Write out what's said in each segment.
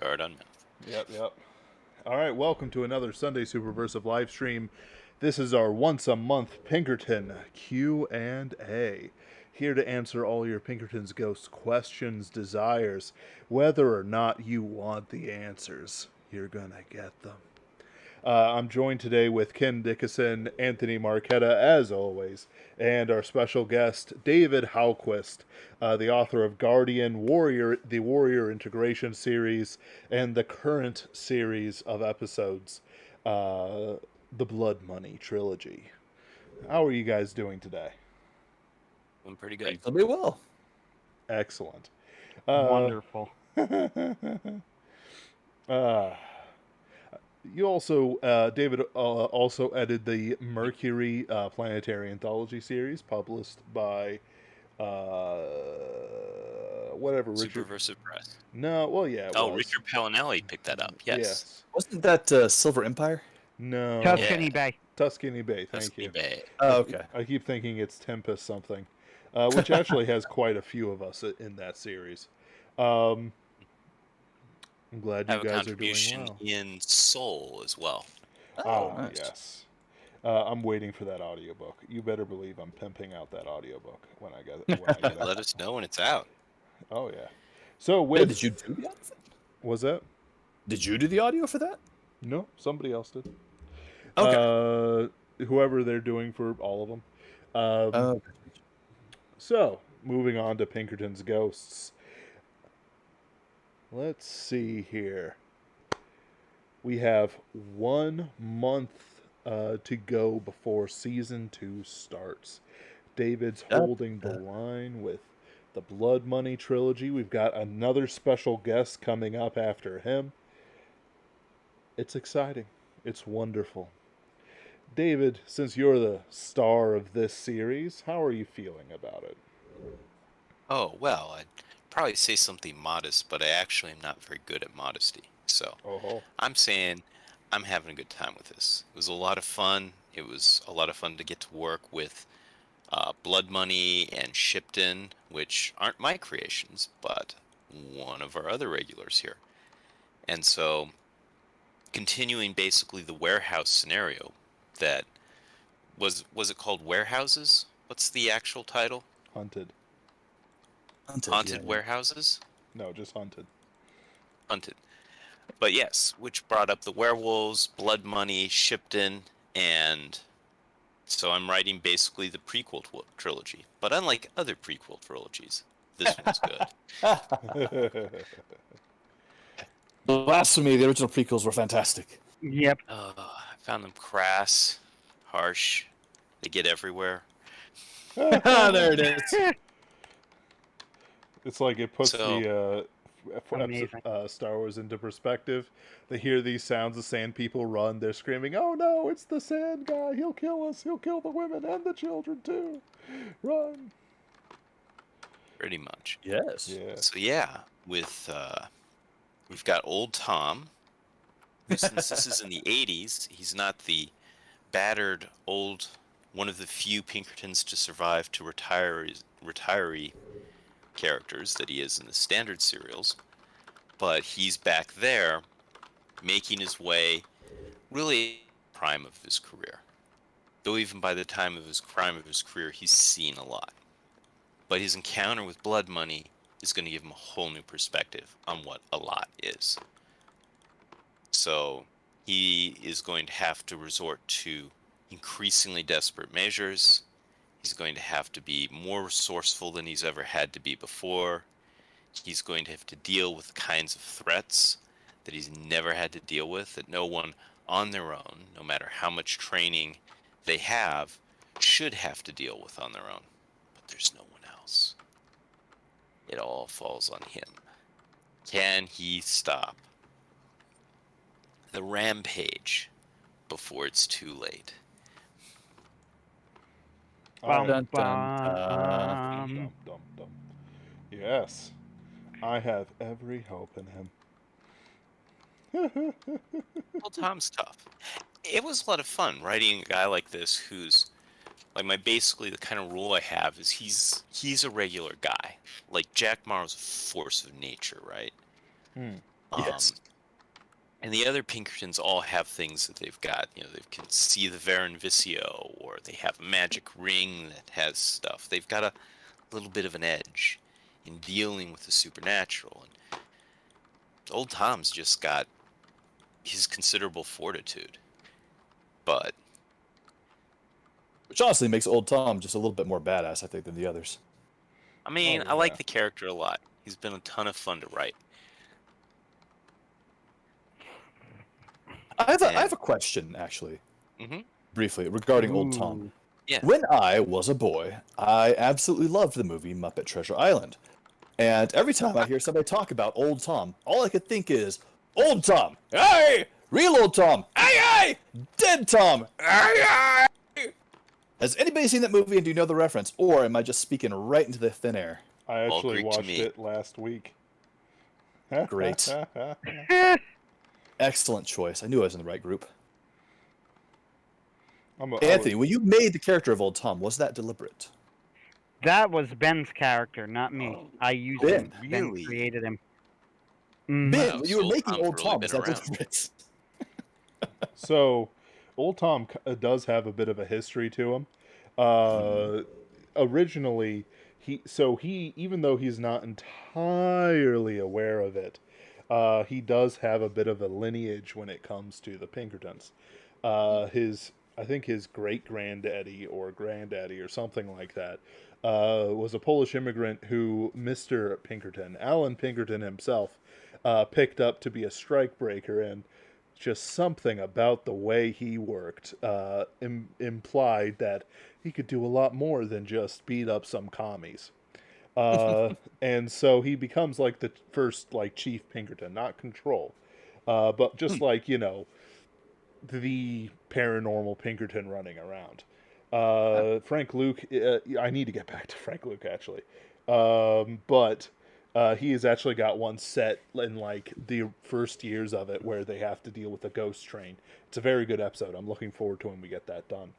guard on mouth. Yep. All right, welcome to another Sunday Superversive live stream. This is our once-a-month Pinkerton Q&A. Here to answer all your Pinkerton's Ghost questions, desires, whether or not you want the answers. You're gonna get them. I'm joined today with Ken Dickason, Anthony Marchetta, as always, and our special guest, David Hallquist, the author of Guardian, Warrior, the Warrior Integration series, and the current series of episodes, the Blood Money trilogy. How are you guys doing today? I'm pretty good. It'll be well. Excellent. Wonderful. You also, David, also edited the Mercury Planetary Anthology series, published by, whatever, Richard... Superversive Press. No, well, yeah, it was. Richard Palinelli picked that up, yes. Wasn't that Silver Empire? No. Tuscany Bay. Tuscany Bay, thank Tuscany you. Bay. Oh, okay. I keep thinking it's Tempest something, which actually has quite a few of us in that series. I'm glad you guys are doing well. In Soul as well. Oh, nice. yes. I'm waiting for that audiobook. You better believe I'm pimping out that audiobook when I get it. Let us know when it's out. Oh, yeah. So, with... Did you do the audio? Was that? Did you do the audio for that? No, somebody else did. Okay. Whoever they're doing for all of them. So, moving on to Pinkerton's Ghosts. Let's see here. We have 1 month to go before Season 2 starts. David's holding the line with the Blood Money trilogy. We've got another special guest coming up after him. It's exciting. It's wonderful. David, since you're the star of this series, how are you feeling about it? Oh, well, I'd probably say something modest, but I actually am not very good at modesty. So I'm saying I'm having a good time with this. It was a lot of fun. It was a lot of fun to get to work with Blood Money and Shipton, which aren't my creations, but one of our other regulars here. And so continuing basically the warehouse scenario that was it called Warehouses? What's the actual title? Hunted. Haunted Warehouses? No, just Hunted. Hunted. But yes, which brought up the werewolves, Blood Money, Shipton, and so I'm writing basically the prequel trilogy. But unlike other prequel trilogies, this one's good. Blasphemy, the original prequels were fantastic. Yep. I found them crass, harsh. They get everywhere. There it is. It's like it puts the Star Wars into perspective. They hear these sounds, the sand people run, they're screaming, "Oh no, it's the sand guy, he'll kill us, he'll kill the women and the children too. Run." Pretty much. Yes. Yeah. So yeah, with we've got old Tom, who, since this is in the 80s, he's not the battered old, one of the few Pinkertons to survive to retiree characters that he is in the standard serials, but he's back there making his way really prime of his career, though even by the time of his prime of his career he's seen a lot, but his encounter with Blood Money is going to give him a whole new perspective on what a lot is. So he is going to have to resort to increasingly desperate measures. He's going to have to be more resourceful than he's ever had to be before. He's going to have to deal with kinds of threats that he's never had to deal with, that no one on their own, no matter how much training they have, should have to deal with on their own. But there's no one else. It all falls on him. Can he stop the rampage before it's too late? Dun, dun, Dum, dum, dum. Yes, I have every hope in him. Well, Tom's tough. It was a lot of fun writing a guy like this who's like basically the kind of rule I have is he's a regular guy. Like Jack Morrow's a force of nature, right? Yes. And the other Pinkertons all have things that they've got. You know, they can see the Varan Visio, or they have a magic ring that has stuff. They've got a little bit of an edge in dealing with the supernatural. And old Tom's just got his considerable fortitude. But Which honestly makes Old Tom just a little bit more badass, I think, than the others. I mean, Oh, I like yeah. the character a lot. He's been a ton of fun to write. I have a question, actually, Mm-hmm. briefly, regarding Old Tom. Ooh. Yeah. When I was a boy, I absolutely loved the movie Muppet Treasure Island. And every time I hear somebody talk about Old Tom, all I could think is, Old Tom! Aye! Real Old Tom! Aye, aye! Dead Tom! Aye, aye! Has anybody seen that movie and do you know the reference? Or am I just speaking right into the thin air? I All actually Greek to watched me. it last week. Great. Excellent choice. I knew I was in the right group. Anthony, when you made the character of Old Tom, was that deliberate? That was Ben's character, not me. I used Ben. him. Ben Really? created him. Ben, Wow, when you so were Old making Tom's Old really Tom, been was that around. deliberate? So, Old Tom does have a bit of a history to him. Originally, he even though he's not entirely aware of it, he does have a bit of a lineage when it comes to the Pinkertons. I think his great granddaddy or granddaddy or something like that was a Polish immigrant who Mr. Pinkerton, Alan Pinkerton himself, picked up to be a strikebreaker, and just something about the way he worked implied that he could do a lot more than just beat up some commies. And so he becomes like the first like Chief Pinkerton, not Control, but just like, you know, the paranormal Pinkerton running around. Frank Luke, I need to get back to Frank Luke actually, but he has actually got one set in like the first years of it where they have to deal with a ghost train. It's a very good episode. I'm looking forward to when we get that done.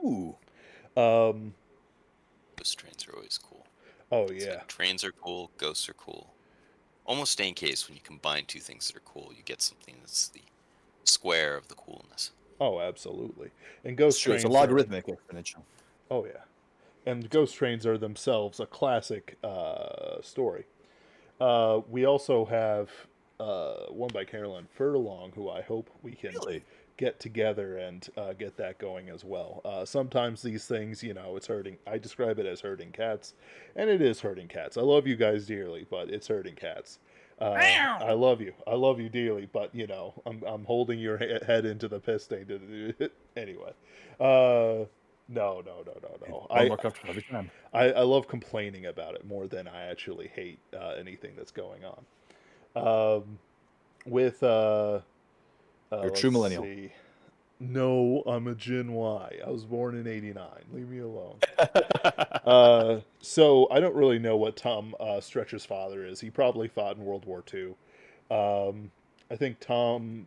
Ooh. Ghost trains are always cool. Oh It's yeah, like trains are cool, ghosts are cool. Almost any case, when you combine two things that are cool, you get something that's the square of the coolness. oh absolutely. And It's ghost true. It's trains a are- logarithmic exponential. Oh yeah, and ghost trains are themselves a classic story. We also have one by Carolyn Furlong, who I hope we can Really? get together and get that going as well. Sometimes these things, you know, it's hurting. I describe it as hurting cats, and it is hurting cats. I love you guys dearly, but it's hurting cats. I love you. I love you dearly, but you know, I'm holding your head into the piss stain to do it anyway. No. One more comfortable every time. I love complaining about it more than I actually hate anything that's going on. With You're a true let's millennial. see. No, I'm a Gen Y. I was born in '89. Leave me alone. So I don't really know what Tom Stretcher's father is. He probably fought in World War II. I think Tom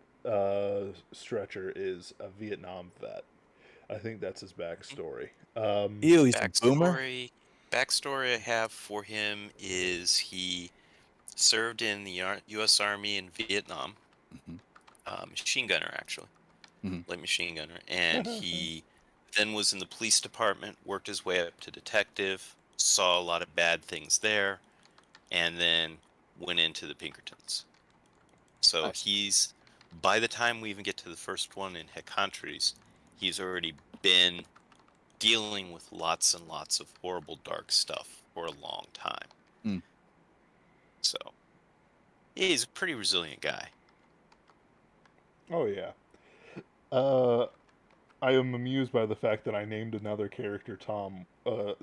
Stretcher is a Vietnam vet. I think that's his backstory. Ew, he's a boomer. Backstory I have for him is he served in the U.S. Army in Vietnam. Mhm. Machine gunner, actually. Mhm. Light machine gunner. And he then was in the police department, worked his way up to detective, saw a lot of bad things there, and then went into the Pinkertons. So Nice. he's, by the time we even get to the first one in Hecontries, he's already been dealing with lots and lots of horrible, dark stuff for a long time. Mm. So, yeah, he's a pretty resilient guy. Oh yeah. I am amused by the fact that I named another character Tom.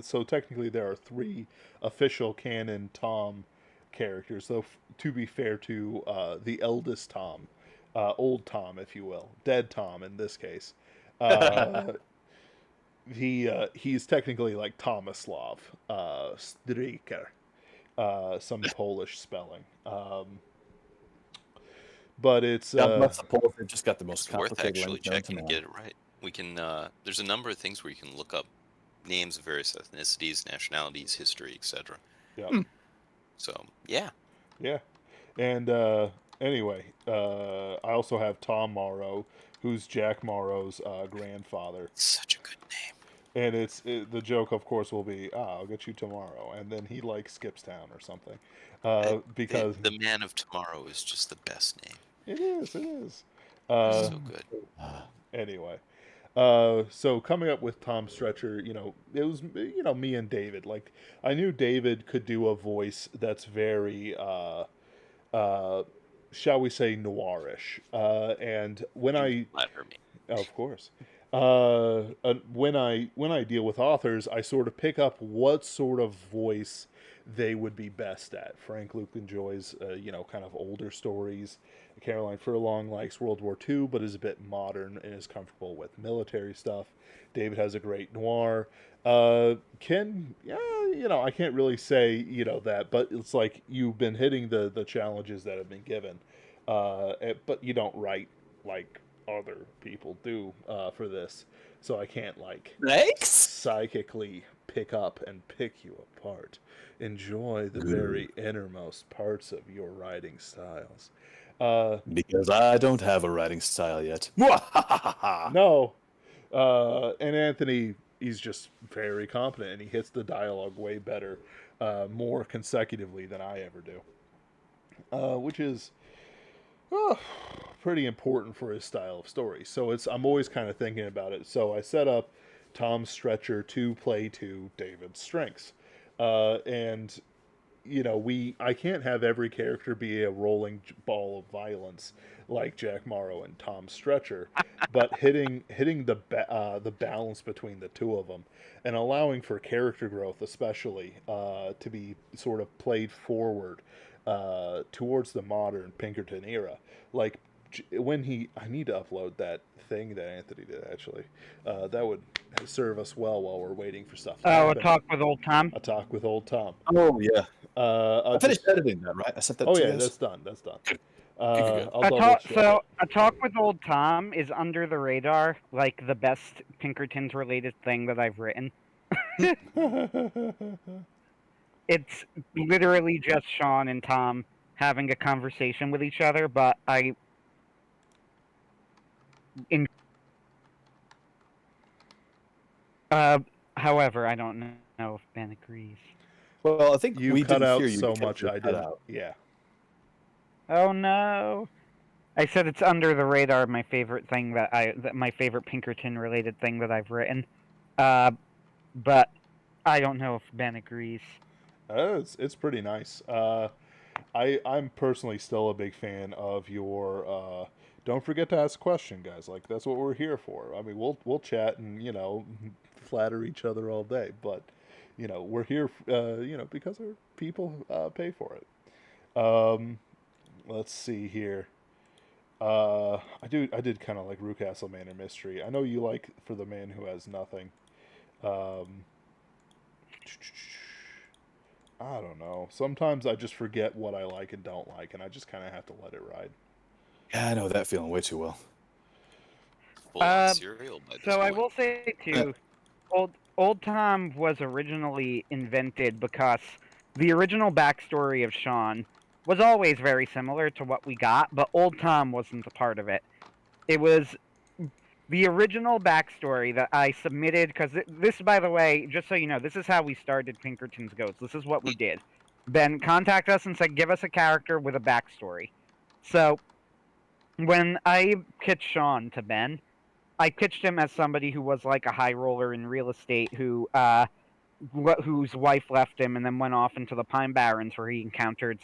So technically there are 3 official canon Tom characters. So to be fair to the eldest Tom, old Tom, if you will, dead Tom in this case, he's technically like Tomislav Stryker, some Polish spelling. But it's God bless the Poles. They've just got the most It's worth complicated actually language known to checking to man. get it right. We can, there's a number of things where you can look up names of various ethnicities, nationalities, history, etc. yeah. So, yeah. Yeah, and Anyway, I also have Tom Morrow, who's Jack Morrow's grandfather. Such a good name. And the joke, of course, will be, I'll get you tomorrow. And then he, like, skips town or something. Because... The Man of Tomorrow is just the best name. It is. So good. Anyway. So coming up with Tom Stretcher, it was, me and David. Like, I knew David could do a voice that's very, shall we say, noirish. And when I... Flatter me. Of course. When I deal with authors, I sort of pick up what sort of voice they would be best at. Frank Luke enjoys, kind of older stories. Caroline Furlong likes World War II, but is a bit modern and is comfortable with military stuff. David has a great noir. Ken, I can't really say, that, but it's like you've been hitting the challenges that have been given. But you don't write like other people do for this, so I can't psychically pick up and pick you apart. Enjoy the very innermost parts of your writing styles. Because I don't have a writing style yet. No. And Anthony, he's just very competent, and he hits the dialogue way better, more consecutively than I ever do, which is pretty important for his style of story. So I'm always kind of thinking about it. So I set up Tom Stretcher to play to David's strengths. And I can't have every character be a rolling ball of violence like Jack Morrow and Tom Stretcher, but hitting the balance between the two of them and allowing for character growth, especially to be sort of played forward towards the modern Pinkerton era. Like I need to upload that thing that Anthony did, actually. That would serve us well while we're waiting for stuff to happen. A talk with old Tom? A talk with old Tom. Oh, yeah. I finished editing that, right? I sent that to you guys. That's done. A talk with old Tom is under the radar, like the best Pinkertons related thing that I've written. It's literally just Sean and Tom having a conversation with each other, but however, I don't know if Ben agrees. Well, I think you cut out so because much. you I cut did. out. Yeah. Oh no! I said it's under the radar. My favorite thing my favorite Pinkerton related thing that I've written, but I don't know if Ben agrees. It's pretty nice. I'm personally still a big fan of your. Don't forget to ask a question, guys. Like, that's what we're here for. I mean, we'll chat and flatter each other all day, but we're here because our people pay for it. Let's see here. I did kind of like Rucastle Manor Mystery. I know you like For the Man Who Has Nothing. I don't know. Sometimes I just forget what I like and don't like, and I just kind of have to let it ride. Yeah, I know that feeling way too well. Cereal by this So I point. will say too, Old Tom was originally invented because the original backstory of Sean was always very similar to what we got, but Old Tom wasn't a part of it. It was the original backstory that I submitted, because this, by the way, just so you know, this is how we started Pinkerton's Ghosts. This is what we did. Ben contacted us and said, give us a character with a backstory. So when I pitched Sean to Ben, I pitched him as somebody who was like a high roller in real estate whose wife left him and then went off into the Pine Barrens where he encountered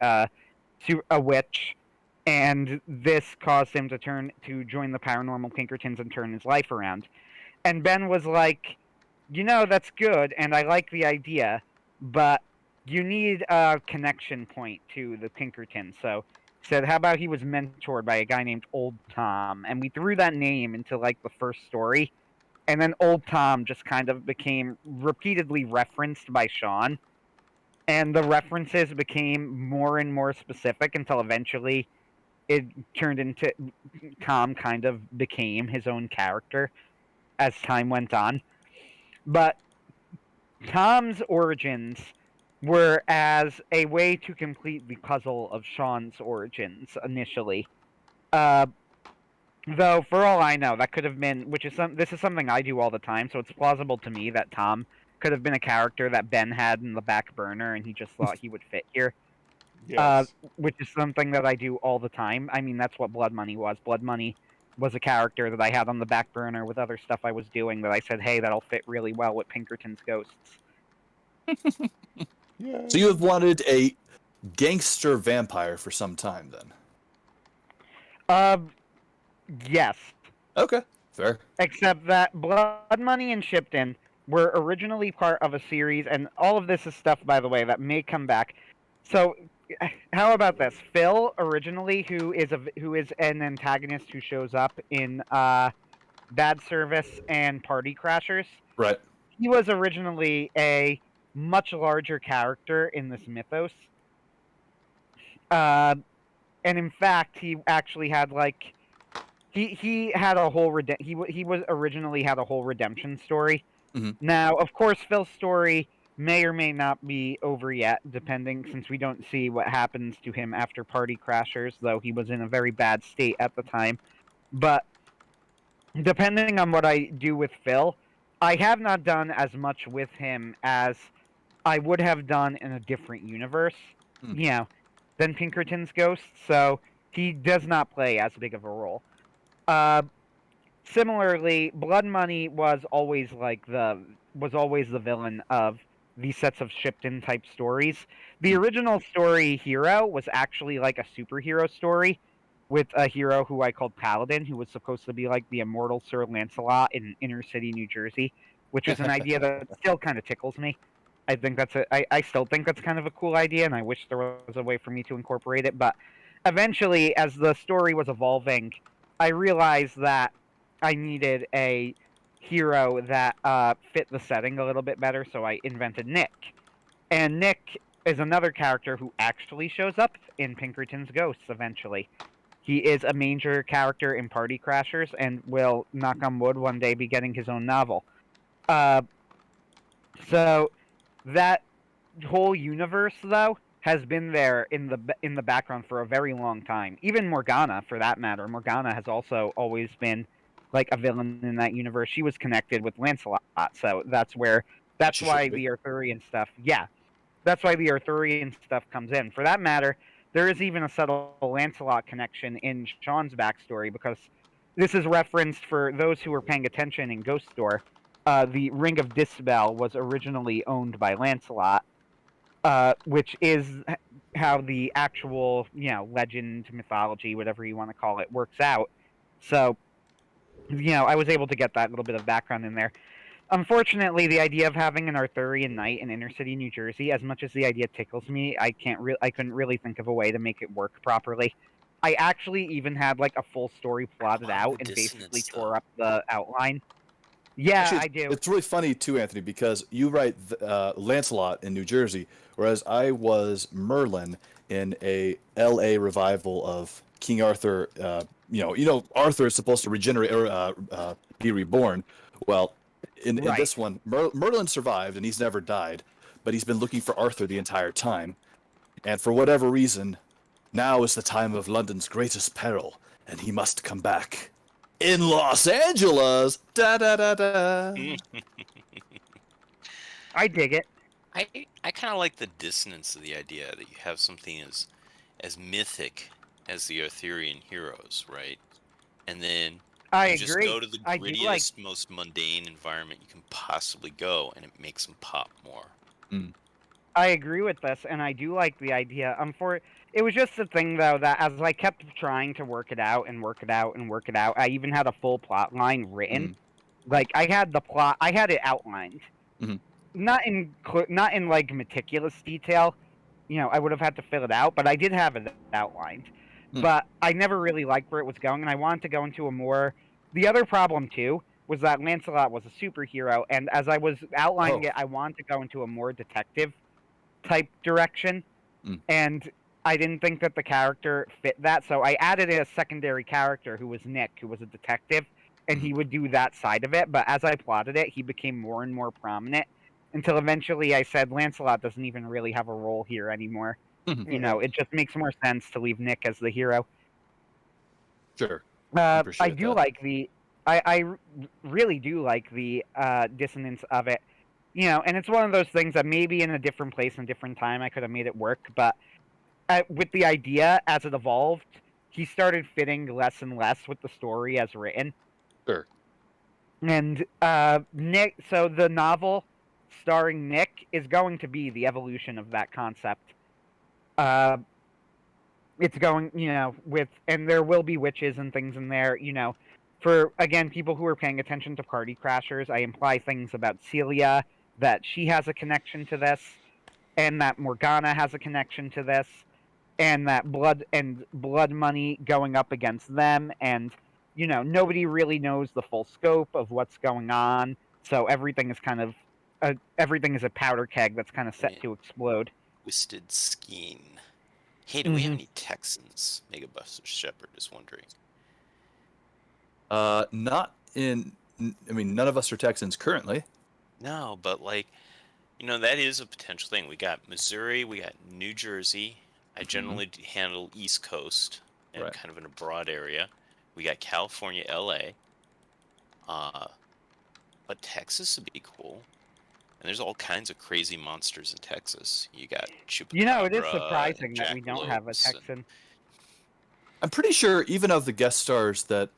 a witch, and this caused him to join the paranormal Pinkertons and turn his life around. And Ben was like, that's good, and I like the idea, but you need a connection point to the Pinkertons. So said, how about he was mentored by a guy named Old Tom? And we threw that name into like the first story. And then Old Tom just kind of became repeatedly referenced by Sean. And the references became more and more specific until eventually it turned into Tom kind of became his own character as time went on. But Tom's origins were as a way to complete the puzzle of Sean's origins initially. Though, for all I know, that could have been, this is something I do all the time, so it's plausible to me that Tom could have been a character that Ben had in the back burner, and he just thought he would fit here. Yes. Which is something that I do all the time. I mean, that's what Blood Money was. Blood Money was a character that I had on the back burner with other stuff I was doing that I said, hey, that'll fit really well with Pinkerton's ghosts. Yeah. So you have wanted a gangster vampire for some time, then? Yes. Okay, fair. Except that Blood Money and Shipton were originally part of a series, and all of this is stuff, by the way, that may come back. So, how about this? Phil, originally, who is an antagonist who shows up in Bad Service and Party Crashers. Right. He was originally a much larger character in this mythos. And in fact, he actually had like he had a whole he was originally had a whole redemption story. Mm-hmm. Now, of course, Phil's story may or may not be over yet, depending, since we don't see what happens to him after Party Crashers, though he was in a very bad state at the time. But depending on what I do with Phil, I have not done as much with him as I would have done in a different universe, than Pinkerton's ghost, so he does not play as big of a role. Similarly, Blood Money was always the villain of these sets of Shipton type stories. The original story Hero was actually like a superhero story with a hero who I called Paladin, who was supposed to be like the immortal Sir Lancelot in inner city New Jersey, which is an idea that still kind of tickles me. I still think that's kind of a cool idea, and I wish there was a way for me to incorporate it. But eventually, as the story was evolving, I realized that I needed a hero that fit the setting a little bit better, so I invented Nick. And Nick is another character who actually shows up in Pinkerton's Ghosts eventually. He is a major character in Party Crashers and will, knock on wood, one day be getting his own novel. So that whole universe, though, has been there in the background for a very long time. Even Morgana, for that matter. Morgana has also always been like a villain in that universe. She was connected with Lancelot, so that's why the Arthurian stuff. Yeah, that's why the Arthurian stuff comes in. For that matter, there is even a subtle Lancelot connection in Sean's backstory, because this is referenced for those who were paying attention in Ghost Store. The Ring of Dispel was originally owned by Lancelot, which is how the actual, legend, mythology, whatever you want to call it, works out. So, I was able to get that little bit of background in there. Unfortunately, the idea of having an Arthurian knight in inner city New Jersey, as much as the idea tickles me, I couldn't really think of a way to make it work properly. I actually even had like a full story plotted out and basically tore up the outline. Yeah, actually, I do. It's really funny too, Anthony, because you write Lancelot in New Jersey, whereas I was Merlin in a L.A. revival of King Arthur. Arthur is supposed to regenerate or be reborn. Well, in this one, Merlin survived and he's never died, but he's been looking for Arthur the entire time, and for whatever reason, now is the time of London's greatest peril, and he must come back. In Los Angeles, da da da da. I dig it. I kind of like the dissonance of the idea that you have something as mythic as the Arthurian heroes, right? And then I just agree. go to the grittiest, most mundane environment you can possibly go, and it makes them pop more. I agree with this, and I do like the idea. It was just the thing, though, that as I kept trying to work it out, I even had a full plot line written. Like, I had the plot, I had it outlined. Not in like meticulous detail. I would have had to fill it out, but I did have it outlined. But I never really liked where it was going, and I wanted to go into a more... The other problem, too, was that Lancelot was a superhero, and as I was outlining it, I wanted to go into a more detective-type direction, and I didn't think that the character fit that, so I added a secondary character who was Nick, who was a detective, and he would do that side of it, but as I plotted it, he became more and more prominent until eventually I said Lancelot doesn't even really have a role here anymore. You know, it just makes more sense to leave Nick as the hero. Sure. I Appreciate do that. like the, really do like the dissonance of it, you know, and it's one of those things that maybe in a different place and different time I could have made it work, but with the idea as it evolved, he started fitting less and less with the story as written. Sure. And Nick, so the novel starring Nick is going to be the evolution of that concept. It's going, you know, and there will be witches and things in there, you know. For, again, people who are paying attention to Party Crashers, I imply things about Celia, that she has a connection to this, and that Morgana has a connection to this, and that blood money going up against them, and, you know, nobody really knows the full scope of what's going on, so everything is kind of, everything is a powder keg that's kind of set to explode. Twisted Skein. Hey, do we have any Texans? Megabuster Shepherd is wondering. Not in. I mean, none of us are Texans currently. No, but like, you know, that is a potential thing. We got Missouri, we got New Jersey. I generally handle East Coast and Right. kind of in a broad area. We got California, LA. But Texas would be cool. And there's all kinds of crazy monsters in Texas. You got Chupacabra. You know, it is surprising and that we don't have a jackalopes and- Texan. I'm pretty sure even of the guest stars that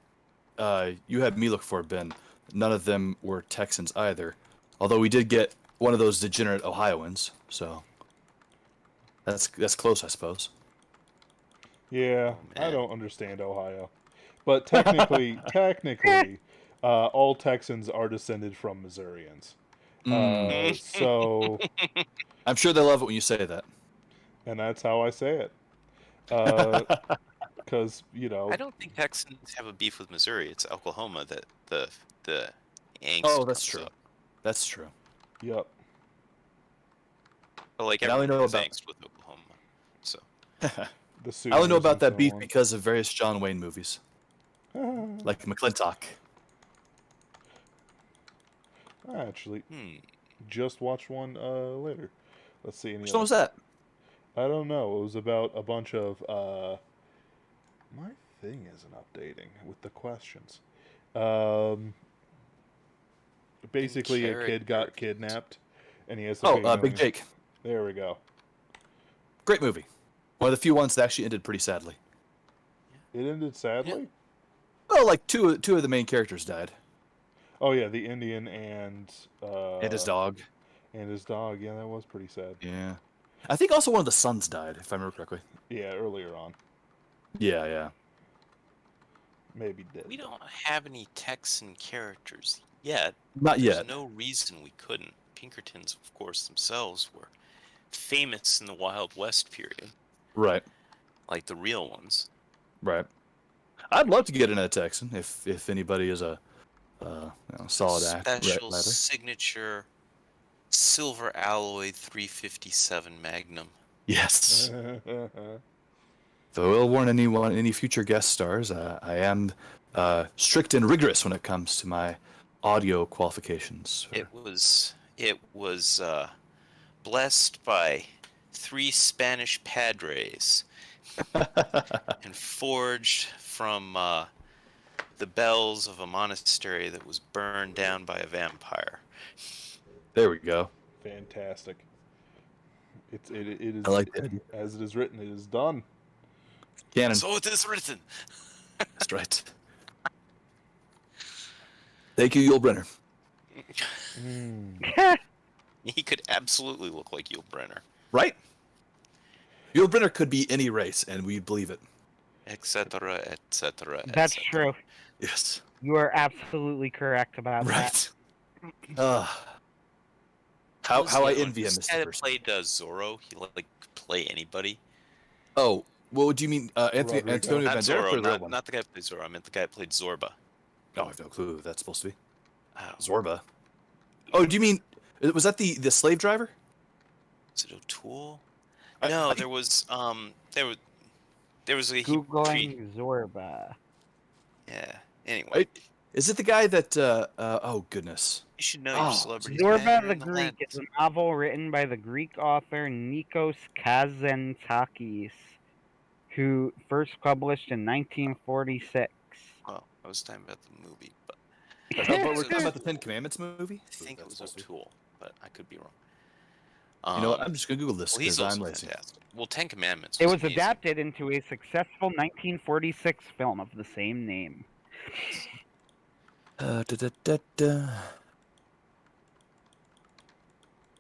you had me look for, Ben, none of them were Texans either. Although we did get one of those degenerate Ohioans, so that's close, I suppose. Yeah, I man. don't understand Ohio, but technically, all Texans are descended from Missourians. So, I'm sure they love it when you say that. and that's how I say it. Because you know, I don't think Texans have a beef with Missouri. It's Oklahoma that the angst Oh, that's comes true. up. That's true. yep. But like And I only everyone know has about- angst with Oklahoma. So The I only know Sooners about and that so beef on. because of various John Wayne movies, like McClintock. I actually hmm. just watched one later. Let's see. Any Which other- one was that? I don't know. It was about a bunch of my thing isn't updating with the questions. Basically, a kid got kidnapped, and he has to pay Oh, Big millions. Jake. There we go. Great movie. One of the few ones that actually ended pretty sadly. It ended sadly. Well, like two of the main characters died, Oh yeah, the Indian and and his dog. And his dog. Yeah, that was pretty sad. Yeah, I think also one of the sons died, if I remember correctly. Yeah, earlier on, Yeah. maybe dead. We don't have any Texan characters yet. Not There's yet. no reason we couldn't. Pinkertons, of course, themselves were famous in the Wild West period, Right. like the real ones. Right. I'd love to get in a Texan if anybody is a solid Special ladder. signature silver alloy 357 Magnum. Yes. So I will warn any future guest stars. I am strict and rigorous when it comes to my audio qualifications. It was blessed by 3 Spanish padres and forged from the bells of a monastery that was burned down by a vampire. There we go. Fantastic. It is. I like that. As it is written, it is done. Canon. So it is written. That's right. Thank you, Yul Brenner. He could absolutely look like Yul Brenner, Right? Yul Brenner could be any race, and we'd believe it. etc., etc. That's true. Yes. You are absolutely correct about that. Right. How I envy him as This a guy that person. played Zorro, he like could play anybody. Oh, what do you mean, Rodrigo. Antonio Not Banderas or Zorro, the real not, one? not the guy that played Zorro. I meant the guy that played Zorba. Oh, I have no clue who that's supposed to be. Oh, Zorba. Oh, do you mean was that the slave driver? is it O'Toole? I- No, I- there was a Googling Zorba. yeah. Anyway, I Is it the guy that? Oh goodness. You should know Oh, your celebrities. Zorba man, you're the in Greek land. is a novel written by the Greek author Nikos Kazantzakis, who first published in 1946. Well, I was talking about the movie, but But we're talking about the Ten Commandments movie. I think it was O'Toole, but I could be wrong. You know what? I'm just gonna Google this Well, he's because I'm also lazy. fantastic. Well, Ten Commandments. It was amazing. adapted into a successful 1946 film of the same name. Da, da, da, da.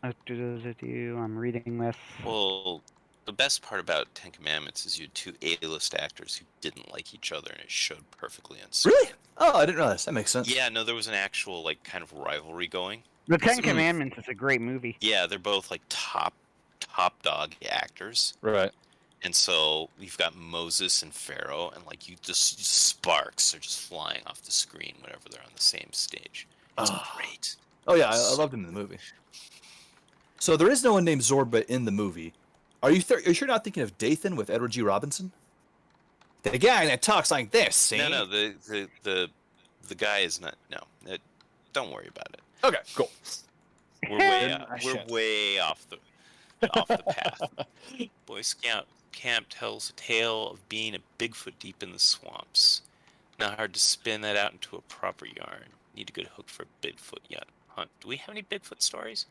I'm reading this. Well, the best part about Ten Commandments is you had two A-list actors who didn't like each other, and it showed perfectly on screen. Really? Oh, I didn't realize. That makes sense. Yeah, no, there was an actual like kind of rivalry going. The Ten Mm. Commandments is a great movie. Yeah, they're both like top dog actors, Right. and so you've got Moses and Pharaoh, and like you just sparks are just flying off the screen whenever they're on the same stage. It's Ah. great. Oh yeah, I loved him in the movie. So there is no one named Zorba in the movie. Are you sure you're not thinking of Dathan with Edward G. Robinson? The guy that talks like this. See? No, the guy is not. No, don't worry about it. Okay, cool. We're way off the path. Boy Scout camp tells a tale of being a Bigfoot deep in the swamps. Not hard to spin that out into a proper yarn. Need a good hook for a Bigfoot hunt. Do we have any Bigfoot stories?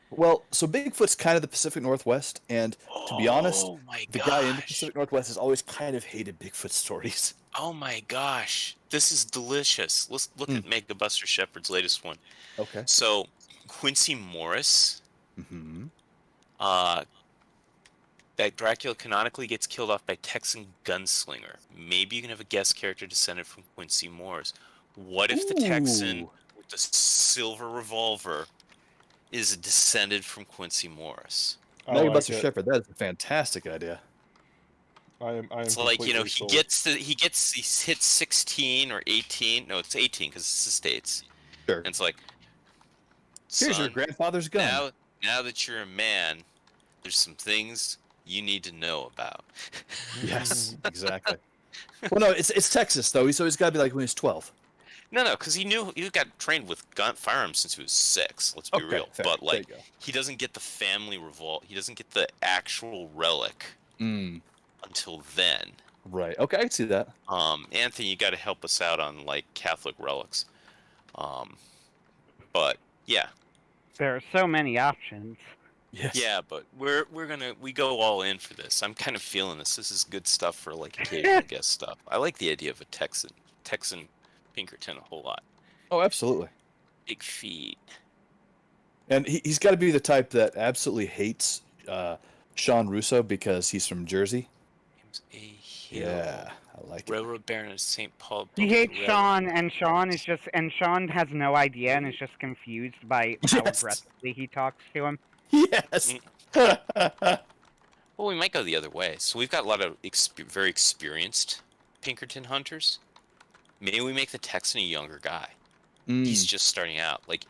Well, so Bigfoot's kind of the Pacific Northwest, and to be honest, Oh my the guy in the gosh. Pacific Northwest has always kind of hated Bigfoot stories. Oh my gosh. This is delicious. Let's look at Mega Buster Shepherd's latest one. Okay. So Quincy Morris, Mm-hmm. that Dracula canonically gets killed off by Texan gunslinger. Maybe you can have a guest character descended from Quincy Morris. What if the Texan with the silver revolver is descended from Quincy Morris? Mega Buster Shepherd, that is a fantastic idea. I am It's like, you know, he sold. hits 16 or 18. No, it's 18 because it's the States. Sure. And it's like, Here's your son, grandfather's gun. now that you're a man, there's some things you need to know about. Yes, exactly. Well, no, it's Texas though, so he's got to be like when he's 12. No, because he got trained with firearms since he was 6. Let's be real. fair. But There you like, go. he doesn't get the family revolt. He doesn't get the actual relic until then. Right. Okay, I can see that. Anthony, you got to help us out on like Catholic relics. But yeah, There are so many options. Yes. yeah, but we go all in for this. I'm kind of feeling this. This is good stuff for like occasional guest stuff. I like the idea of a Texan Pinkerton a whole lot. Oh, absolutely. Big feet. And he's got to be the type that absolutely hates Sean Russo because he's from Jersey. James A. Hill. Yeah, I like it. Railroad Baron of St. Paul. He built the hates railroad. Sean, and Sean has no idea and is just confused by how Yes. aggressively he talks to him. Yes. Well, we might go the other way. So we've got a lot of very experienced Pinkerton hunters. Maybe we make the Texan a younger guy. He's just starting out. Like,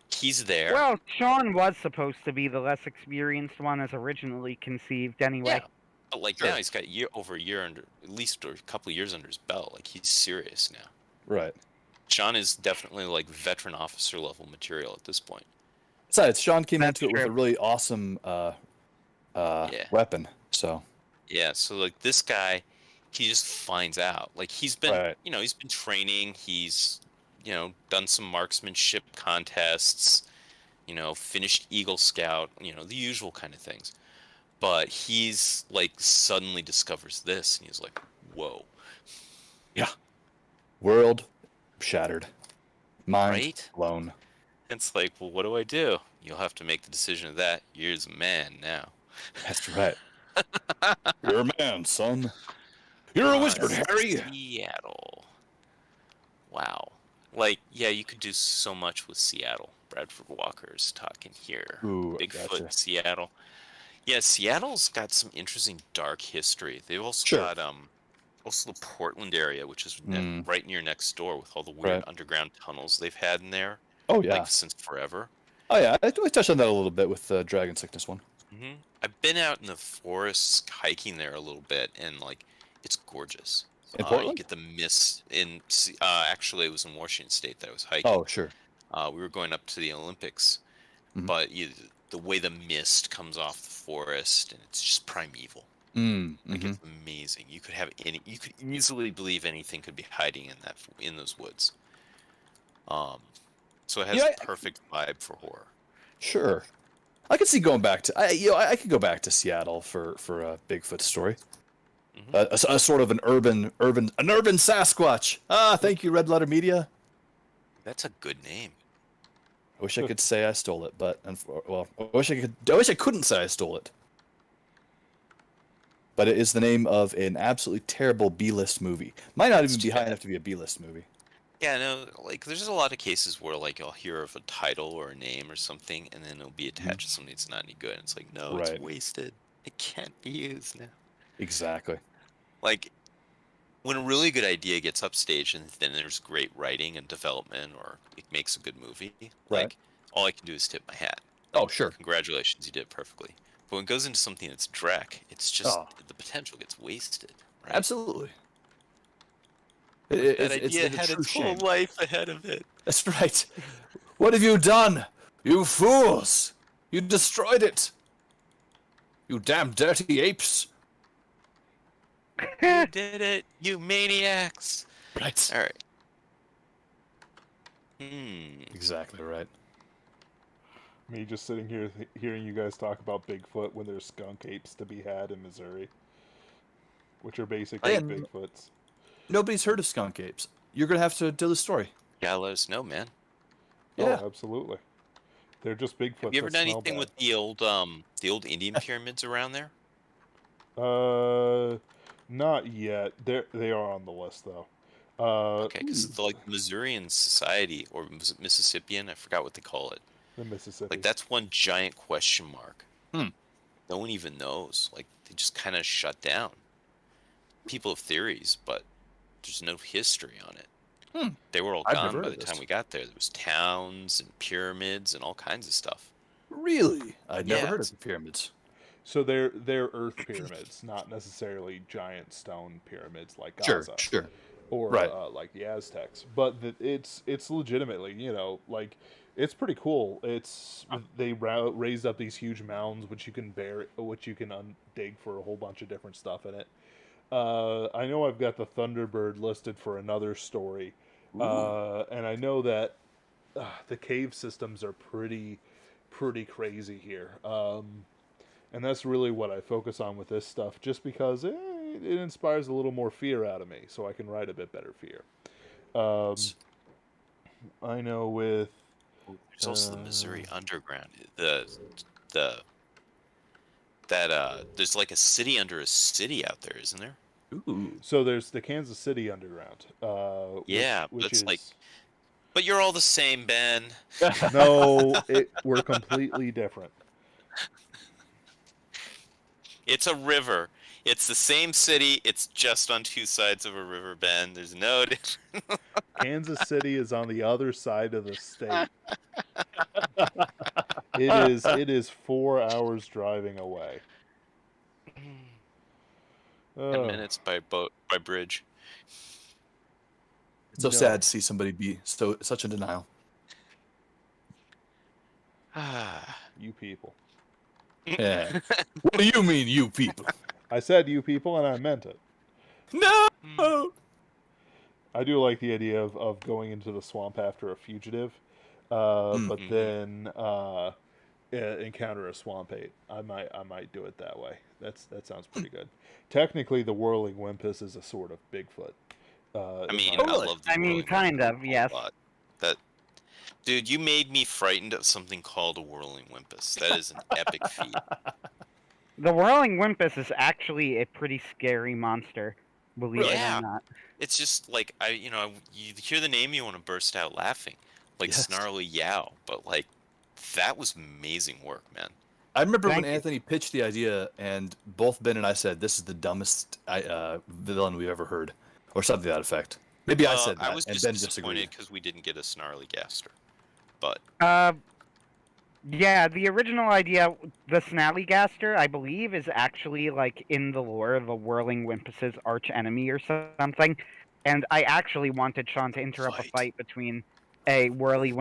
he's there. Well, Sean was supposed to be the less experienced one as originally conceived anyway. Yeah. But like Sure. now he's got over a year under, at least, or a couple of years under his belt. Like, he's serious now. Right. Sean is definitely like veteran officer level material at this point. Besides, Sean came That's into it with a true. really awesome weapon. So Yeah, so like this guy, he just finds out. Like he's been, Right. he's been training. He's, done some marksmanship contests. Finished Eagle Scout. The usual kind of things. But he's like suddenly discovers this, and he's like, "Whoa!" world shattered, mind Right? blown. It's like, well, what do I do? You'll have to make the decision of that. You're a man now. That's right. You're a man, son. You're a wizard, Harry. Seattle. Wow. Like, yeah, you could do so much with Seattle. Bradford Walker's talking here. Ooh, Bigfoot, gotcha. Seattle. Yeah, Seattle's got some interesting dark history. They've also Sure. got also the Portland area, which is right near next door with all the weird Right. underground tunnels they've had in there, Oh yeah. like since forever. Oh yeah. We touched on that a little bit with the dragon sickness one. I've been out in the forests hiking there a little bit, and like It's gorgeous. In You Portland? get the mist in. Actually, it was in Washington State that I was hiking. Oh, sure. We were going up to the Olympics, Mhm. but the way the mist comes off the forest, and it's just primeval. Like it's amazing. You could easily believe anything could be hiding in those woods. So it has Yeah, the perfect vibe for horror. Sure. I could see going back to I could go back to Seattle for a Bigfoot story. A sort of an urban Sasquatch. Thank you, Red Letter Media. That's a good name. I wish I could say I stole it, but I wish I couldn't say I stole it. But it is the name of an absolutely terrible B-list movie. Might not even be high enough to be a B-list movie. Yeah, no, like there's a lot of cases where like you'll hear of a title or a name or something, and then it'll be attached to something that's not any good. And it's like, no, Right. it's wasted. It can't be used now. Exactly. Like when a really good idea gets upstaged and then there's great writing and development, or it makes a good movie, Right. like all I can do is tip my hat. Oh, sure. Congratulations, you did it perfectly. But when it goes into something that's dreck, it's just the potential gets wasted. Right? Absolutely. That idea it's had a true its whole shame. life ahead of it. That's right. What have you done? You fools! You destroyed it! You damn dirty apes! You did it, you maniacs! Right. All right. Exactly right. Me just sitting here hearing you guys talk about Bigfoot when there's skunk apes to be had in Missouri, which are basically Bigfoots. Nobody's heard of skunk apes. You're gonna have to tell the story. Yeah, let us know, man. Yeah. Oh, absolutely. They're just Bigfoots. Have you ever that done smell anything bad. with the old Indian pyramids around there? Not yet. They are on the list though. Okay, because like Missourian Society, or was it Mississippian? I forgot what they call it. The Mississippi. Like that's one giant question mark. No one even knows. Like they just kind of shut down. People have theories, but there's no history on it. They were all I've gone never by heard the of time this. we got there. There was towns and pyramids and all kinds of stuff. Really? I'd never Yeah, heard of the pyramids. So they're Earth pyramids, not necessarily giant stone pyramids like Sure, Gaza sure. or Right. like the Aztecs. But it's legitimately, like it's pretty cool. They raised up these huge mounds which you can dig for a whole bunch of different stuff in it. I know I've got the Thunderbird listed for another story, and I know that the cave systems are pretty crazy here. And that's really what I focus on with this stuff, just because it inspires a little more fear out of me, so I can write a bit better fear. I know with There's also the Missouri Underground. There's like a city under a city out there, isn't there? Ooh. so there's the Kansas City Underground. Yeah, which that's is like- But you're all the same, Ben. no, we're completely different. It's a river. It's the same city. It's just on two sides of a river, Ben. There's no difference. Kansas City is on the other side of the state. It is 4 hours driving away. 10 minutes by bridge. It's so No. sad to see somebody be such in denial. You people. Yeah. What do you mean, you people? I said you people, and I meant it. No. I do like the idea of going into the swamp after a fugitive, but then encounter a swamp ape. I might do it that way. That sounds pretty good. Technically, the whirling Wimpus is a sort of Bigfoot. I mean, Oh, I really? love the I mean, whirling kind Wimpus of, a yes. lot. Dude, you made me frightened of something called a whirling Wimpus. That is an epic feat. The whirling Wimpus is actually a pretty scary monster, believe Yeah. it or not. It's just like you hear the name, you want to burst out laughing, like Yes. Snarly Yow. But like, that was amazing work, man. I remember Thank when you. Anthony pitched the idea, and both Ben and I said, "This is the dumbest villain we've ever heard," or something to that effect. Maybe I said that, I was and just Ben disappointed disagreed. because we didn't get a Snarly Gaster. But Yeah, the original idea, the Snallygaster, I believe, is actually like in the lore the Whirling Wimpus's arch enemy or something. And I actually wanted Sean to interrupt a fight between a Whirling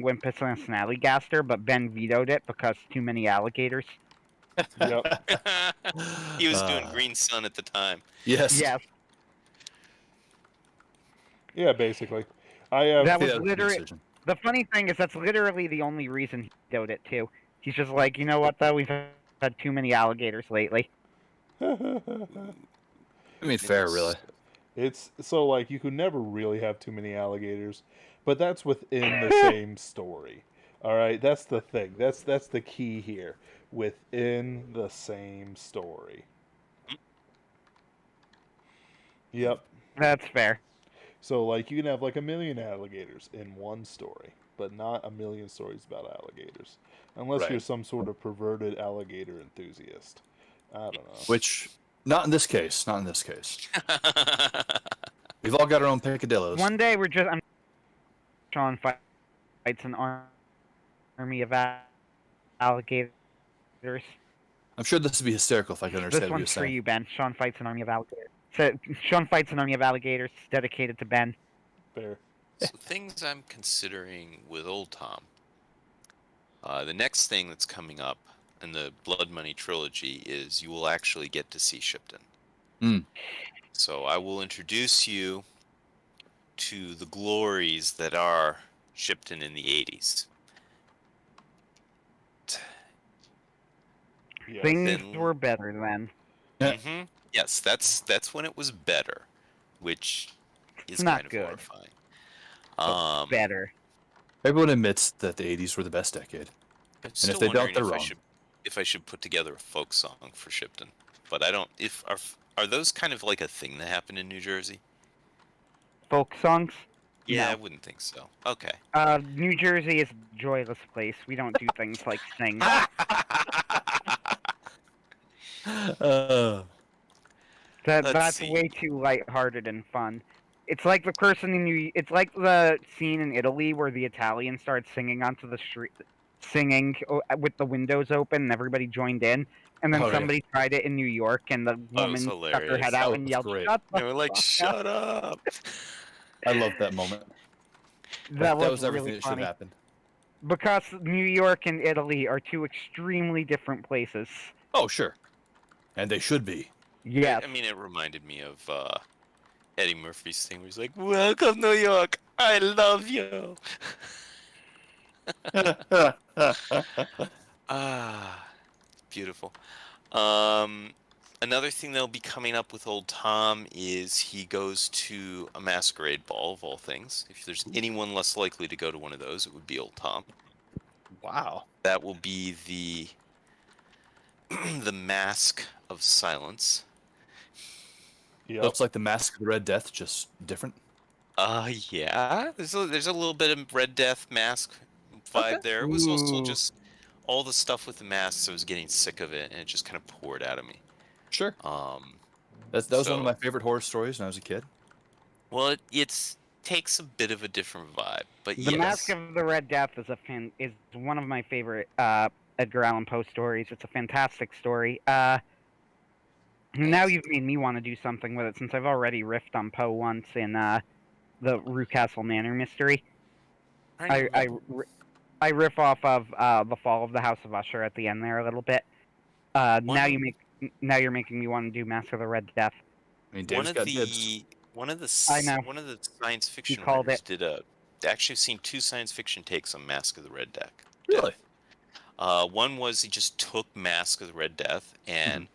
Wimpus and a Snallygaster, but Ben vetoed it because too many alligators. Yep. He was doing Green Sun at the time. Yes. Yes, Yeah, basically. I have. that was Yeah, literally. decision. The funny thing is that's literally the only reason he vetoed it too. He's just like, you know what though, we've had too many alligators lately. I mean, fair, really. It's so like you could never really have too many alligators, but that's within the same story. All right, that's the thing. That's the key here. Within the same story. Yep. That's fair. So like you can have like a million alligators in one story, but not a million stories about alligators, unless Right. you're some sort of perverted alligator enthusiast. I don't know. Which, not in this case. Not in this case. We've all got our own peccadillos. One day Sean fights an army of alligators. I'm sure this would be hysterical if I could understand This what you're one's for saying. you, Ben. Sean fights an army of alligators. So, Sean fights an army of alligators dedicated to Ben. Fair. So things I'm considering with Old Tom. The next thing that's coming up in the Blood Money trilogy is you will actually get to see Shipton. Mm. So I will introduce you to the glories that are Shipton in the 80s. Yes. Things Then- were better then. Yeah. Mm-hmm. Yes, that's when it was better, which is not kind of good. horrifying. Better. Everyone admits that the 80s were the best decade. I'm if still they don't, wondering they're if wrong. if I should put together a folk song for Shipton, but I don't. If are those kind of like a thing that happened in New Jersey? Folk songs? Yeah, No. I wouldn't think so. Okay. New Jersey is a joyless place. We don't do things like sing. Uh, Let's That's see. way too lighthearted and fun. It's like the person in It's like the scene in Italy where the Italian started singing onto the street, singing with the windows open, and everybody joined in. And then Oh, yeah. somebody tried it in New York, and the Oh, woman it's stuck her hilarious. head That out and was yelled, great. "Shut the They were like, fuck up." "Shut up!" I love that moment. That was everything really that should funny. happen. Because New York and Italy are two extremely different places. Oh, sure. And they should be. Yes. I mean, it reminded me of Eddie Murphy's thing where he's like, "Welcome, New York. I love you." Ah, beautiful. Another thing that'll be coming up with Old Tom is he goes to a masquerade ball of all things. If there's anyone less likely to go to one of those, it would be Old Tom. Wow. That will be the the Mask of Silence. Yep. Looks like the Mask of the Red Death, just different. Yeah. There's a little bit of Red Death mask vibe Okay. there. It was also Ooh. just all the stuff with the masks. I was getting sick of it, and it just kind of poured out of me. Sure. Um, That was one of So- my favorite horror stories when I was a kid. well, it takes a bit of a different vibe, but The yes. Mask of the Red Death is one of my favorite Edgar Allan Poe stories. It's a fantastic story. Now you've made me want to do something with it since I've already riffed on Poe once in the Rewcastle Manor mystery. I riff off of the Fall of the House of Usher at the end there a little bit. Now One- you're making me want to do Mask of the Red Death. I mean, one Dave's of got the dibs. I know. one of the science fiction called writers it. did a. Actually, I've seen 2 science fiction takes on Mask of the Red Death. Really? One was he just took Mask of the Red Death and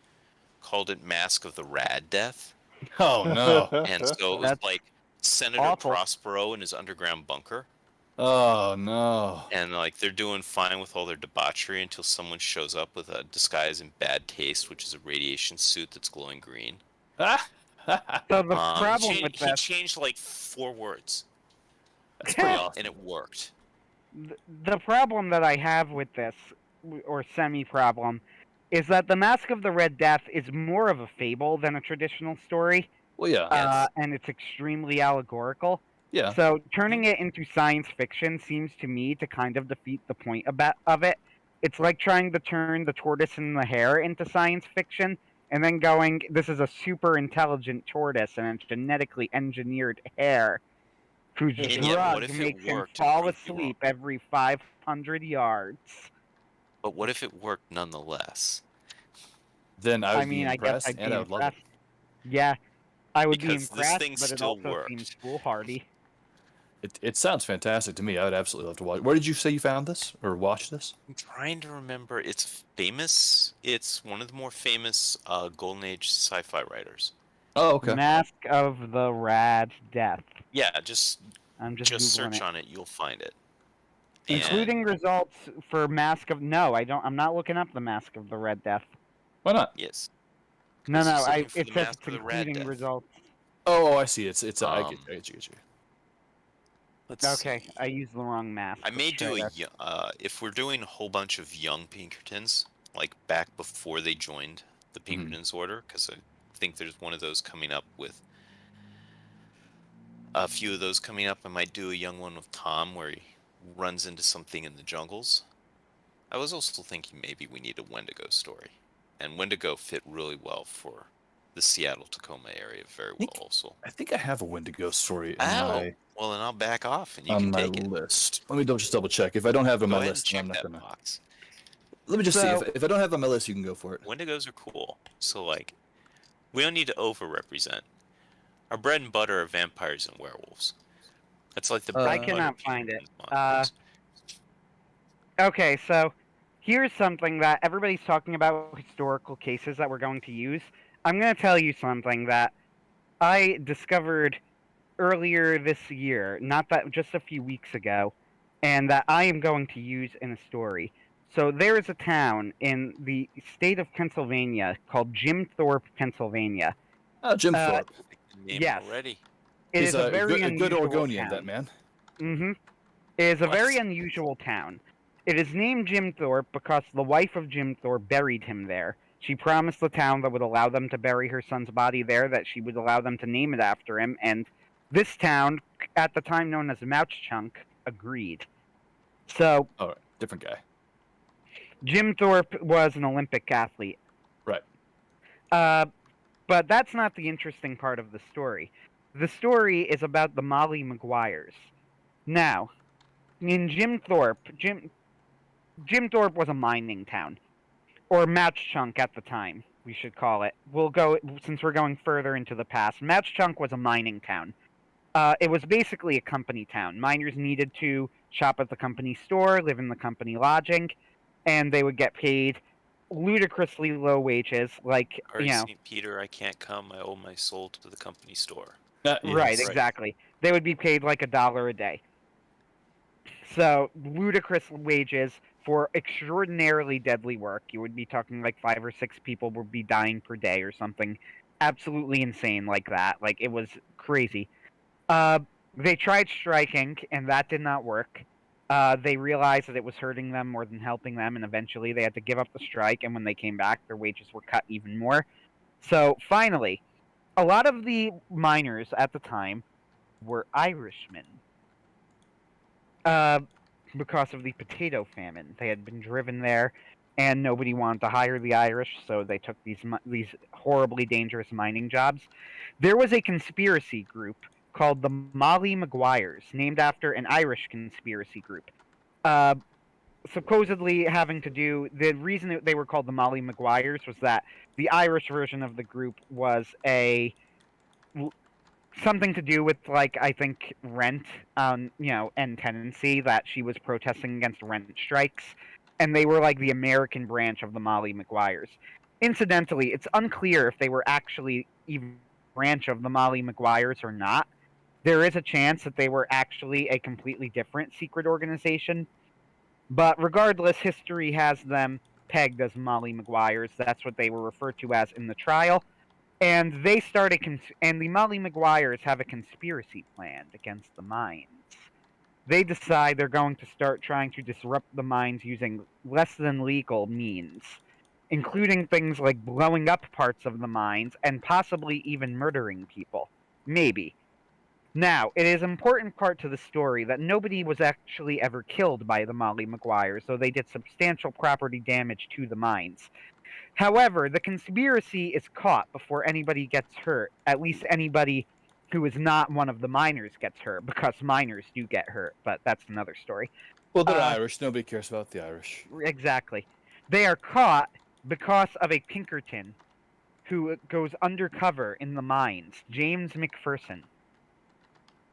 called it Mask of the Rad Death. Oh, no. And so it was That's like Senator awful. Prospero in his underground bunker. Oh, no. And like they're doing fine with all their debauchery until someone shows up with a disguise in bad taste, which is a radiation suit that's glowing green. Ah! So the problem he with he this, changed like 4 words, That's pretty awesome. and it worked. the problem that I have with this, or semi-problem, is that the Mask of the Red Death is more of a fable than a traditional story, Well, yeah. Yes. and it's extremely allegorical. Yeah. So turning it into science fiction seems to me to kind of defeat the point of it. It's like trying to turn the tortoise and the hare into science fiction, and then going, this is a super intelligent tortoise and a genetically engineered hare whose And yet, what drug if it makes him worked and fall proved you wrong? asleep every 500 yards. But what if it worked nonetheless? Then I would be I guess impressed, I'd be and I would love it. impressed. Yeah, I would Because be this impressed, thing but it still also worked. seems foolhardy. It sounds fantastic to me. I would absolutely love to watch. Where did you say you found this or watched this? I'm trying to remember. It's famous. It's one of the more famous Golden Age sci-fi writers. Oh, okay. Mask of the Rad Death. Yeah, just I'm just Googling search it. on it. You'll find it. Including And- results for Mask of... No, I don't. I'm not looking up the Mask of the Red Death. Why not? Yes. No, 'Cause no. he's looking for It the says Mask it's of the Rad including Death. results. Oh, I see. It's I Um, get you. Let's Okay, see. I used the wrong mask. I may Let's do try a if we're doing a whole bunch of young Pinkertons, like back before they joined the Pinkertons order, because I think there's one of those coming up with a few of those coming up. I might do a young one with Tom where he runs into something in the jungles. I was also thinking maybe we need a Wendigo story, and Wendigo fit really well for the Seattle-Tacoma area very well also. I think I have a Wendigo story in Well, then I'll back off and you on can my take it. list. Let me just double check. If I don't have it on Go my ahead and list, check I'm not that gonna. box. Let me just So- see. If I don't have it on my list, you can go for it. Wendigos are cool. So, like, we don't need to over-represent. Our bread and butter are vampires and werewolves. That's like the bread I and butter cannot of find it. Pinkerton's monsters. Okay, so here's something that everybody's talking about historical cases that we're going to use. I'm going to tell you something that I discovered earlier this year, not that just a few weeks ago, and that I am going to use in a story. So there is a town in the state of Pennsylvania called Jim Thorpe, Pennsylvania. Oh, Jim Uh, Thorpe. Name yes. already. It He's is a very good unusual Oregonian, town. that man. Mm-hmm. It is a What? very unusual town. It is named Jim Thorpe because the wife of Jim Thorpe buried him there. She promised the town that would allow them to bury her son's body there, that she would allow them to name it after him, and this town, at the time known as Mouchchunk, agreed. So, All right, different guy. Jim Thorpe was an Olympic athlete. Right. But that's not the interesting part of the story. The story is about the Molly Maguires. Now, in Jim Thorpe Thorpe was a mining town, or Mouchchunk at the time, we should call it. We'll go, since we're going further into the past. Mouchchunk was a mining town. It was basically a company town. Miners needed to shop at the company store, live in the company lodging, and they would get paid ludicrously low wages, like, Sorry, St. Peter, I can't come. I owe my soul to the company store. Right, exactly. They would be paid like $1 a day. So, ludicrous wages for extraordinarily deadly work. You would be talking like 5 or 6 people would be dying per day or something absolutely insane like that. Like, it was crazy. They tried striking, and that did not work. They realized that it was hurting them more than helping them, and eventually they had to give up the strike, and when they came back, their wages were cut even more. So, finally, a lot of the miners at the time were Irishmen. Because of the potato famine. They had been driven there, and nobody wanted to hire the Irish, so they took these horribly dangerous mining jobs. There was a conspiracy group called the Molly Maguires, named after an Irish conspiracy group. Supposedly having to do... The reason that they were called the Molly Maguires was that the Irish version of the group was something to do with, like, I think, rent, and tenancy, that she was protesting against rent strikes, and they were, like, the American branch of the Molly Maguires. Incidentally, it's unclear if they were actually even a branch of the Molly Maguires or not. There is a chance that they were actually a completely different secret organization, but regardless, history has them pegged as Molly Maguires. That's what they were referred to as in the trial. And they and the Molly Maguires have a conspiracy planned against the mines. They decide they're going to start trying to disrupt the mines using less than legal means, including things like blowing up parts of the mines and possibly even murdering people. Maybe. Now, it is an important part to the story that nobody was actually ever killed by the Molly Maguires, though they did substantial property damage to the mines. However, the conspiracy is caught before anybody gets hurt, at least anybody who is not one of the miners gets hurt, because miners do get hurt, but that's another story. Well, they're Irish. Nobody cares about the Irish. Exactly. They are caught because of a Pinkerton who goes undercover in the mines, James McPherson.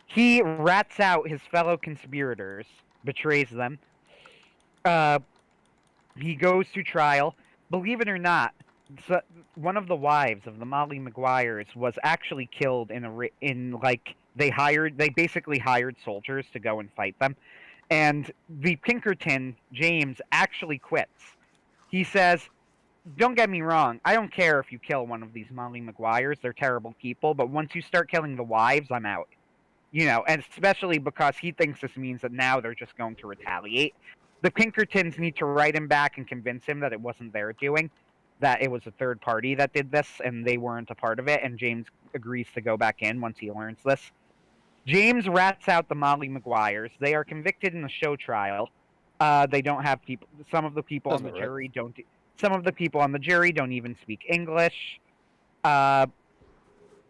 He rats out his fellow conspirators, betrays them. He goes to trial. Believe it or not, one of the wives of the Molly Maguires was actually killed they basically hired soldiers to go and fight them. And the Pinkerton, James, actually quits. He says, don't get me wrong, I don't care if you kill one of these Molly Maguires, they're terrible people, but once you start killing the wives, I'm out. And especially because he thinks this means that now they're just going to retaliate. The Pinkertons need to write him back and convince him that it wasn't their doing, that it was a third party that did this, and they weren't a part of it, and James agrees to go back in once he learns this. James rats out the Molly Maguires. They are convicted in the show trial. They don't have people. Some of the people on the jury don't. Some of the people on the jury don't even speak English.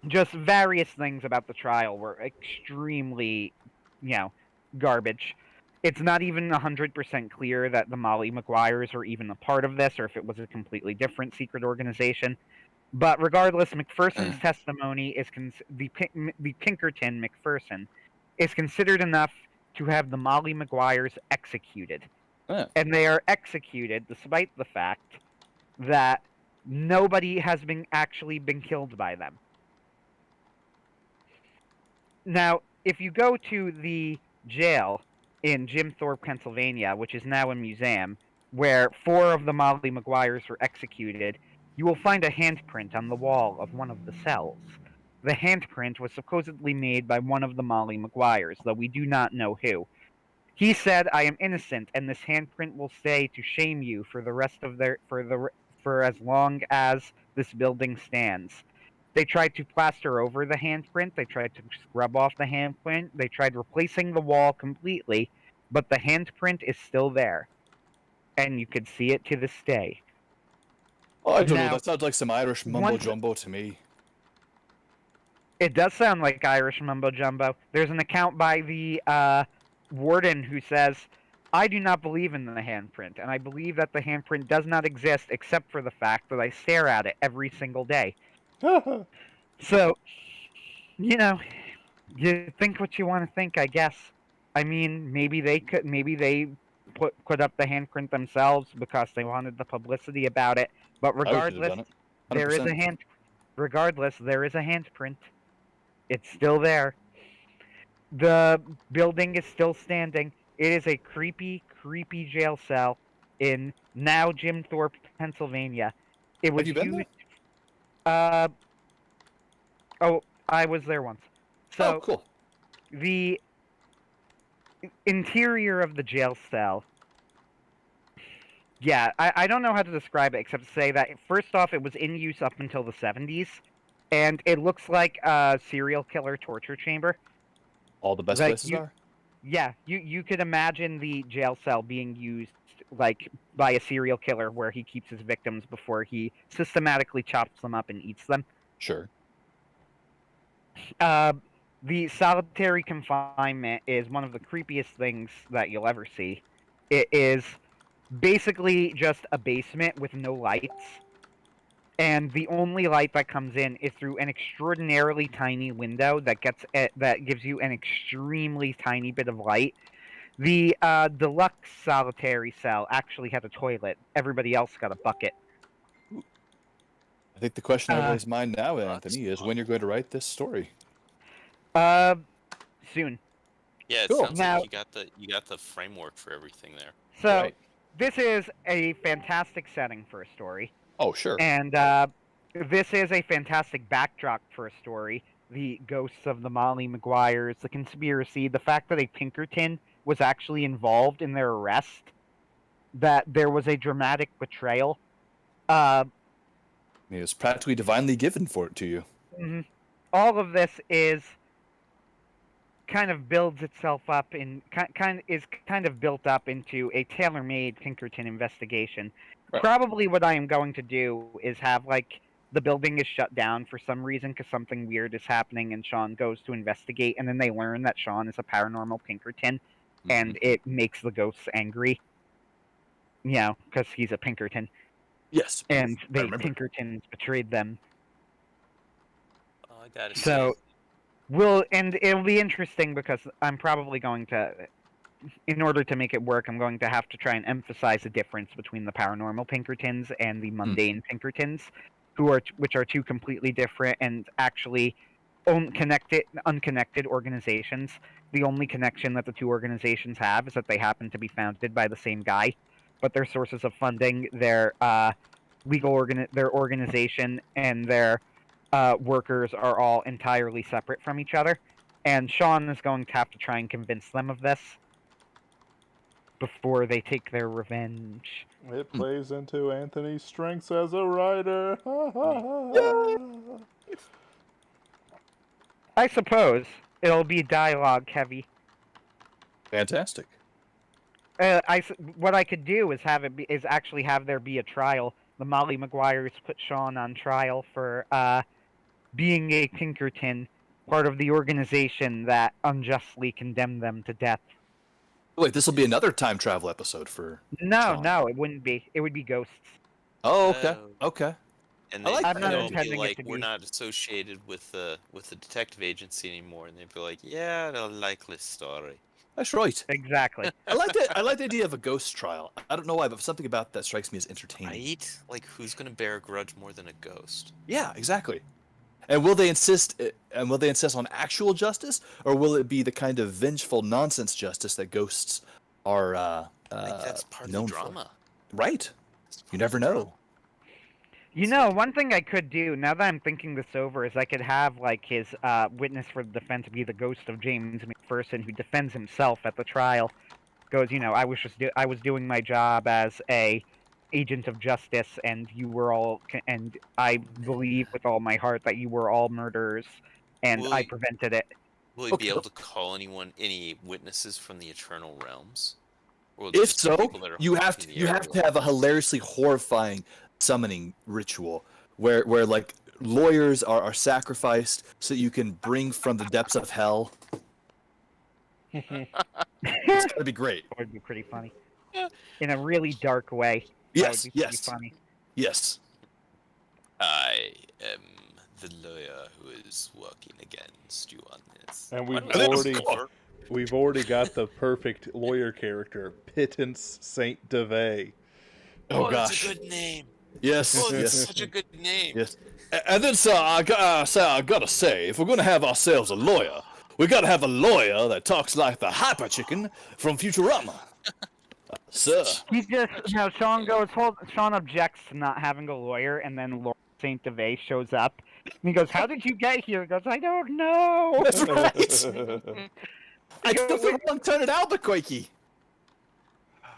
Just various things about the trial were extremely, garbage. It's not even 100% clear that the Molly Maguires are even a part of this, or if it was a completely different secret organization. But regardless, McPherson's testimony is the Pinkerton McPherson is considered enough to have the Molly Maguires executed, and they are executed despite the fact that nobody has actually been killed by them. Now, if you go to the jail in Jim Thorpe, Pennsylvania, which is now a museum, where 4 of the Molly Maguires were executed, you will find a handprint on the wall of one of the cells. The handprint was supposedly made by one of the Molly Maguires, though we do not know who. He said, "I am innocent, and this handprint will stay to shame you for the rest of for as long as this building stands." They tried to plaster over the handprint. They tried to scrub off the handprint. They tried replacing the wall completely, but the handprint is still there, and you could see it to this day. Oh, I don't know. That sounds like some Irish mumbo-jumbo to me. It does sound like Irish mumbo-jumbo. There's an account by the warden who says, "I do not believe in the handprint, and I believe that the handprint does not exist except for the fact that I stare at it every single day." So, you think what you want to think, I guess. I mean, maybe they put up the handprint themselves because they wanted the publicity about it. But regardless, there is a handprint. It's still there. The building is still standing. It is a creepy, creepy jail cell in now Jim Thorpe, Pennsylvania. It was Have you been there? I was there once. So, cool. The interior of the jail cell. Yeah, I don't know how to describe it except to say that, first off, it was in use up until the 70s, and it looks like a serial killer torture chamber. All the best places are? Yeah, you could imagine the jail cell being used by a serial killer where he keeps his victims before he systematically chops them up and eats them. Sure. The solitary confinement is one of the creepiest things that you'll ever see. It is basically just a basement with no lights, and the only light that comes in is through an extraordinarily tiny window that gives you an extremely tiny bit of light. The deluxe solitary cell actually had a toilet. Everybody else got a bucket. I think the question on everybody's mind now, Anthony, is when you're going to write this story. Soon. Yeah, it Cool. sounds Now, like you got the framework for everything there. So, Right. This is a fantastic setting for a story. Oh, sure. And this is a fantastic backdrop for a story. The ghosts of the Molly Maguires, the conspiracy, the fact that a Pinkerton was actually involved in their arrest, that there was a dramatic betrayal. It was practically divinely given for it to you. All of this is kind of builds itself up in kind of built up into a tailor-made Pinkerton investigation. Right. Probably what I am going to do is have like the building is shut down for some reason because something weird is happening, and Sean goes to investigate, and then they learn that Sean is a paranormal Pinkerton, and it makes the ghosts angry. You know, because he's a Pinkerton, Yes. and I they remember. Pinkertons betrayed them. Oh, I gotta So say, and it'll be interesting because I'm probably going to, in order to make it work, I'm going to have to try and emphasize the difference between the paranormal Pinkertons and the mundane Pinkertons, which are two completely different and actually unconnected organizations. The only connection that the two organizations have is that they happen to be founded by the same guy, but their sources of funding, their their organization, and their workers are all entirely separate from each other. And Sean is going to have to try and convince them of this before they take their revenge. It plays into Anthony's strengths as a writer. I suppose it'll be dialogue heavy. Fantastic. What I could do is actually have there be a trial. The Molly Maguires put Sean on trial for being a Pinkerton, part of the organization that unjustly condemned them to death. Wait, this will be another time travel episode for. No, Sean. no, it wouldn't be. It would be ghosts. Oh, okay. Oh. Okay. and I they, like I'm not they'll be intending it like, to we're be. not associated with the detective agency anymore, and they'd be like, yeah, a likely story. That's right. Exactly. I like that. I like the idea of a ghost trial. I don't know why, but something about that strikes me as entertaining. Right? Like, who's gonna bear a grudge more than a ghost? Yeah, exactly. And will they insist? And will they insist on actual justice, or will it be the kind of vengeful nonsense justice that ghosts are Like, that's part of the known for? drama. Right. That's part You of never the drama. know. You know, one thing I could do, now that I'm thinking this over, is I could have, like, his witness for the defense be the ghost of James McPherson, who defends himself at the trial. Goes, you know, I was doing my job as a agent of justice, and you were all, and I believe with all my heart that you were all murderers, and Will I he- prevented it. Will he Okay. be able to call any witnesses from the Eternal Realms? Or will it If just be so, people that are you have haunting to the you have area? to have a hilariously horrifying summoning ritual where like lawyers are sacrificed so you can bring from the depths of hell. It's gonna be great. That would be pretty funny. In a really dark way. Yes, That would be pretty yes, funny. yes. I am the lawyer who is working against you on this. And Why we've do I have already- a score? We've already got the perfect lawyer character, Pittance Saint Devay. Oh, that's gosh. a good name. Yes, Oh, that's yes, such a good name. yes. And then, sir, I gotta say, if we're gonna have ourselves a lawyer, we gotta have a lawyer that talks like the Hyper Chicken from Futurama. Sir. He just, you know, Sean objects to not having a lawyer, and then Lord Saint Devay shows up. And he goes, "How did you get here?" He goes, "I don't know." That's right. I took the wrong turn at Albuquerque.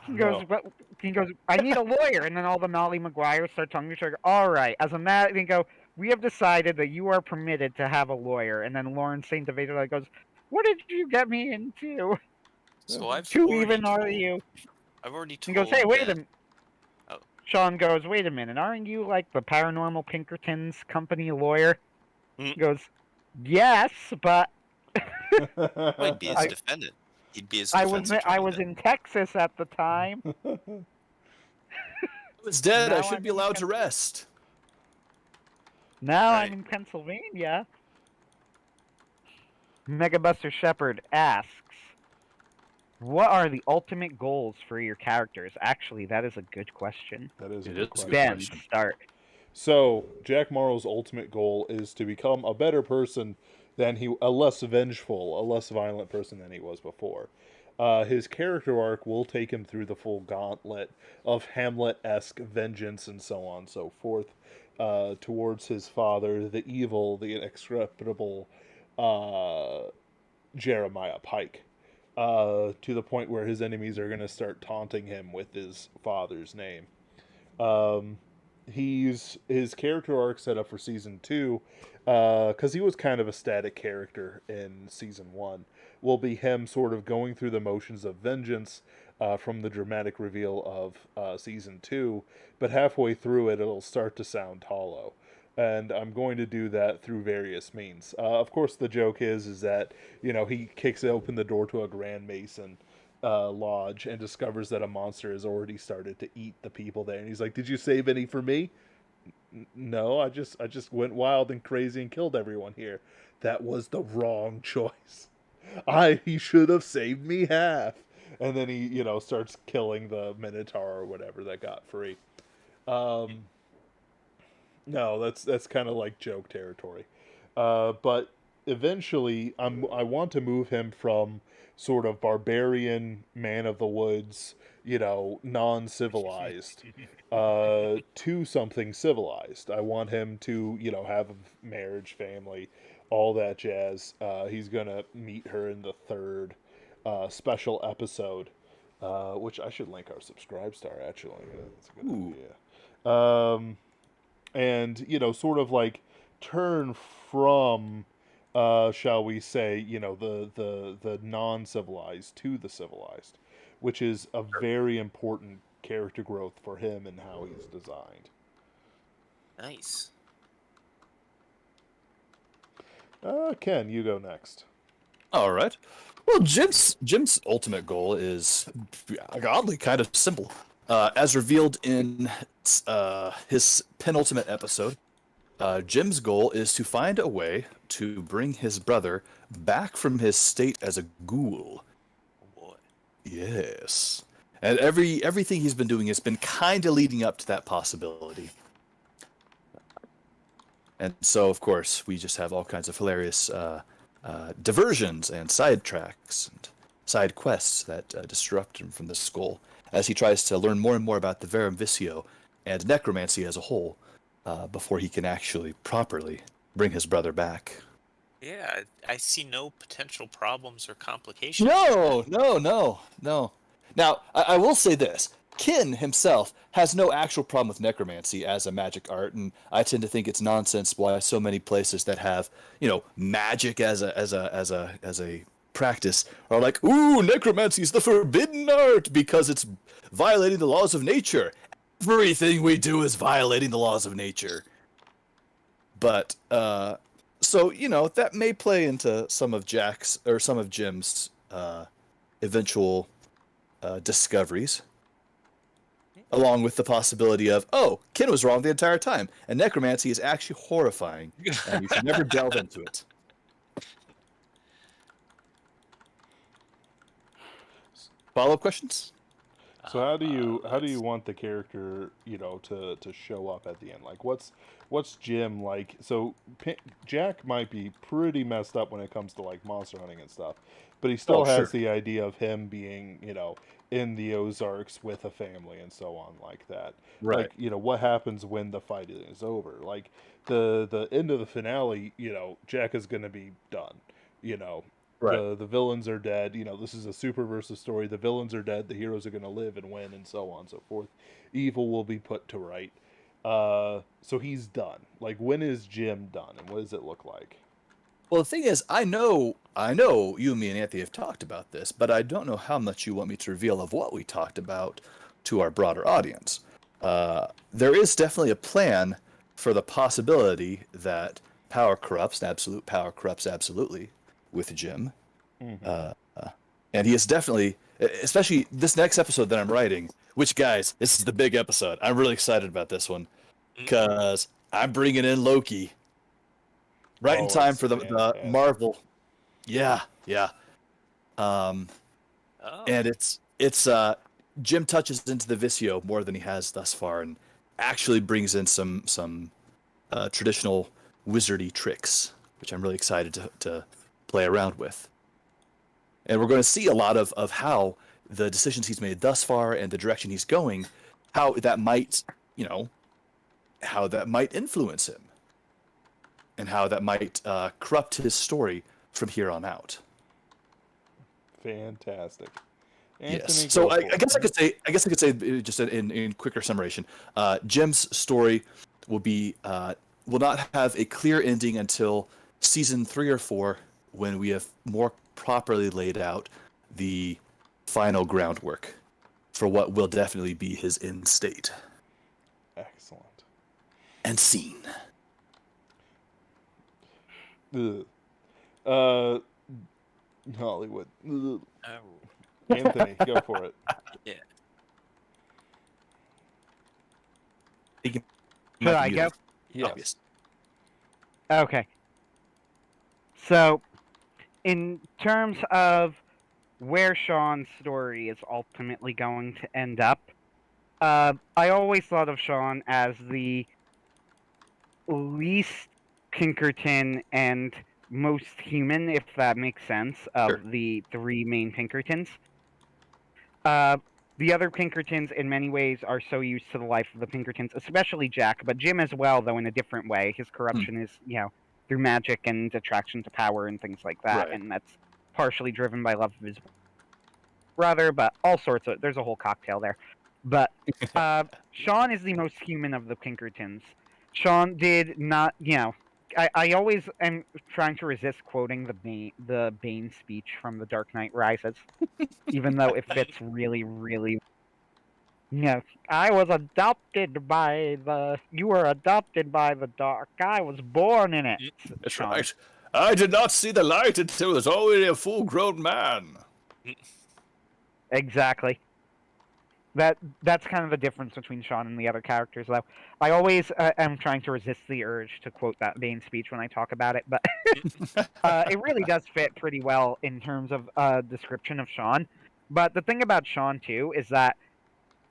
He goes, No. "What?" He goes, "I need a lawyer." And then all the Molly Maguires start talking to each other. All right, as a matter, they go, "We have decided that you are permitted to have a lawyer." And then Lawrence Saint Devay goes, "What did you get me into? So I've Who already even are told- you?" I've already He told goes, "Hey, wait a them- minute." Oh. Sean goes, "Wait a minute, aren't you like the Paranormal Pinkerton's company lawyer?" Mm. He goes, "Yes, but Well, he'd be his I- defendant. He'd be his I defense was attorney in then. Texas at the time." I was dead. Now I should I'm be in allowed to Pennsylvania. rest. Now Right. I'm in Pennsylvania. Megabuster Shepherd asks, "What are the ultimate goals for your characters?" Actually, that is a good question. That is a It good is a question. good Ben, question. start. So, Jack Morrow's ultimate goal is to become a better person than a less vengeful, a less violent person than he was before. His character arc will take him through the full gauntlet of Hamlet-esque vengeance and so on and so forth, towards his father, the evil, the inexcredible Jeremiah Pike, to the point where his enemies are going to start taunting him with his father's name. his character arc set up for season 2, because he was kind of a static character in season 1, will be him sort of going through the motions of vengeance from the dramatic reveal of season 2, but halfway through it, it'll start to sound hollow. And I'm going to do that through various means. Of course, the joke is that, he kicks open the door to a Grand Mason lodge and discovers that a monster has already started to eat the people there. And he's like, "Did you save any for me?" No, I just went wild and crazy and killed everyone here. That was the wrong choice. He should have saved me half. And then he, starts killing the Minotaur or whatever that got free. No, that's kind of like joke territory. But eventually, I want to move him from sort of barbarian man of the woods, non-civilized, to something civilized. I want him to, have a marriage, family, all that jazz. He's gonna meet her in the third special episode, which I should link our subscribe star, actually. That's a good idea. And sort of like turn from shall we say, the non-civilized to the civilized, which is a very important character growth for him and how he's designed. Nice. Ken, you go next. All right. Well, Jim's ultimate goal is oddly kind of simple. As revealed in his penultimate episode, Jim's goal is to find a way to bring his brother back from his state as a ghoul. Oh boy. Yes. And everything he's been doing has been kind of leading up to that possibility. And so, of course, we just have all kinds of hilarious diversions and sidetracks and side quests that disrupt him from this goal as he tries to learn more and more about the Verum Vicio and necromancy as a whole before he can actually properly bring his brother back. Yeah, I see no potential problems or complications. No. Now, I will say this. Kin himself has no actual problem with necromancy as a magic art, and I tend to think it's nonsense why so many places that have, magic as a practice are like, "Ooh, necromancy is the forbidden art because it's violating the laws of nature." Everything we do is violating the laws of nature. But so that may play into some of Jim's eventual discoveries, along with the possibility of, Kin was wrong the entire time, and necromancy is actually horrifying, and you should never delve into it. Follow-up questions? So how do you want the character, to show up at the end? Like, what's Jim like? So Jack might be pretty messed up when it comes to like monster hunting and stuff, but he still has the idea of him being, in the Ozarks with a family and so on like that. Right. Like, what happens when the fight is over? Like the end of the finale, Jack is gonna be done. Right. The villains are dead. This is a Superversive story. The villains are dead. The heroes are going to live and win, and so on and so forth. Evil will be put to right. So he's done. Like, when is Jim done, and what does it look like? Well, the thing is, I know you, me, and Anthony have talked about this, but I don't know how much you want me to reveal of what we talked about to our broader audience. There is definitely a plan for the possibility that power corrupts, and absolute power corrupts absolutely, with Jim. Mm-hmm. And he is definitely, especially this next episode that I'm writing, which, guys, this is the big episode. I'm really excited about this one because I'm bringing in Loki right in time for the Marvel. Yeah. And it's Jim touches into the Vicio more than he has thus far, and actually brings in some traditional wizardy tricks, which I'm really excited to play around with. And we're going to see a lot of how the decisions he's made thus far and the direction he's going, how that might influence him, and how that might corrupt his story from here on out. Fantastic. Anthony, Yes. So go I for guess I it. could say just in quicker summation, Jim's story will be will not have a clear ending until season 3 or 4, when we have more properly laid out the final groundwork for what will definitely be his end state Excellent. and scene. Ugh. Hollywood. Ugh. Oh, Anthony, go for it. yeah. Should I go? Yes. Obvious. Okay. So, in terms of where Sean's story is ultimately going to end up, I always thought of Sean as the least Pinkerton and most human, if that makes sense, of Sure. the 3 main Pinkertons. The other Pinkertons, in many ways, are so used to the life of the Pinkertons, especially Jack, but Jim as well, though in a different way. His corruption is, through magic and attraction to power and things like that, Right. and that's partially driven by love of his brother, but all sorts of... There's a whole cocktail there. But Sean is the most human of the Pinkertons. Sean did not, I always am trying to resist quoting the Bane speech from The Dark Knight Rises, even though it fits really, really. I was adopted by the. You were adopted by the dark. I was born in it. That's Sean. right. I did not see the light until I was already a full-grown man. Exactly. That's kind of the difference between Sean and the other characters, though. I always am trying to resist the urge to quote that Bane speech when I talk about it, but it really does fit pretty well in terms of description of Sean. But the thing about Sean too is that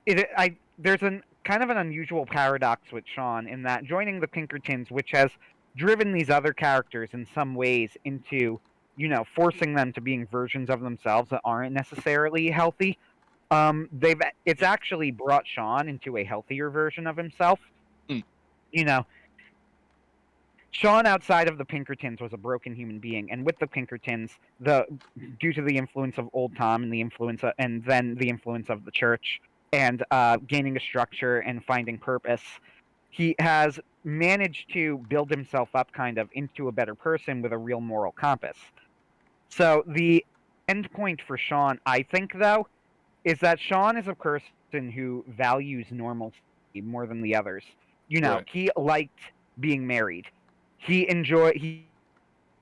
there's kind of an unusual paradox with Sean in that joining the Pinkertons, which has driven these other characters in some ways into, forcing them to being versions of themselves that aren't necessarily healthy. It's actually brought Sean into a healthier version of himself. Sean outside of the Pinkertons was a broken human being, and with the Pinkertons, due to the influence of Old Tom and then the influence of the church and gaining a structure and finding purpose, he has managed to build himself up kind of into a better person with a real moral compass. So the end point for Sean, I think, though, is that Sean is a person who values normalcy more than the others. Right. He liked being married. He enjoyed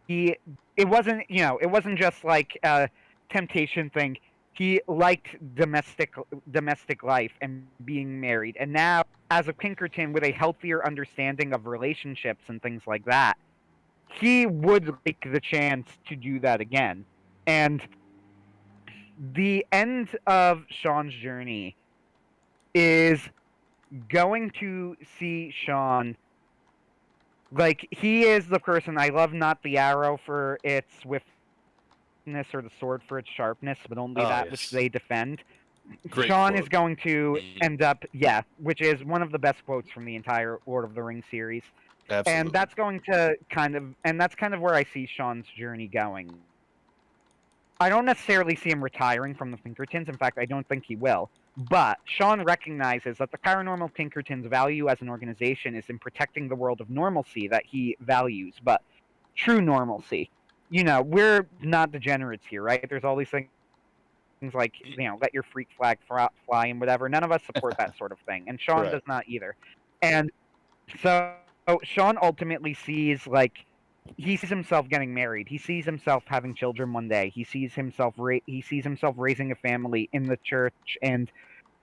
it wasn't just like a temptation thing. He liked domestic life and being married. And now, as a Pinkerton with a healthier understanding of relationships and things like that, he would like the chance to do that again. And the end of Sean's journey is going to see Sean, like, he is the person. I love not the arrow for its swiftness or the sword for its sharpness, but only that which they defend. Great Sean quote. is going to end up, which is one of the best quotes from the entire Lord of the Rings series. Absolutely. And that's going to that's kind of where I see Sean's journey going. I don't necessarily see him retiring from the Pinkertons. In fact, I don't think he will. But Sean recognizes that the paranormal Pinkertons' value as an organization is in protecting the world of normalcy that he values, but true normalcy. We're not degenerates here, right? There's all these things like, let your freak flag fly and whatever. None of us support that sort of thing, and Sean does not either. And so Sean ultimately sees, he sees himself getting married. He sees himself having children one day. He sees himself raising a family in the church and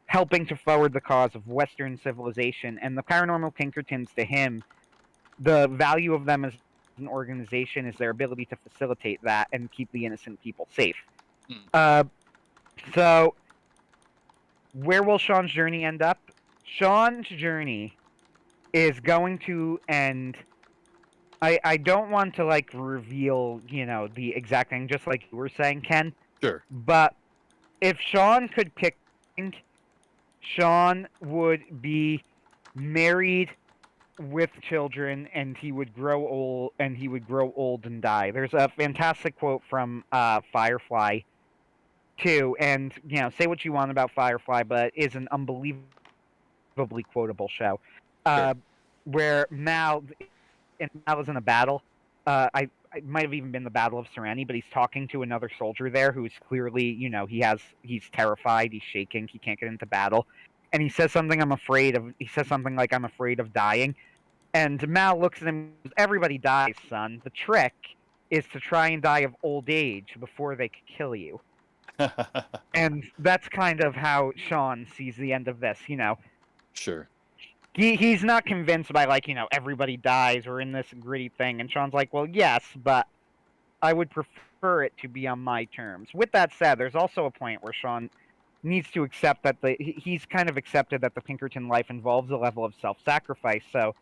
helping to forward the cause of Western civilization. And the paranormal Pinkertons, to him, the value of them as an organization is their ability to facilitate that and keep the innocent people safe. So, where will Sean's journey end up? Sean's journey is going to end... I don't want to, reveal, the exact thing, just like you were saying, Ken. Sure. But if Sean could pick, Sean would be married with children, and he would grow old, and die. There's a fantastic quote from Firefly too, and say what you want about Firefly, but it is an unbelievably quotable show. Sure. Where Mal is in a battle. It might have even been the Battle of Sereni, but he's talking to another soldier there who's clearly, he's terrified, he's shaking, he can't get into battle, and he says something. He says something like, "I'm afraid of dying," and Mal looks at him and goes, "Everybody dies, son. The trick is to try and die of old age before they could kill you." And that's kind of how Sean sees the end of this. Sure. He's not convinced by everybody dies or in this gritty thing, and Sean's like, well, yes, but I would prefer it to be on my terms. With that said, there's also a point where Sean needs to accept that he's kind of accepted that the Pinkerton life involves a level of self-sacrifice. So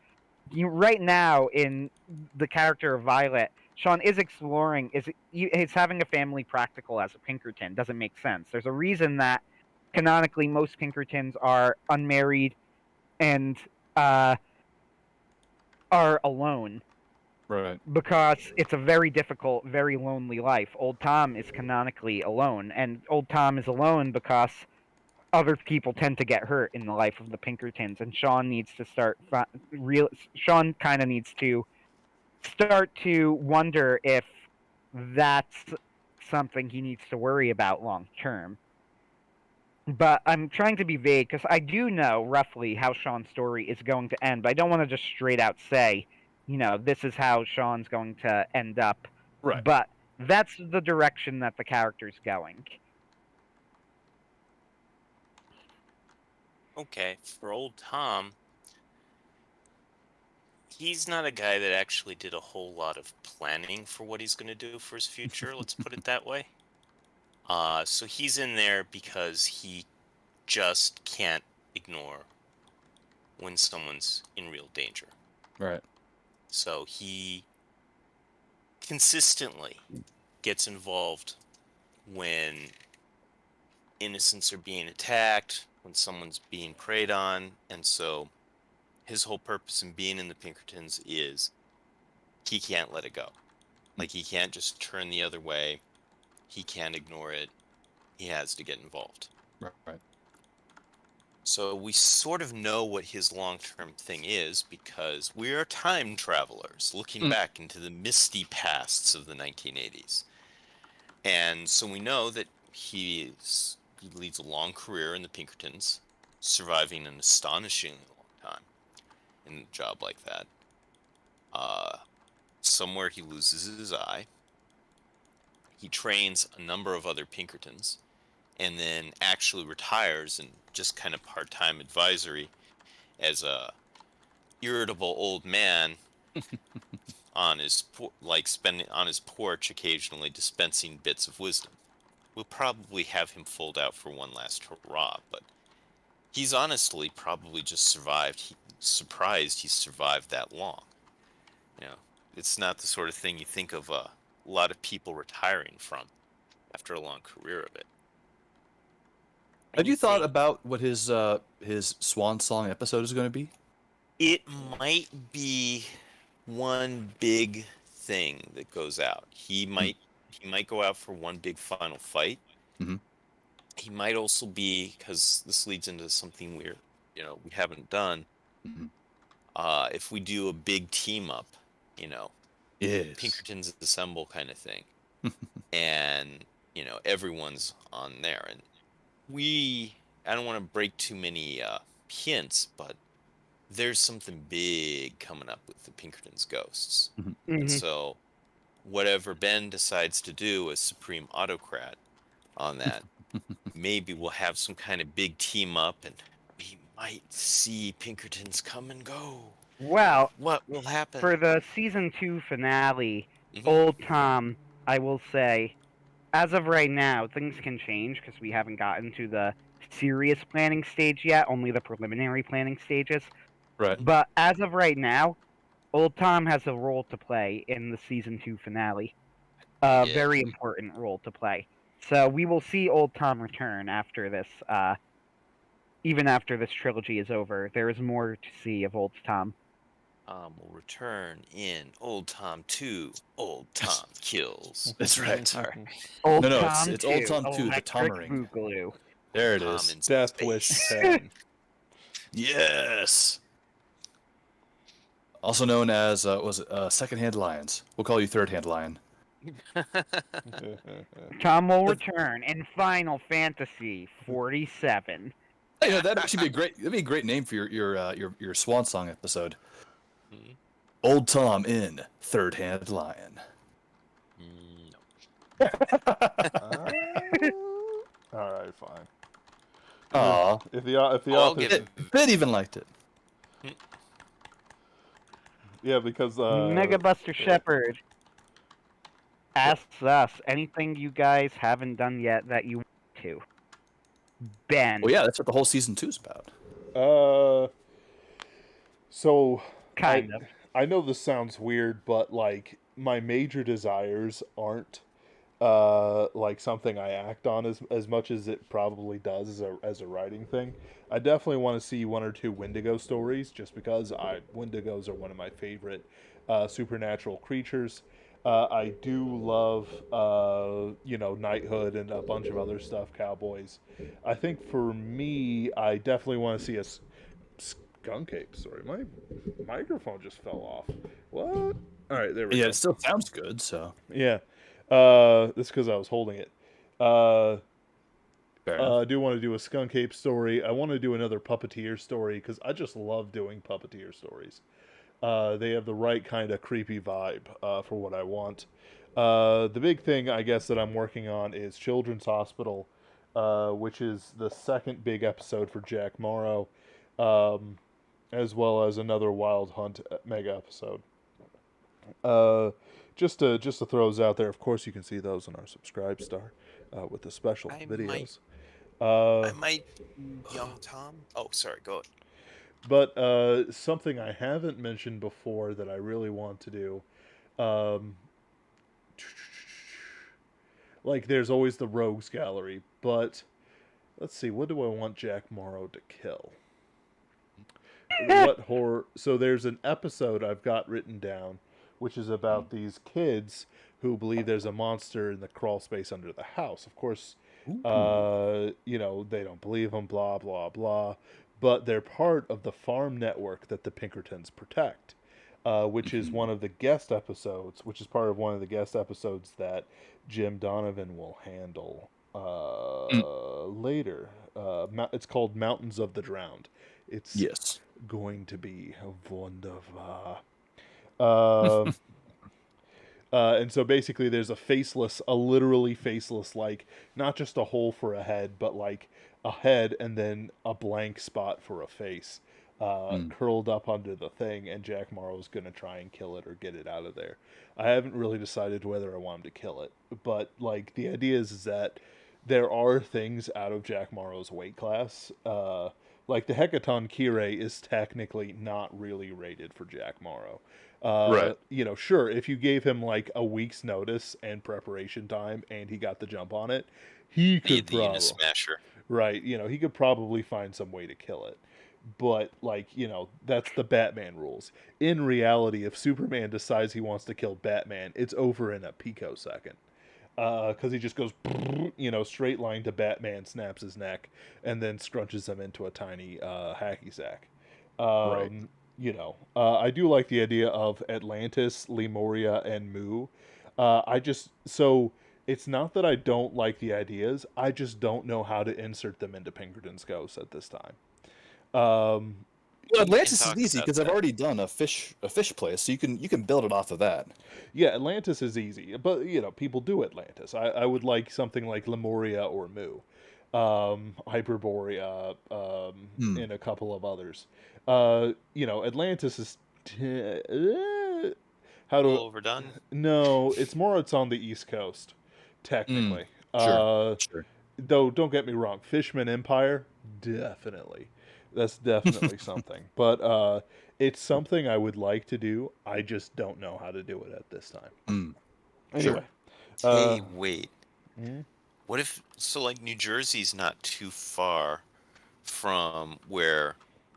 right now in the character of Violet, Sean is exploring is having a family practical as a Pinkerton doesn't make sense. There's a reason that canonically most Pinkertons are unmarried and are alone, Right. because it's a very difficult, very lonely life. Old Tom is canonically alone, and Old Tom is alone because other people tend to get hurt in the life of the Pinkertons, and Sean needs to Sean kind of needs to start to wonder if that's something he needs to worry about long term. But I'm trying to be vague because I do know roughly how Sean's story is going to end, but I don't want to just straight out say, this is how Sean's going to end up. Right. But that's the direction that the character's going. Okay, for old Tom, he's not a guy that actually did a whole lot of planning for what he's going to do for his future, let's put it that way. So he's in there because he just can't ignore when someone's in real danger. Right. So he consistently gets involved when innocents are being attacked, when someone's being preyed on, and so his whole purpose in being in the Pinkertons is he can't let it go. Like, he can't just turn the other way. He can't ignore it. He has to get involved. Right. So we sort of know what his long-term thing is because we are time travelers looking back into the misty pasts of the 1980s. And so we know that he leads a long career in the Pinkertons, surviving an astonishingly long time in a job like that. Somewhere he loses his eye. He trains a number of other Pinkertons and then actually retires and just kind of part-time advisory as a irritable old man on his spending on his porch occasionally dispensing bits of wisdom. We'll probably have him fold out for one last hurrah, but he's honestly probably just surprised he survived that long. It's not the sort of thing you think of a lot of people retiring from after a long career of it. Have you thought about what his swan song episode is going to be? It might be one big thing that goes out. He might go out for one big final fight. Mm-hmm. He might also be, because this leads into something we haven't done. Mm-hmm. If we do a big team up, Yes. Pinkertons assemble kind of thing, and everyone's on there, and I don't want to break too many hints, but there's something big coming up with the Pinkertons ghosts. Mm-hmm. And so whatever Ben decides to do as supreme autocrat on that, maybe we'll have some kind of big team up and we might see Pinkertons come and go. Well, What will happen? For the season 2 finale, Old Tom, I will say, as of right now, things can change because we haven't gotten to the serious planning stage yet, only the preliminary planning stages. Right. But as of right now, Old Tom has a role to play in the season 2 finale. A very important role to play. So we will see Old Tom return after this, even after this trilogy is over. There is more to see of Old Tom. Tom will return in Old Tom 2. Old Tom kills. That's right. All right. Old No, Tom it's Old 2, Tom 2, the Electric Tommering. Boogaloo. There it Tom is. in Death Wish space. 10. Yes. Also known as Second-Hand Lions. We'll call you Third-Hand Lion. Tom will return in Final Fantasy 47. Hey, that'd actually be a great. That'd be a great name for your Swan Song episode. Mhm. Old Tom in Third-Hand Lion. No. All right, fine. Aw, If the I'll author, get Ben even liked it. yeah, because Mega Buster Shepherd asks us anything you guys haven't done yet that you want to. Ben. Well, yeah, that's what the whole season 2's about. So Kind of. I know this sounds weird, but like my major desires aren't like something I act on as much as it probably does as a writing thing. I definitely want to see one or two Wendigo stories, just because Wendigos are one of my favorite supernatural creatures. I do love knighthood and a bunch of other stuff, cowboys. I think for me, I definitely want to see a skunk ape story. My microphone just fell off. What? All right, there we Yeah, go. it still sounds good. So Yeah. That's because I was holding it. fair enough. I do want to do a skunk ape story. I want to do another puppeteer story because I just love doing puppeteer stories. They have the right kind of creepy vibe for what I want. The big thing, I guess, that I'm working on is Children's Hospital, which is the second big episode for Jack Morrow, as well as another Wild Hunt mega episode. Just to throw those out there. Of course, you can see those on our Subscribe Star with the special videos. I might. Young Tom. Oh, sorry. Go ahead. But something I haven't mentioned before that I really want to do, like there's always the Rogues Gallery, but let's see, what do I want Jack Morrow to kill? What horror? So there's an episode I've got written down, which is about these kids who believe there's a monster in the crawl space under the house. Of course, they don't believe them, blah, blah, blah. But they're part of the farm network that the Pinkertons protect, which is one of the guest episodes, which is part of one of the guest episodes that Jim Donovan will handle later. It's called Mountains of the Drowned. It's going to be wonderful. And so basically there's a literally faceless, like, not just a hole for a head, but like a head and then a blank spot for a face curled up under the thing, and Jack Morrow's going to try and kill it or get it out of there. I haven't really decided whether I want him to kill it, but like the idea is that there are things out of Jack Morrow's weight class. Like the Hecaton Kyrie is technically not really rated for Jack Morrow. Right. Sure, if you gave him like a week's notice and preparation time and he got the jump on it, he could The probably, Unismasher. right, he could probably find some way to kill it. But like, that's the Batman rules. In reality, if Superman decides he wants to kill Batman, it's over in a picosecond. Because he just goes, straight line to Batman, snaps his neck, and then scrunches him into a tiny hacky sack. Right. I do like the idea of Atlantis, Lemuria, and Mu. It's not that I don't like the ideas, I just don't know how to insert them into Pinkerton's Ghost at this time. Well, Atlantis talk is easy about because I've that. already done a fish place, so you can build it off of that. Yeah, Atlantis is easy, but people do Atlantis. I would like something like Lemuria or Mu, Hyperborea, and a couple of others. Atlantis is how A to little overdone. no, it's on the East Coast, technically. Sure. Though don't get me wrong, Fishman Empire, definitely. That's definitely something. But it's something I would like to do. I just don't know how to do it at this time. Anyway. Hey, wait. Mhm. What if like New Jersey's not too far from where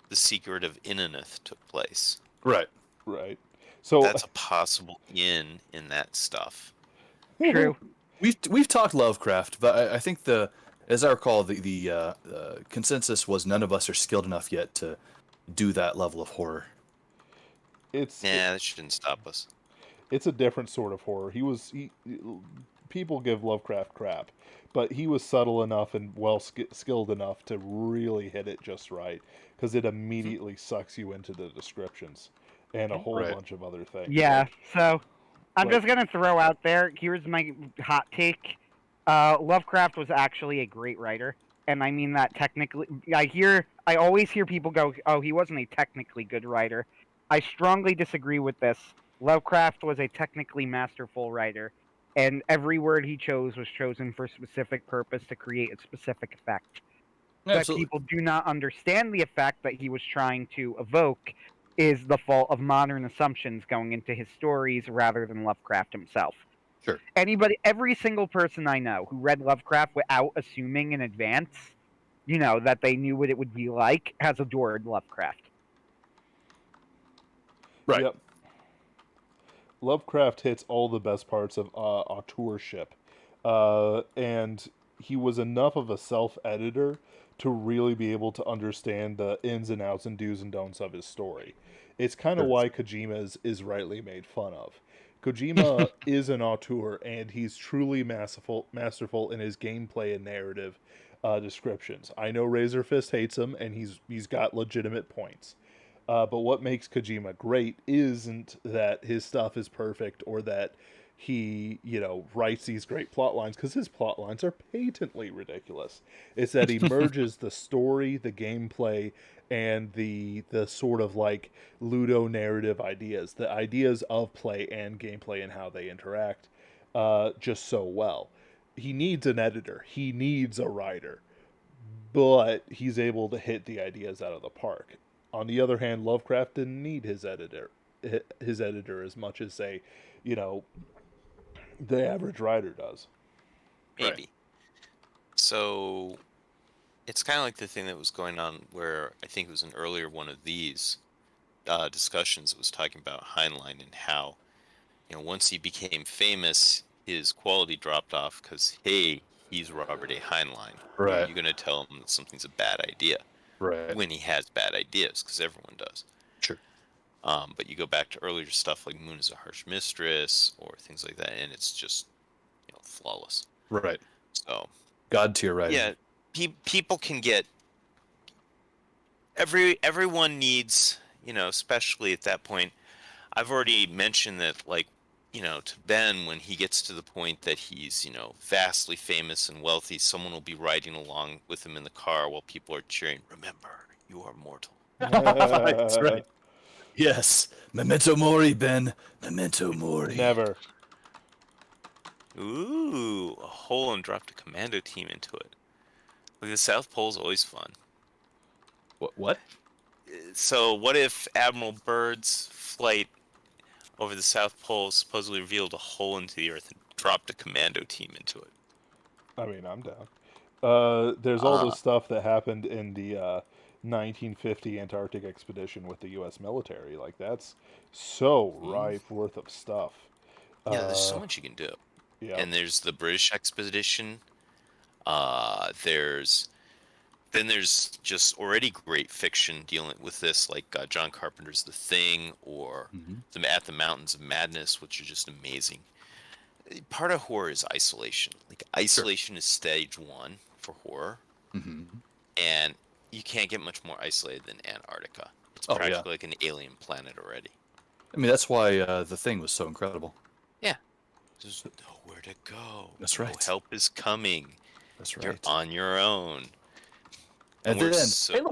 the Secret of Inanith took place? Right. Right. So That's a possible in that stuff. True. We've talked Lovecraft, but I think as I recall, the consensus was none of us are skilled enough yet to do that level of horror. That shouldn't stop us. It's a different sort of horror. People give Lovecraft crap, but he was subtle enough and skilled enough to really hit it just right, because it immediately sucks you into the descriptions and a whole bunch of other things. Yeah, so I'm Like- just gonna throw out there. Here's my hot take. Lovecraft was actually a great writer, and I mean that technically. I always hear people go, "Oh, he wasn't a technically good writer." I strongly disagree with this. Lovecraft was a technically masterful writer, and every word he chose was chosen for a specific purpose to create a specific effect. That people do not understand the effect that he was trying to evoke is the fault of modern assumptions going into his stories rather than Lovecraft himself. Sure. Every single person I know who read Lovecraft without assuming in advance, that they knew what it would be like, has adored Lovecraft. Right. Yep. Lovecraft hits all the best parts of auteurship, and he was enough of a self-editor to really be able to understand the ins and outs and do's and don'ts of his story. It's kind of why Kojima is rightly made fun of. Kojima is an auteur, and he's truly masterful in his gameplay and narrative descriptions. I know Razor Fist hates him, and he's got legitimate points. But what makes Kojima great isn't that his stuff is perfect or that he, writes these great plot lines, because his plot lines are patently ridiculous. It's that he merges the story, the gameplay, and the sort of like Ludo narrative ideas, the ideas of play and gameplay and how they interact, just so well. He needs an editor. He needs a writer. But he's able to hit the ideas out of the park. On the other hand, Lovecraft didn't need his editor as much as, say, the average writer does. Maybe. Right. So it's kind of like the thing that was going on where I think it was an earlier one of these discussions that was talking about Heinlein and how, once he became famous, his quality dropped off because, hey, he's Robert A. Heinlein. Right. You're going to tell him that something's a bad idea. Right. When he has bad ideas, because everyone does. Sure. But you go back to earlier stuff like Moon is a Harsh Mistress or things like that, and it's just, flawless. Right. So. God tier writing. Yeah, people can get. Everyone needs, especially at that point. I've already mentioned that, to Ben, when he gets to the point that he's, vastly famous and wealthy, someone will be riding along with him in the car while people are cheering, "Remember, you are mortal." That's right. Yes. Memento mori, Ben. Memento mori. Never. Ooh, a hole and dropped a commando team into it. Like, the South Pole's always fun. What? So what if Admiral Byrd's flight over the South Pole supposedly revealed a hole into the Earth and dropped a commando team into it? I mean, I'm down. There's all this stuff that happened in the 1950 Antarctic expedition with the U.S. military. Like, that's so ripe worth of stuff. Yeah, there's so much you can do. Yeah. And there's the British expedition. There's just already great fiction dealing with this, like John Carpenter's The Thing, or At the Mountains of Madness, which are just amazing. Part of horror is isolation. Like, isolation is stage one for horror, and you can't get much more isolated than Antarctica. It's practically like an alien planet already. I mean, that's why The Thing was so incredible. Yeah. There's nowhere to go. That's right. No help is coming. That's right. You're on your own. And we're then,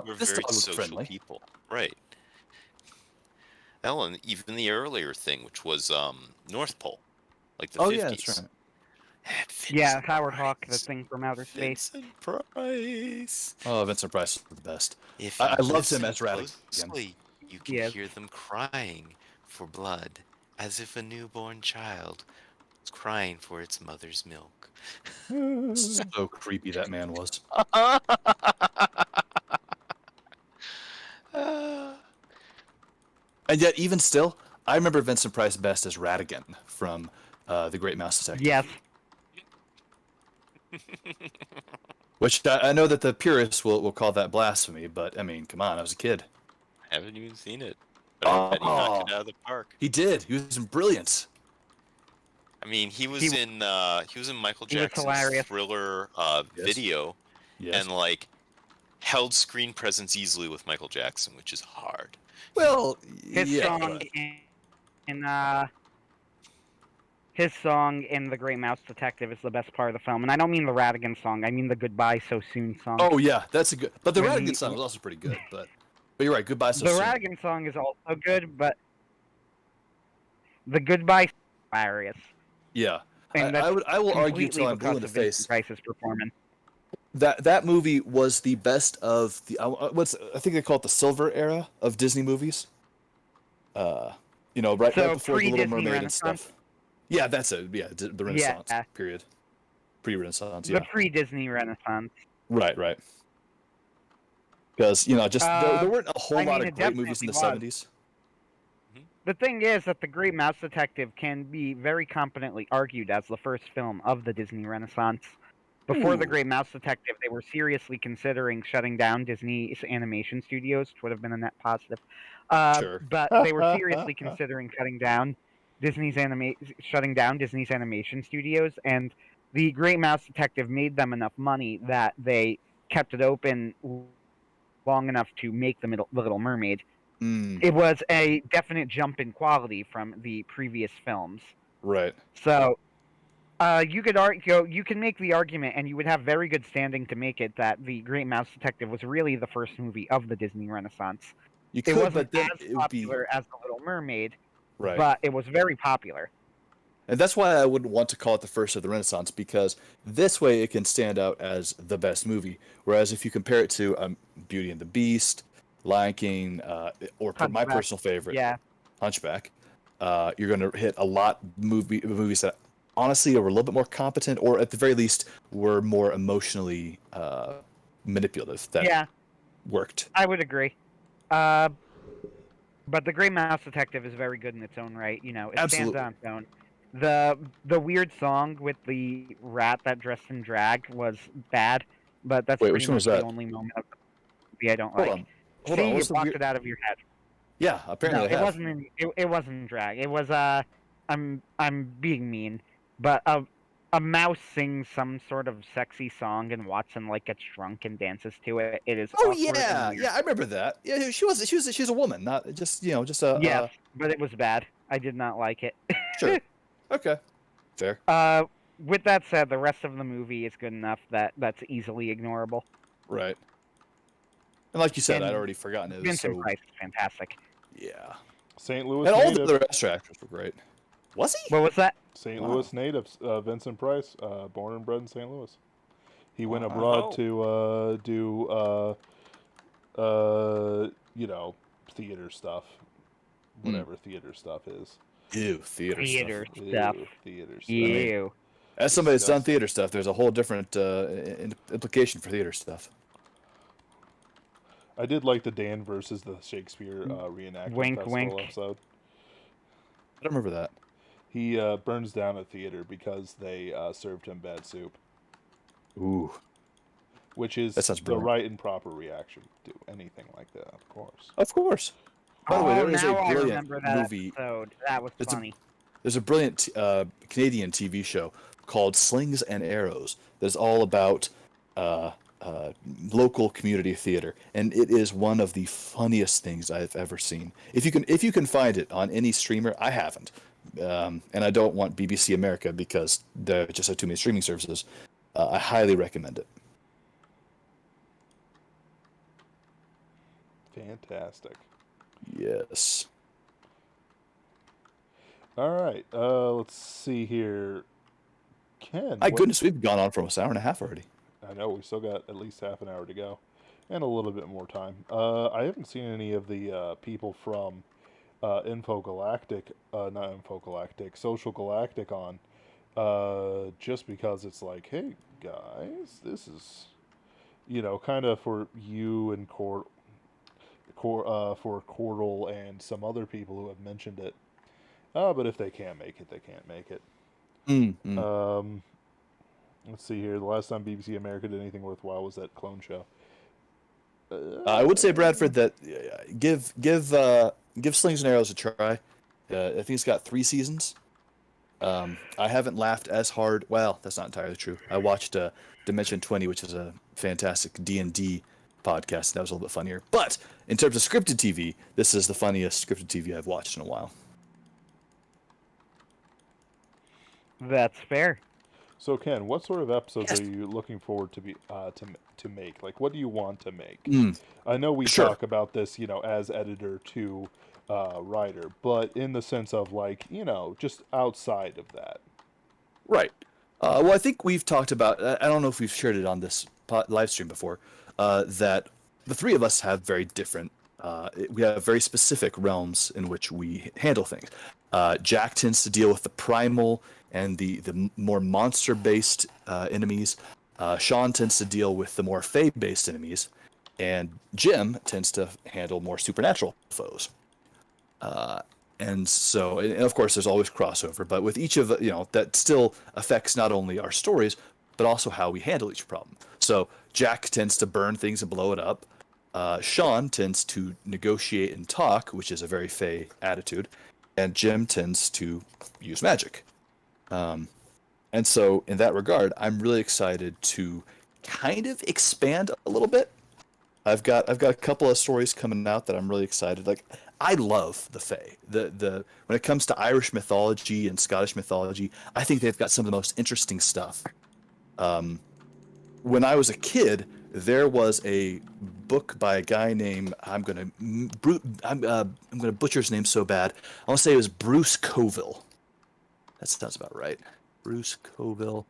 we're this very dog looks social friendly. people. Right. Hell, and even the earlier thing, which was North Pole. Like the 50s. Yeah, that's right. Yeah, Howard Hawk, The Thing from Outer Space. Vincent Price. Oh, Vincent Price is the best. If I you loved him listen as Radic again. closely, you can hear them crying for blood, as if a newborn child was crying for its mother's milk. So creepy that man was. And yet, even still, I remember Vincent Price best as Ratigan from The Great Mouse Detective. Yes. Which I know that the purists will call that blasphemy, but I mean, come on, I was a kid. Haven't even seen it, but I bet he knocked it out of the park. He did. He was in Brilliance. I mean, he was He- in Michael he was Jackson's hilarious. Thriller Yes. video, Yes. and like held screen presence easily with Michael Jackson, which is hard. Well, His yeah. song his song in The Great Mouse Detective is the best part of the film, and I don't mean the Ratigan song. I mean the Goodbye So Soon song. Oh yeah, that's a good. But the When Ratigan he- song was also pretty good. But you're right. Goodbye so the soon. Ratigan song is also good, but the Goodbye is hilarious. Yeah, And I will argue completely till I'm blue in because the of Vincent face. Price's performance. That movie was the best of the I think they call it the silver era of Disney movies. Right So, before the Little pre-Disney Mermaid and Renaissance? stuff. Yeah, that's it. Yeah, the Renaissance Yeah. period. Pre-Renaissance. The Yeah. pre-Disney Renaissance. Right. Because there weren't a whole I lot mean, of it great movies in the definitely was. 70s. The thing is that The Great Mouse Detective can be very competently argued as the first film of the Disney Renaissance. Before The Ooh. Great Mouse Detective, they were seriously considering shutting down Disney's animation studios, which would have been a net positive. Sure. But they were seriously considering shutting down Disney's animation studios, and The Great Mouse Detective made them enough money that they kept it open long enough to make The Little Mermaid. Mm, It was a definite jump in quality from the previous films. right. So, you can make the argument, and you would have very good standing to make it, that The Great Mouse Detective was really the first movie of the Disney Renaissance. You It could, wasn't but then as it would be popular as The Little Mermaid, right. but it was very popular. And that's why I wouldn't want to call it the first of the Renaissance, because this way it can stand out as the best movie. Whereas if you compare it to Beauty and the Beast, Lion King, or my Hunchback. personal favorite, Yeah. Hunchback, you're going to hit a lot movies that honestly were a little bit more competent, or at the very least were more emotionally manipulative. That Yeah, worked. I would agree. But The Great Mouse Detective is very good in its own right. It Absolutely. stands on its own. The weird song with the rat that dressed in drag was bad, but that's Wait, pretty which one much was the that? only moment of the movie I don't Hold like. on. Hold See, on. you What's the blocked weird... it out of your head. Yeah, apparently No, I have. it wasn't. It wasn't drag. It was I'm being mean, but a mouse sings some sort of sexy song, and Watson gets drunk and dances to it. It is. Oh awkward yeah, and weird. yeah, I remember that. Yeah, she's a woman, not just a Yes, but it was bad. I did not like it. sure. Okay, fair. With that said, the rest of the movie is good enough that's easily ignorable. Right. And like you said, And I'd already forgotten it. Vincent So Price is fantastic. yeah, St. Louis and all the native. other extra actors were great. Was he? What was that? St. Wow. Louis native, Vincent Price, born and bred in St. Louis. He went Wow. abroad to do, theater stuff, whatever theater stuff is. Ew, theater Theater stuff. stuff. Ew, theater stuff. Ew. As somebody that's done Disgusting. theater stuff, there's a whole different implication for theater stuff. I did like the Dan versus the Shakespeare reenactment Wink, festival wink. episode. I don't remember that. He burns down a theater because they served him bad soup, Ooh, which is That sounds the brilliant. right and proper reaction to anything like that, of course. of course. By the way, there is now a I brilliant remember that movie. episode. That was It's a- funny. There's a brilliant Canadian TV show called Slings and Arrows that's all about local community theater, and it is one of the funniest things I've ever seen. If you can find it on any streamer, I haven't, and I don't want BBC America because they just have too many streaming services. I highly recommend it. Fantastic. Yes. All right, let's see here. Ken, My goodness, we've gone on for almost an hour and a half already. I know we still got at least half an hour to go, and a little bit more time. I haven't seen any of the people from Infogalactic, not Infogalactic, Social Galactic on, just because it's like, hey guys, this is, kind of for you and for Cordell and some other people who have mentioned it But if they can't make it, they can't make it. Let's see here. The last time BBC America did anything worthwhile was that clone show. I would say, Bradford, that give Slings and Arrows a try. I think it's got 3 seasons. I haven't laughed as hard. Well, that's not entirely true. I watched Dimension 20, which is a fantastic D&D podcast. That was a little bit funnier. But in terms of scripted TV, this is the funniest scripted TV I've watched in a while. That's fair. So Ken, what sort of episodes are you looking forward to to make? Like, what do you want to make? I know we talk about this, as editor to writer, but in the sense of like, just outside of that. Right. Well, I think we've talked about. I don't know if we've shared it on this live stream before. That the 3 of us have very different. We have very specific realms in which we handle things. Jack tends to deal with the primal and the more monster-based enemies. Sean tends to deal with the more fae-based enemies, and Jim tends to handle more supernatural foes. And so, and of course, there's always crossover, but with each of that still affects not only our stories, but also how we handle each problem. So Jack tends to burn things and blow it up. Sean tends to negotiate and talk, which is a very fae attitude, and Jim tends to use magic. And so in that regard, I'm really excited to kind of expand a little bit. I've got a couple of stories coming out that I'm really excited. Like, I love the fae. When it comes to Irish mythology and Scottish mythology, I think they've got some of the most interesting stuff. When I was a kid, there was a book by a guy named I'm gonna butcher his name so bad. I want to say it was Bruce Coville. That sounds about right. Bruce Coville.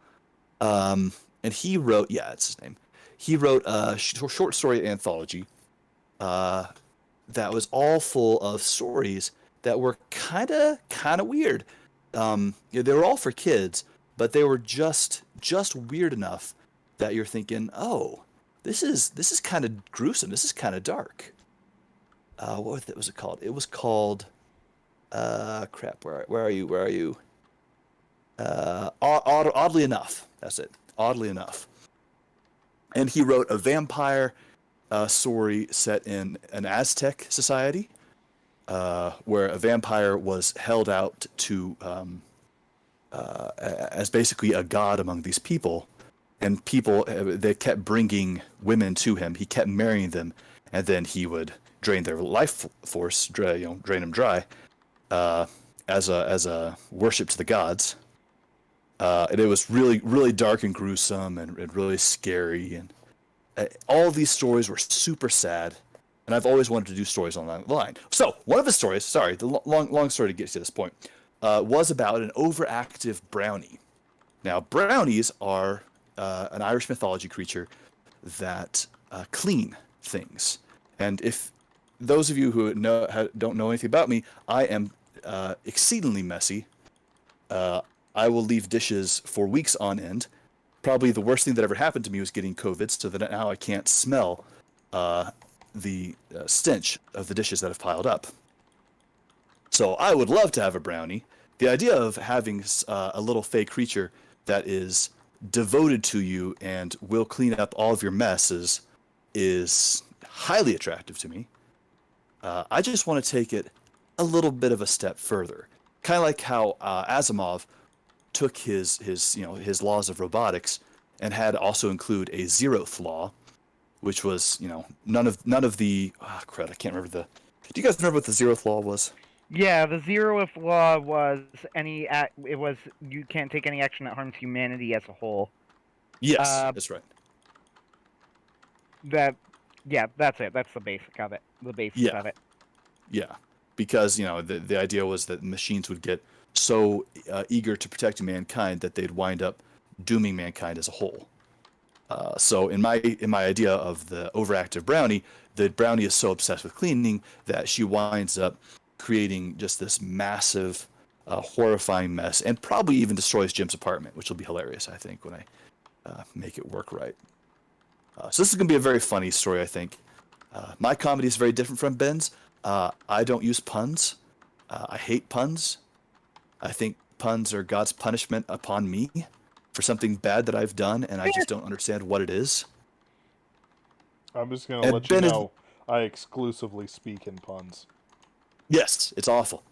And he wrote, it's his name. He wrote a short story anthology that was all full of stories that were kind of weird. They were all for kids, but they were just weird enough that you're thinking, oh, this is kind of gruesome. This is kind of dark. What was it called? It was called, crap. Where are you? Oddly enough, that's it. Oddly enough. And he wrote a vampire story set in an Aztec society, where a vampire was held out to as basically a god among these people, and people they kept bringing women to him. He kept marrying them, and then he would drain their life force, drain them dry, as a worship to the gods. And it was really, really dark and gruesome and really scary. And all of these stories were super sad. And I've always wanted to do stories along that line. So one of the stories, the long story to get to this point, was about an overactive brownie. Now, brownies are an Irish mythology creature that clean things. And if those of you who don't know anything about me, I am exceedingly messy. I will leave dishes for weeks on end. Probably the worst thing that ever happened to me was getting COVID, so that now I can't smell the stench of the dishes that have piled up. So I would love to have a brownie. The idea of having a little fey creature that is devoted to you and will clean up all of your messes is highly attractive to me. I just want to take it a little bit of a step further. Kind of like how Asimov took his laws of robotics and had also include a zeroth law, which was none of the crud. I can't remember the. Do you guys remember what the zeroth law was? Yeah, the zeroth law was you can't take any action that harms humanity as a whole. Yes, that's right. That's it. That's the basic of it. The basics of it. Yeah, because the idea was that machines would get so eager to protect mankind that they'd wind up dooming mankind as a whole. So in my idea of the overactive brownie, the brownie is so obsessed with cleaning that she winds up creating just this massive, horrifying mess, and probably even destroys Jim's apartment, which will be hilarious, I think, when I make it work right. So this is going to be a very funny story, I think. My comedy is very different from Ben's. I don't use puns. I hate puns. I think puns are God's punishment upon me for something bad that I've done, and I just don't understand what it is. I'm just gonna And let you Ben is know I exclusively speak in puns. yes, it's awful.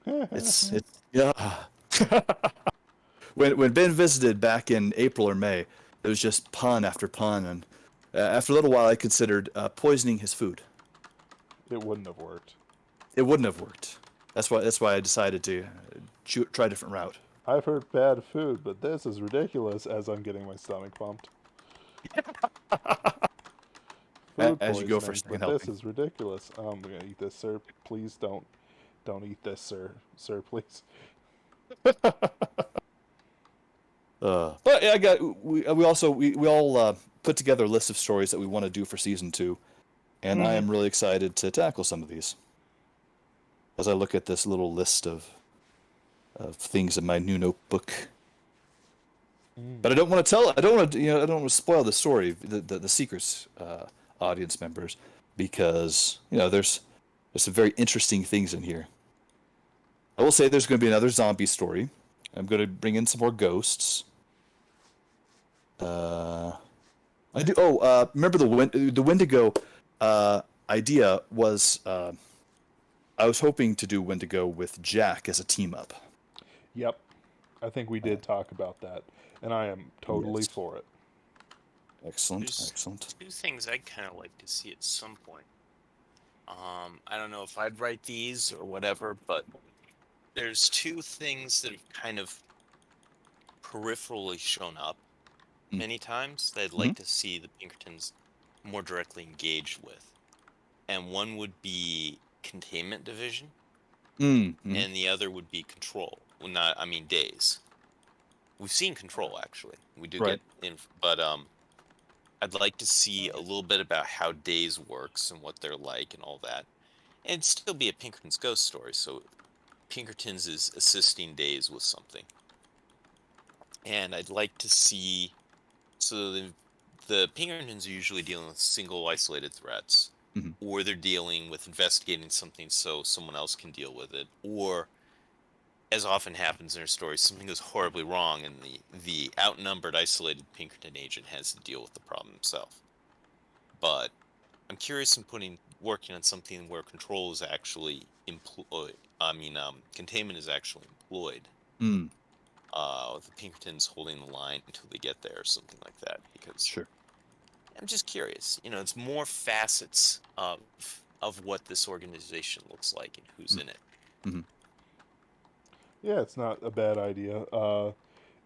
It's yeah. When Ben visited back in April or May, it was just pun after pun, and after a little while, I considered poisoning his food. It wouldn't have worked. It wouldn't have worked. That's why I decided to try a different route. I've heard bad food, but this is ridiculous. As I'm getting my stomach pumped. Food As you go for poisoning, second but this helping. is ridiculous. I'm gonna eat this, sir. Please don't eat this, sir. Sir, please. But yeah, we all put together a list of stories that we want to do for season 2, and I am really excited to tackle some of these. As I look at this little list of things in my new notebook. But I don't want to tell. I don't want to. I don't want to spoil the story, the secrets, audience members, because there's some very interesting things in here. I will say there's going to be another zombie story. I'm going to bring in some more ghosts. I do. Oh, remember the Wendigo idea was. I was hoping to do Wendigo with Jack as a team up. Yep, I think we did talk about that, and I am totally for it. Excellent, There's excellent. 2 things I'd kind of like to see at some point. I don't know if I'd write these or whatever, but there's 2 things that have kind of peripherally shown up many times that I'd like to see the Pinkertons more directly engaged with. And one would be containment division, and the other would be control. Well, not, I mean, days. We've seen control, actually. We do Right. get in, but I'd like to see a little bit about how days works and what they're like and all that. And it'd still be a Pinkerton's ghost story, so Pinkerton's is assisting Days with something. And I'd like to see, so the Pinkertons are usually dealing with single isolated threats, or they're dealing with investigating something so someone else can deal with it, or as often happens in our stories, something goes horribly wrong and the outnumbered isolated Pinkerton agent has to deal with the problem himself. But I'm curious in working on something where control is actually employed. Containment is actually employed. With the Pinkertons holding the line until they get there or something like that. Because Sure. I'm just curious. It's more facets of what this organization looks like and who's in it. Yeah, it's not a bad idea.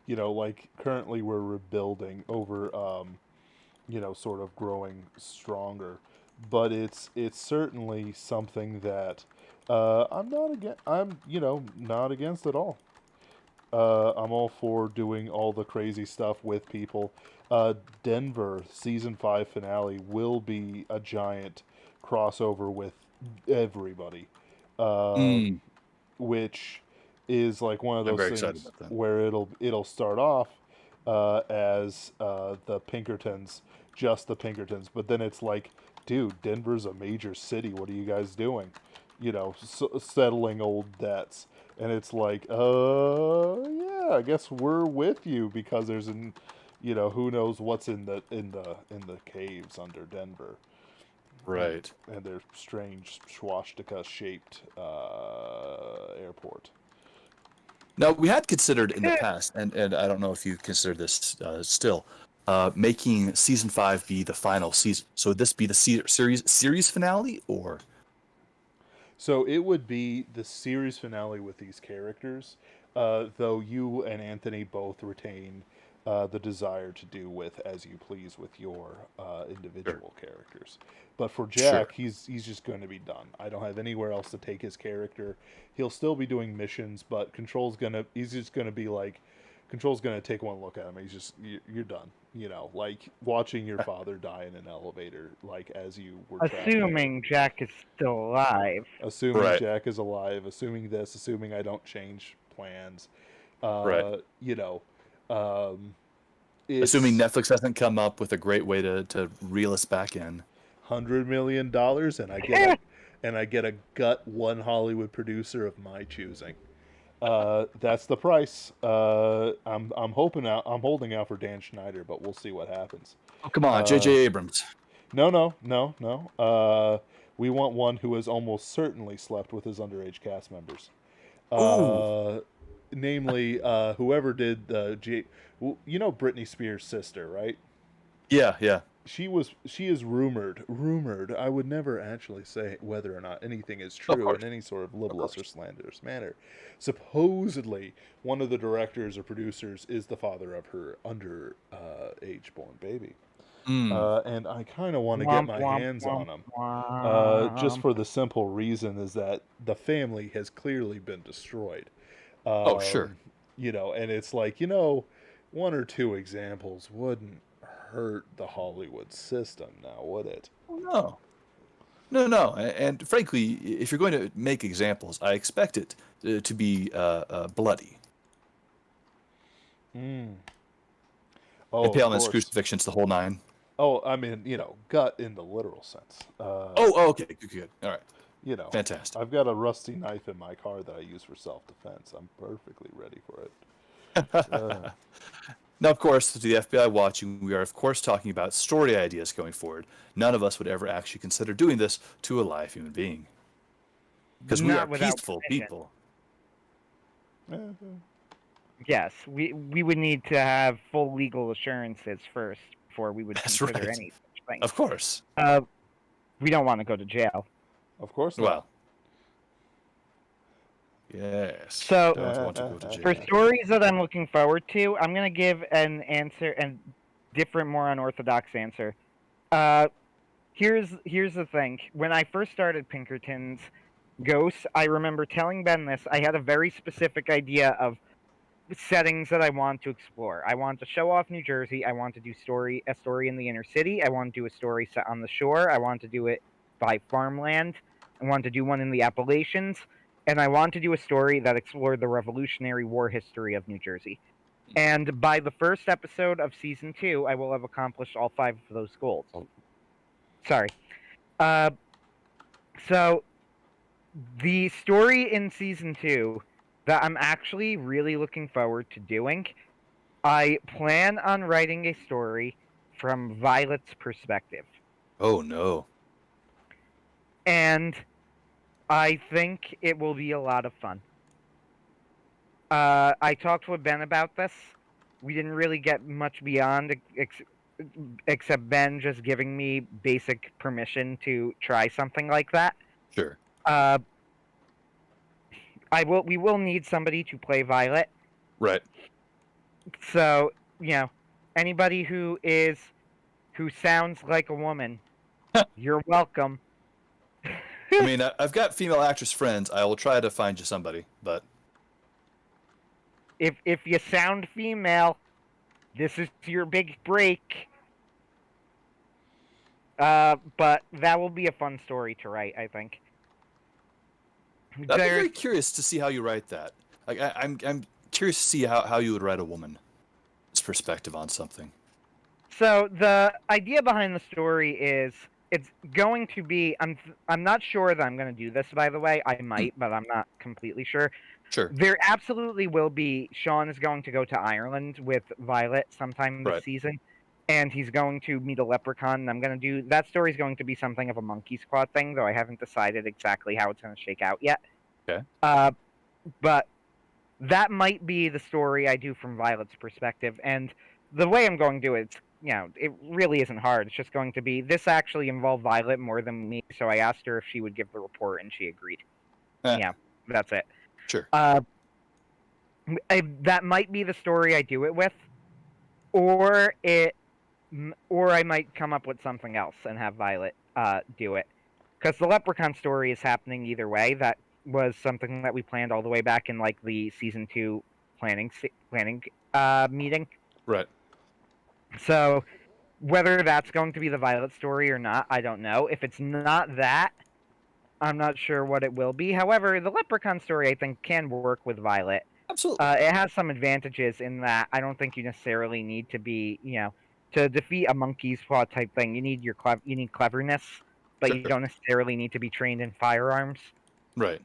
Like currently we're rebuilding over, sort of growing stronger, but it's certainly something that I'm not against. I'm not against at all. I'm all for doing all the crazy stuff with people. Denver season 5 finale will be a giant crossover with everybody, which is like one of I'm those very excited things about that. where it'll start off as the Pinkertons, just the Pinkertons, but then it's like, dude, Denver's a major city. What are you guys doing? Settling old debts, and it's like, yeah, I guess we're with you because there's who knows what's in the caves under Denver. Right. And their strange swastika-shaped airport. Now, we had considered in the past, and I don't know if you consider this still, making season 5 be the final season. So would this be the series finale, or? So it would be the series finale with these characters, though you and Anthony both retain the desire to do with as you please with your individual characters. But for Jack, he's just going to be done. I don't have anywhere else to take his character. He'll still be doing missions, but he's just gonna be like, Control's gonna take one look at him. He's just, you're done. Like watching your father die in an elevator, like as you were assuming Jack is still alive. Assuming Jack is alive, assuming I don't change plans. Assuming Netflix hasn't come up with a great way to reel us back in. $100 million, and I get a gut one Hollywood producer of my choosing. That's the price. I'm holding out for Dan Schneider, but we'll see what happens. Oh, come on, J.J. Abrams. No. We want one who has almost certainly slept with his underage cast members. Namely, whoever did you know Britney Spears' sister, right? Yeah. She is rumored. I would never actually say whether or not anything is Of true course. in any sort of libelous or slanderous manner. Supposedly, one of the directors or producers is the father of her underage born baby. And I kind of want to get my hands on him, just for the simple reason is that the family has clearly been destroyed. Oh, sure. And it's like, one or two examples wouldn't hurt the Hollywood system now, would it? Oh, no. And frankly, if you're going to make examples, I expect it to be bloody. Oh, Impalements, crucifixions, the whole nine. Oh, I mean, gut in the literal sense. Okay, good. All right. Fantastic. I've got a rusty knife in my car that I use for self-defense. I'm perfectly ready for it. Now, of course, to the FBI watching, we are, of course, talking about story ideas going forward. None of us would ever actually consider doing this to a live human being. Because we are peaceful people. Yes, we would need to have full legal assurances first before we would consider any such thing. Of course. We don't want to go to jail. Of course not. Well. Yes. So, don't want to go to jail. For stories that I'm looking forward to, I'm going to give an answer, and different, more unorthodox answer. Here's the thing. When I first started Pinkerton's Ghosts, I remember telling Ben this. I had a very specific idea of settings that I want to explore. I want to show off New Jersey. I want to do a story in the inner city. I want to do a story set on the shore. I want to do it by farmland. I want to do one in the Appalachians. And I want to do a story that explored the Revolutionary War history of New Jersey. And by the first episode of Season 2, I will have accomplished all 5 of those goals. Sorry. So, the story in Season 2 that I'm actually really looking forward to doing, I plan on writing a story from Violet's perspective. Oh, no. And I think it will be a lot of fun. I talked with Ben about this. We didn't really get much beyond, except Ben just giving me basic permission to try something like that. Sure. We will need somebody to play Violet. Right. So, anybody who sounds like a woman, you're welcome. I mean, I've got female actress friends. I will try to find you somebody, but if you sound female, this is your big break. But that will be a fun story to write, I think. I'd be very curious to see how you write that. Like, I'm curious to see how you would write a woman's perspective on something. So the idea behind the story is it's going to be. I'm not sure that I'm going to do this. By the way, I might, but I'm not completely sure. Sure. There absolutely will be. Sean is going to go to Ireland with Violet sometime this season, and he's going to meet a leprechaun. And I'm going to do that. Story is going to be something of a monkey squad thing, though I haven't decided exactly how it's going to shake out yet. Okay. But that might be the story I do from Violet's perspective, and the way I'm going to do it, it really isn't hard. It's just going to be, this actually involved Violet more than me, so I asked her if she would give the report, and she agreed. Yeah, that's it. Sure. That might be the story I do it with, or I might come up with something else and have Violet do it. Because the Leprechaun story is happening either way. That was something that we planned all the way back in the season 2 planning meeting. Right. So whether that's going to be the Violet story or not, I don't know. If it's not that, I'm not sure what it will be. However, the Leprechaun story, I think, can work with Violet. Absolutely. It has some advantages in that I don't think you necessarily need to be, to defeat a monkey squad type thing. You need you need cleverness, but you don't necessarily need to be trained in firearms. Right.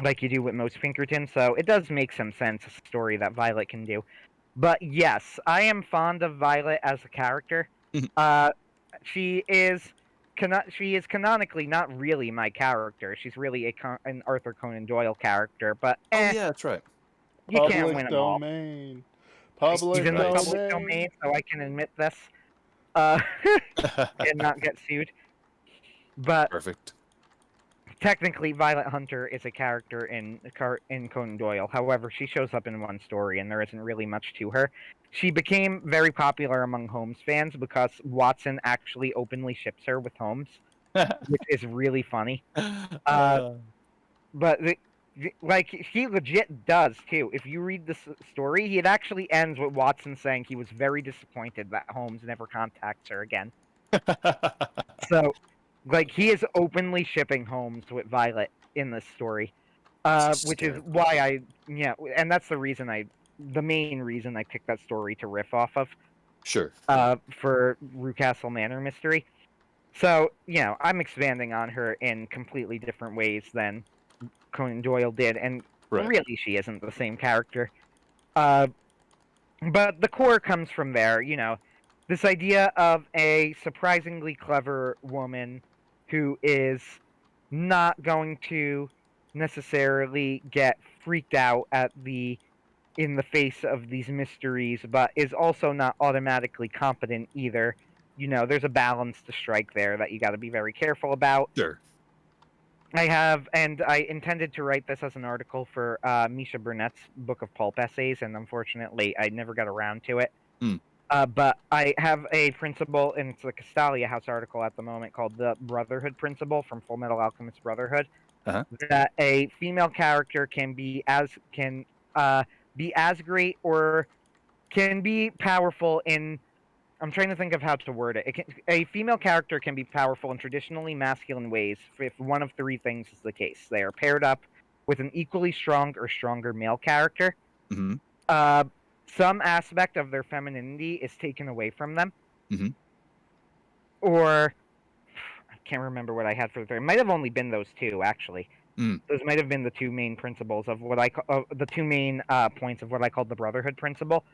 like you do with most Pinkerton, so it does make some sense, a story that Violet can do. But yes, I am fond of Violet as a character. Mhm. She is canonically not really my character. She's really an Arthur Conan Doyle character, but Oh yeah, that's right. you can't Public win them all. domain. He's Public in the Nice. public domain. domain, so I can admit this and not get sued. But Perfect. technically, Violet Hunter is a character in Conan Doyle. However, she shows up in one story, and there isn't really much to her. She became very popular among Holmes fans because Watson actually openly ships her with Holmes, which is really funny. But like he legit does too. If you read this story, it actually ends with Watson saying he was very disappointed that Holmes never contacts her again. So, like, he is openly shipping Holmes with Violet in this story, which is why and that's the main reason I picked that story to riff off of. Sure. For Rewcastle Manor Mystery. So, I'm expanding on her in completely different ways than Conan Doyle did, and really she isn't the same character. But the core comes from there, this idea of a surprisingly clever woman who is not going to necessarily get freaked out in the face of these mysteries, but is also not automatically competent either. There's a balance to strike there that you got to be very careful about. Sure. I intended to write this as an article for Misha Burnett's Book of Pulp Essays, and unfortunately, I never got around to it. But I have a principle, and it's a Castalia House article at the moment called the Brotherhood Principle from Full Metal Alchemist Brotherhood. That a female character can be as great or can be powerful in. I'm trying to think of how to word it. A female character can be powerful in traditionally masculine ways if one of three things is the case. They are paired up with an equally strong or stronger male character. Mm-hmm. Some aspect of their femininity is taken away from them. Mm-hmm. Or, I can't remember what I had for the third. It might have only been those two, actually. Those might have been the two main principles of what I call the two main points of what I called the Brotherhood Principle.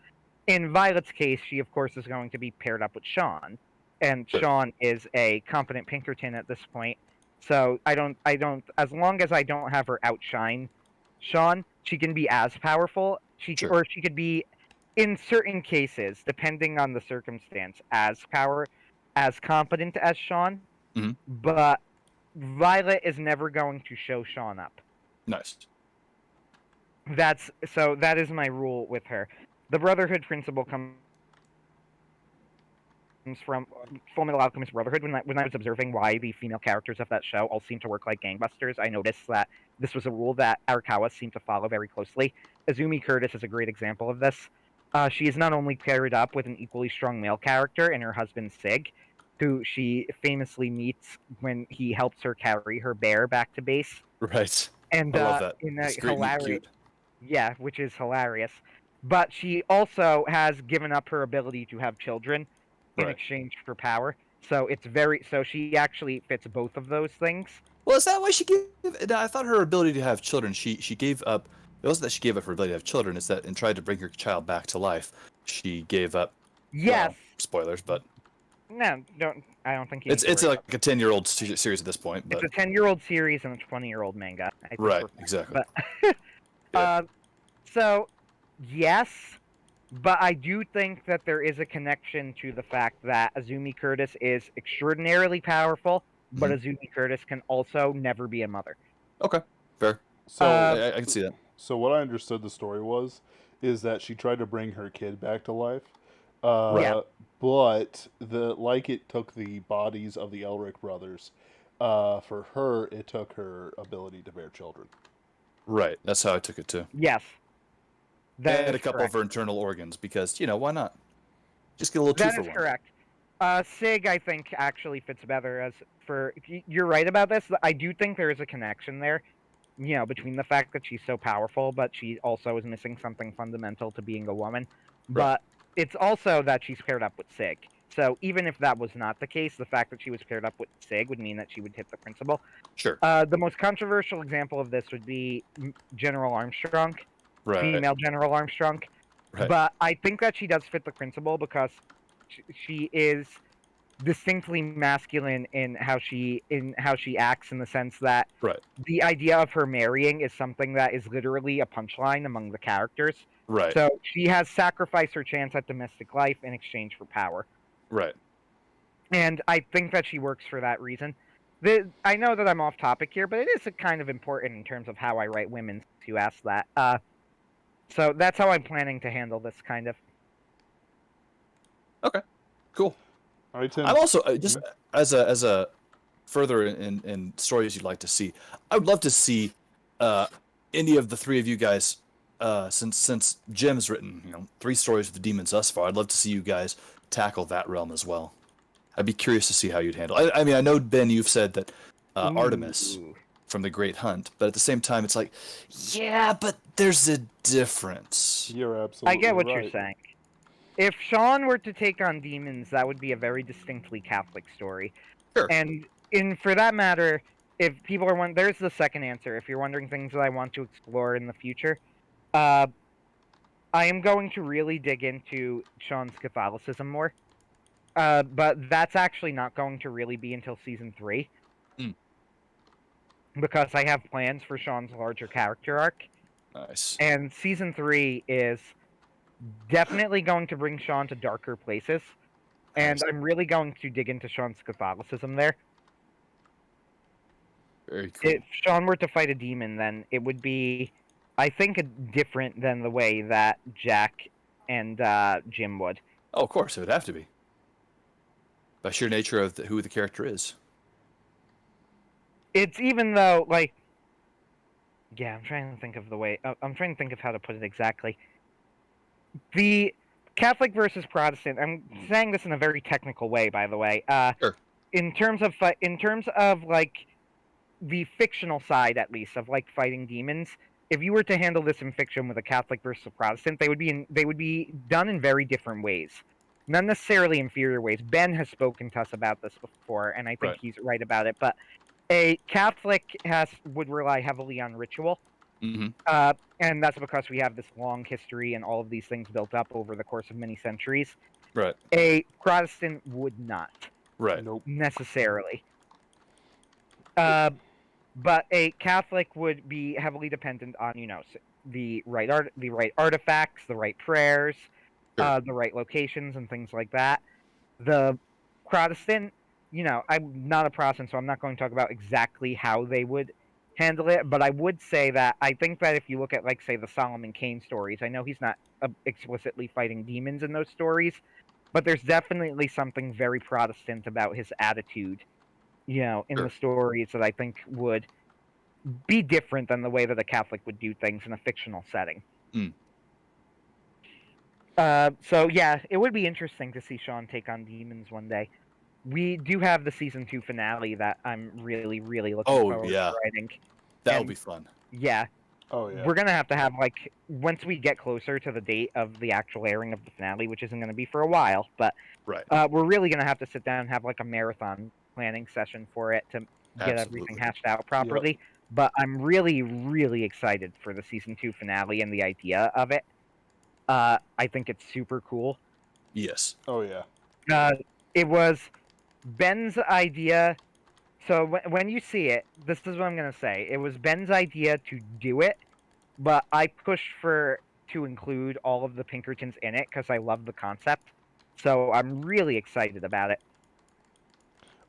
In Violet's case, she of course is going to be paired up with Sean, and Sean is a competent Pinkerton at this point. So I don't. As long as I don't have her outshine Sean, she can be as powerful. Or she could be, in certain cases, depending on the circumstance, as competent as Sean. Mm-hmm. But Violet is never going to show Sean up. Nice. That is my rule with her. The Brotherhood Principle comes from Full Metal Alchemist Brotherhood. When I was observing why the female characters of that show all seem to work like gangbusters, I noticed that this was a rule that Arakawa seemed to follow very closely. Azumi Curtis is a great example of this. She is not only paired up with an equally strong male character in her husband Sig, who she famously meets when he helps her carry her bear back to base. Right. And I love that. in a It's great and hilarious, cute. yeah, which is hilarious. But she also has given up her ability to have children in exchange for power. So she actually fits both of those things. Well, is that why she gave? I thought her ability to have children. She gave up. It wasn't that she gave up her ability to have children. It's that and tried to bring her child back to life. She gave up. Yes. Well, spoilers, but no, I don't think it's like a 10-year-old series at this point. But it's a 10-year-old series and a 20-year-old manga. I think right. Exactly. But, so yes. But I do think that there is a connection to the fact that Azumi Curtis is extraordinarily powerful, but Azumi Curtis can also never be a mother. Okay, fair. So I can see that. So what I understood the story is that she tried to bring her kid back to life. But it took the bodies of the Elric brothers. For her, it took her ability to bear children. Right, that's how I took it too. Yes. And a couple of her internal organs, because, why not? Just get a little two for one. That is correct. Sig, I think, actually fits better you're right about this. I do think there is a connection there, between the fact that she's so powerful, but she also is missing something fundamental to being a woman. Right. But it's also that she's paired up with Sig. So even if that was not the case, the fact that she was paired up with Sig would mean that she would hit the principal. Sure. The most controversial example of this would be General Armstrong, Right. female General Armstrong. Right. But I think that she does fit the principal because she is distinctly masculine in how she acts, in the sense that Right. the idea of her marrying is something that is literally a punchline among the characters. Right. So she has sacrificed her chance at domestic life in exchange for power. Right. And I think that she works for that reason. I know that I'm off topic here, but it is kind of important in terms of how I write women, if you ask that. So that's how I'm planning to handle this, kind of. Okay. Cool. All right, Tim. I'm also just as a further in stories you'd like to see. I would love to see any of the three of you guys. Since Jim's written 3 stories with the demons thus far, I'd love to see you guys tackle that realm as well. I'd be curious to see how you'd handle. I mean, I know, Ben, you've said that Artemis from the Great Hunt, but at the same time, it's like, yeah, but there's a difference. You're absolutely I get what right. you're saying. If Sean were to take on demons, that would be a very distinctly Catholic story. Sure. And for that matter, if people are wondering, there's the second answer. If you're wondering things that I want to explore in the future, I am going to really dig into Sean's Catholicism more. But that's actually not going to really be until season 3. Because I have plans for Sean's larger character arc. Nice. And season 3 is definitely going to bring Sean to darker places. And Nice. I'm really going to dig into Sean's Catholicism there. Very cool. If Sean were to fight a demon, then it would be, I think, different than the way that Jack and Jim would. Oh, of course, it would have to be. By sheer nature of who the character is. It's even though, like, yeah, I'm trying to think of the way, I'm trying to think of how to put it exactly. The Catholic versus Protestant, I'm saying this in a very technical way, by the way. Sure. In terms of like the fictional side, at least, of like fighting demons, if you were to handle this in fiction with a Catholic versus a Protestant, they would be done in very different ways. Not necessarily inferior ways. Ben has spoken to us about this before, and I think he's right about it. But a Catholic would rely heavily on ritual, and that's because we have this long history and all of these things built up over the course of many centuries. Right. A Protestant would not. Right. Nope. Necessarily. But a Catholic would be heavily dependent on, the right artifacts, the right prayers, Sure. the right locations, and things like that. The Protestant, I'm not a Protestant, so I'm not going to talk about exactly how they would handle it, but I would say that I think that if you look at, like, say, the Solomon Kane stories, I know he's not explicitly fighting demons in those stories, but there's definitely something very Protestant about his attitude, in the stories that I think would be different than the way that a Catholic would do things in a fictional setting. So yeah, it would be interesting to see Sean take on demons one day. We do have the season 2 finale that I'm really, really looking forward to writing. That will be fun. Yeah. Oh yeah. We're gonna have like, once we get closer to the date of the actual airing of the finale, which isn't gonna be for a while, but we're really gonna have to sit down and have like a marathon planning session for it to get everything hashed out properly. Yep. But I'm really, really excited for the season 2 finale and the idea of it. I think it's super cool. Yes. Oh yeah. It was Ben's idea. So when you see it, this is what I'm gonna say. It was Ben's idea to do it, but I pushed to include all of the Pinkertons in it because I love the concept. So I'm really excited about it.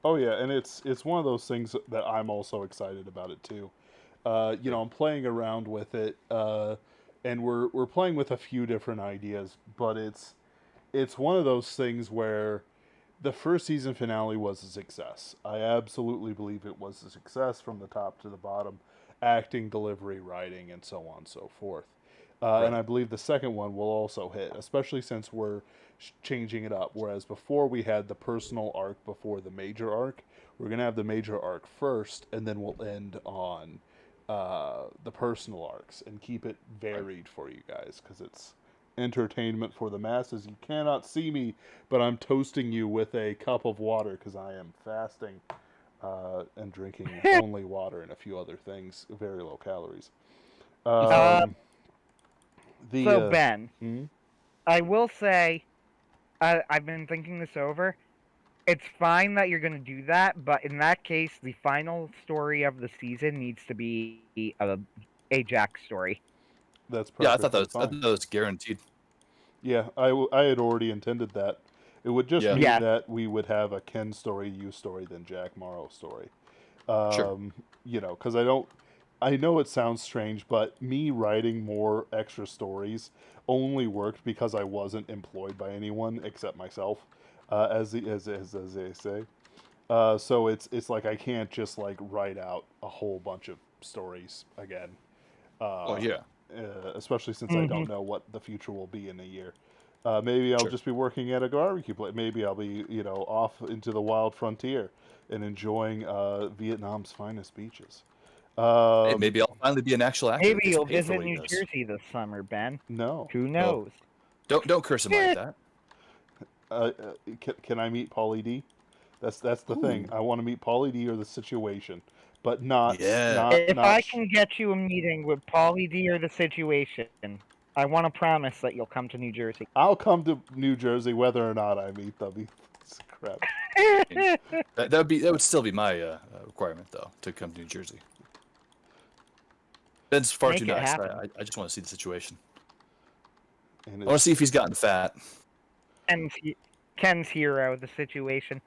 Oh yeah, and it's one of those things that I'm also excited about it too. I'm playing around with it, and we're playing with a few different ideas, but it's one of those things where the first season finale was a success. I absolutely believe it was a success from the top to the bottom, acting, delivery, writing, and so on and so forth. And I believe the second one will also hit, especially since we're changing it up. Whereas before we had the personal arc before the major arc, we're going to have the major arc first, and then we'll end on the personal arcs and keep it varied for you guys, because entertainment for the masses. You cannot see me, but I'm toasting you with a cup of water because I am fasting and drinking only water and a few other things, very low calories. Um, So Ben, hmm? I will say, I've been thinking this over. It's fine that you're going to do that, but in that case, the final story of the season needs to be a Jack story. That's Yeah, perfectly I fine. thought that was guaranteed. Yeah, I had already intended that. It would just Yeah. mean Yeah. that we would have a Ken story, you story, than Jack Morrow story. Sure. You know, because I know it sounds strange, but me writing more extra stories only worked because I wasn't employed by anyone except myself, as they say. So it's like I can't just like write out a whole bunch of stories again. Oh Uh, yeah. Especially since I don't know what the future will be in a year. Maybe I'll Sure. just be working at a barbecue place. Maybe I'll be, off into the wild frontier and enjoying Vietnam's finest beaches. Hey, maybe I'll finally be an actual actor that Maybe gets you'll paid for visit what he New does. Jersey this summer, Ben. No. Who Well, knows? don't curse him like that. Can I meet Paulie D? That's the thing. Ooh. I want to meet Paulie D or the situation, but not Yeah. not If not. I can get you a meeting with Paulie D or the situation, I want to promise that you'll come to New Jersey. I'll come to New Jersey whether or not I meet them. Crap. That would still be my requirement though to come to New Jersey. Ben's far Make too it nice. happen. I just want to see the situation. And I want to see if he's gotten fat. Ken's hero, the situation.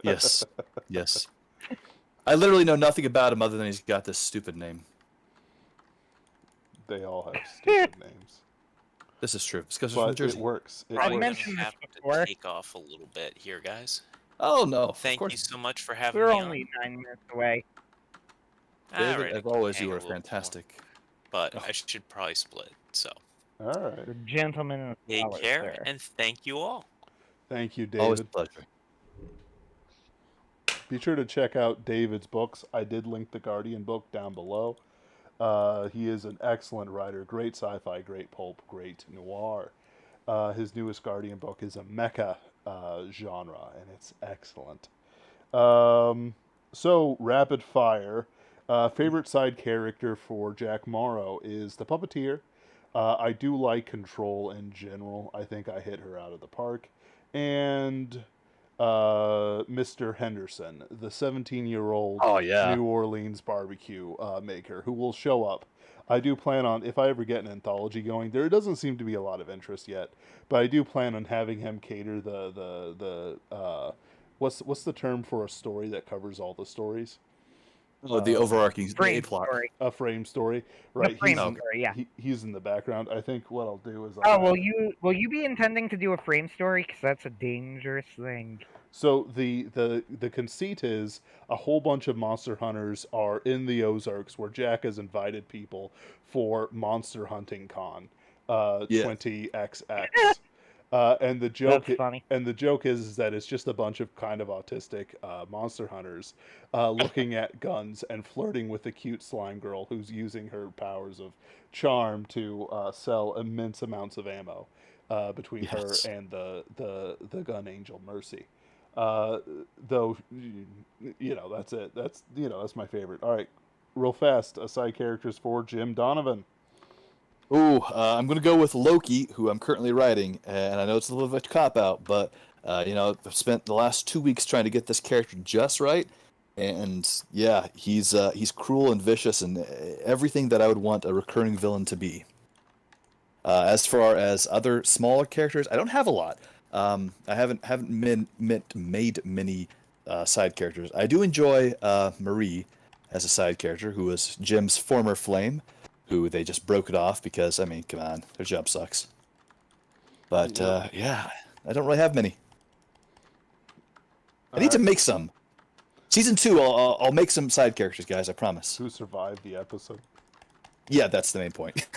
Yes. Yes. I literally know nothing about him other than he's got this stupid name. They all have stupid names, This is true. It's because he's from but Jersey. it works. It I've Probably works. mentioned gonna this have before. to take off a little bit here, guys. Oh no! Of Thank you course. so much for having We're me only 9 minutes away. on. David, Alright, I as can always, hang you a are little more, fantastic. but I should probably split. So All right. The gentleman in the take collar, care sir. and thank you all. Thank you, Always a David. pleasure. Be sure to check out David's books. I did link the Guardian book down below. He is an excellent writer. Great sci-fi, great pulp, great noir. His newest Guardian book is a mecha genre, and it's excellent. So, rapid fire. Favorite side character for Jack Morrow is the Puppeteer. I do like Control in general. I think I hit her out of the park. And Mr. Henderson, the 17-year-old Oh yeah. New Orleans barbecue maker who will show up. I do plan on, if I ever get an anthology going, there doesn't seem to be a lot of interest yet, but I do plan on having him cater the what's the term for a story that covers all the stories? Oh, the overarching Frame plot. story. A frame story, right? The frame he's in, story, yeah. he's in the background. I think what I'll do is Oh, will you be intending to do a frame story? Because that's a dangerous thing. So the conceit is a whole bunch of monster hunters are in the Ozarks where Jack has invited people for Monster Hunting Con, Yeah. 20XX. And the joke That's funny. and the joke is that it's just a bunch of kind of autistic monster hunters looking at guns and flirting with the cute slime girl who's using her powers of charm to sell immense amounts of ammo between Yes. her and the gun angel Mercy. Though, that's it. That's my favorite. All right, real fast. Side characters for Jim Donovan. Ooh, I'm gonna go with Loki, who I'm currently writing, and I know it's a little bit of a cop out, but I've spent the last 2 weeks trying to get this character just right, and yeah, he's cruel and vicious and everything that I would want a recurring villain to be. As far as other smaller characters, I don't have a lot. I haven't made many side characters. I do enjoy Marie as a side character, who was Jim's former flame, who they just broke it off because, I mean, come on, their job sucks. But yeah, I don't really have many. I need to make some. Season 2, I'll make some side characters, guys. I promise. Who survived the episode? Yeah, that's the main point.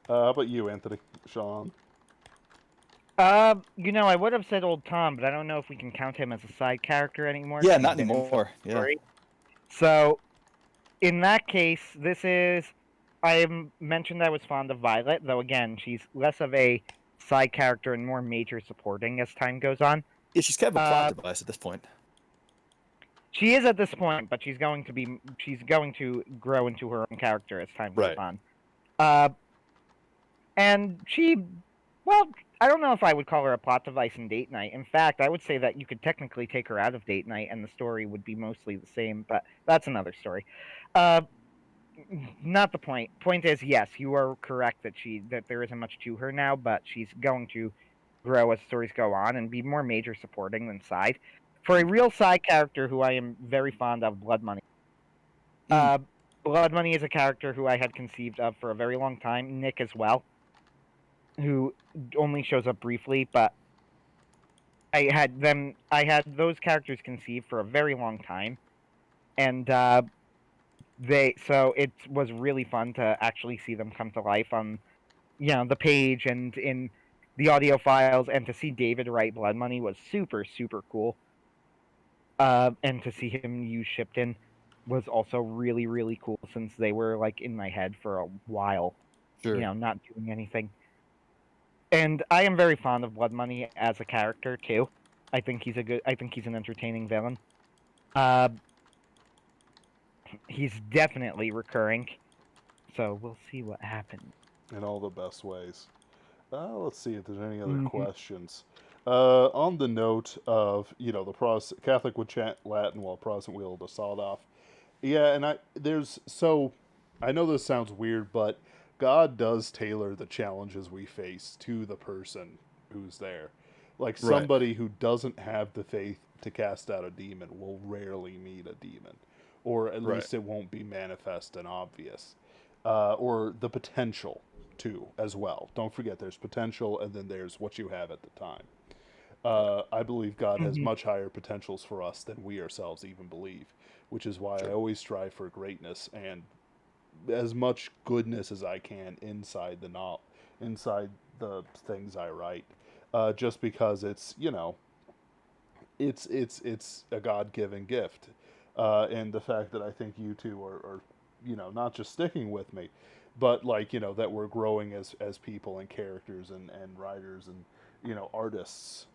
How about you, Anthony? Sean? I would have said Old Tom, but I don't know if we can count him as a side character anymore. Yeah, He's not been in some anymore. Yeah. story. So, in that case, this is mentioned I was fond of Violet, though again, she's less of a side character and more major supporting as time goes on. Yeah, she's kind of a plot device at this point. She is at this point, but she's going to grow into her own character as time goes on. And well, I don't know if I would call her a plot device in Date Night. In fact, I would say that you could technically take her out of Date Night and the story would be mostly the same, but that's another story. Not the point. Point is, yes, you are correct that there isn't much to her now, but she's going to grow as stories go on and be more major supporting than side. For a real side character who I am very fond of, Blood Money. Blood Money is a character who I had conceived of for a very long time. Nick as well, who only shows up briefly, but I had those characters conceived for a very long time, and so it was really fun to actually see them come to life on, the page and in the audio files, and to see David write Blood Money was super, super cool. And to see him use Shipton was also really, really cool, since they were like in my head for a while, not doing anything. And I am very fond of Blood Money as a character too. I think he's an entertaining villain. He's definitely recurring, so we'll see what happens. In all the best ways. Let's see if there's any other questions. On the note of, the Catholic would chant Latin while Protestant wielded a sawed off. Yeah, and I know this sounds weird, but God does tailor the challenges we face to the person who's there. Like, somebody who doesn't have the faith to cast out a demon will rarely meet a demon. Or at least it won't be manifest and obvious. Or the potential, too, as well. Don't forget, there's potential, and then there's what you have at the time. I believe God has much higher potentials for us than we ourselves even believe, which is why I always strive for greatness and as much goodness as I can inside the things I write, just because it's it's a God-given gift, and the fact that I think you two are not just sticking with me, but that we're growing as people and characters and writers and artists,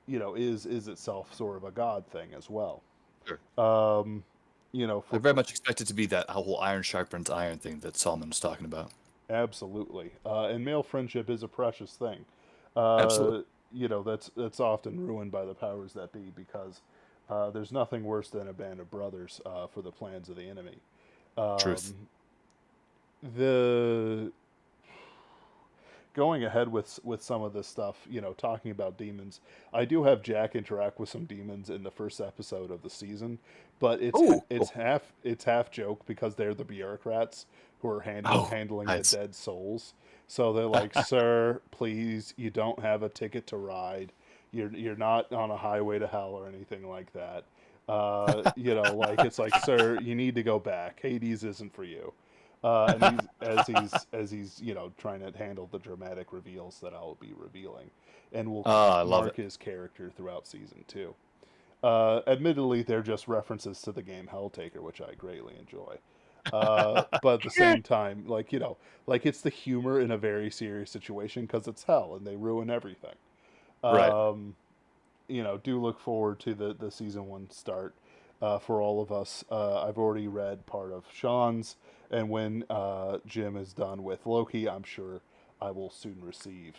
is itself sort of a God thing as well. Sure. I very much expect it to be that whole iron sharpens iron thing that Solomon was talking about. Absolutely. And male friendship is a precious thing. Absolutely. That's often ruined by the powers that be, because there's nothing worse than a band of brothers for the plans of the enemy. Truth. Going ahead with some of this stuff, talking about demons, I do have Jack interact with some demons in the first episode of the season, but it's half joke, because they're the bureaucrats who are handling the dead souls. So they're like, "Sir, please, you don't have a ticket to ride. You're not on a highway to hell or anything like that. It's like, sir, you need to go back. Hades isn't for you." And as he's trying to handle the dramatic reveals that I'll be revealing, and will mark his character throughout season 2. Admittedly, they're just references to the game Helltaker, which I greatly enjoy. But at the same time, it's the humor in a very serious situation, because it's hell and they ruin everything. Do look forward to the season 1 start for all of us. I've already read part of Sean's, and when Jim is done with Loki, I'm sure I will soon receive.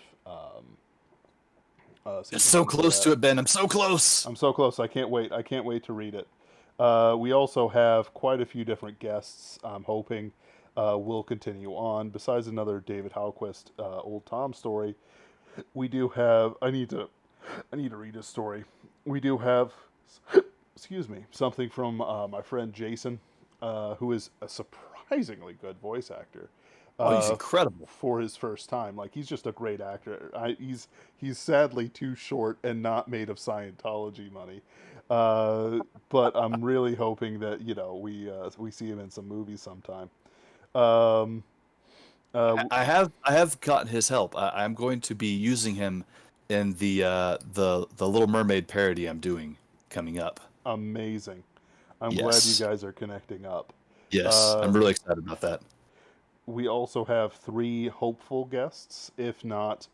It's so close to it, Ben. I'm so close. I'm so close. I can't wait. I can't wait to read it. We also have quite a few different guests. I'm hoping will continue on. Besides another David Hallquist Old Tom story, we do have. I need to read his story. We do have. Excuse me. Something from my friend Jason, who is a surprisingly good voice actor. He's incredible for his first time. He's just a great actor. He's sadly too short and not made of Scientology money. But I'm really hoping that we see him in some movies sometime. I have gotten his help. I'm going to be using him in the Little Mermaid parody I'm doing coming up. Amazing. I'm glad you guys are connecting up. Yes, I'm really excited about that. We also have 3 hopeful guests. If not,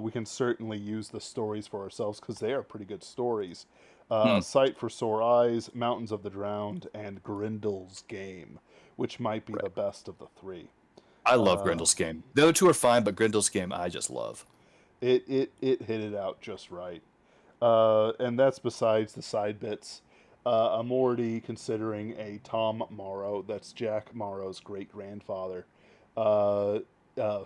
we can certainly use the stories for ourselves because they are pretty good stories. Hmm. Sight for Sore Eyes, Mountains of the Drowned, and Grindel's Game, which might be Right. the best of the 3. I love Grindel's Game. The other 2 are fine, but Grindel's Game I just love. It hit it out just right. And that's besides the side bits. I'm already considering a Tom Morrow, that's Jack Morrow's great grandfather, uh,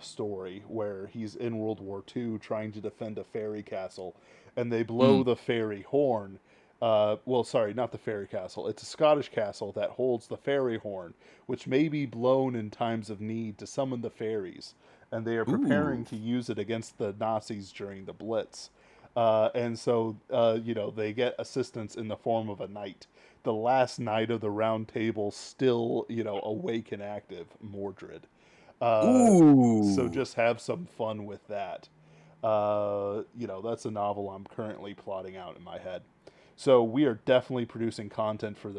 story where he's in World War II trying to defend a fairy castle, and they blow Hmm. the fairy horn. Well, sorry, not the fairy castle. It's a Scottish castle that holds the fairy horn, which may be blown in times of need to summon the fairies, and they are preparing Ooh. to use it against the Nazis during the Blitz. And so, they get assistance in the form of a knight. The last knight of the round table, still, awake and active, Mordred. So Ooh. just have some fun with that. That's a novel I'm currently plotting out in my head. So we are definitely producing content for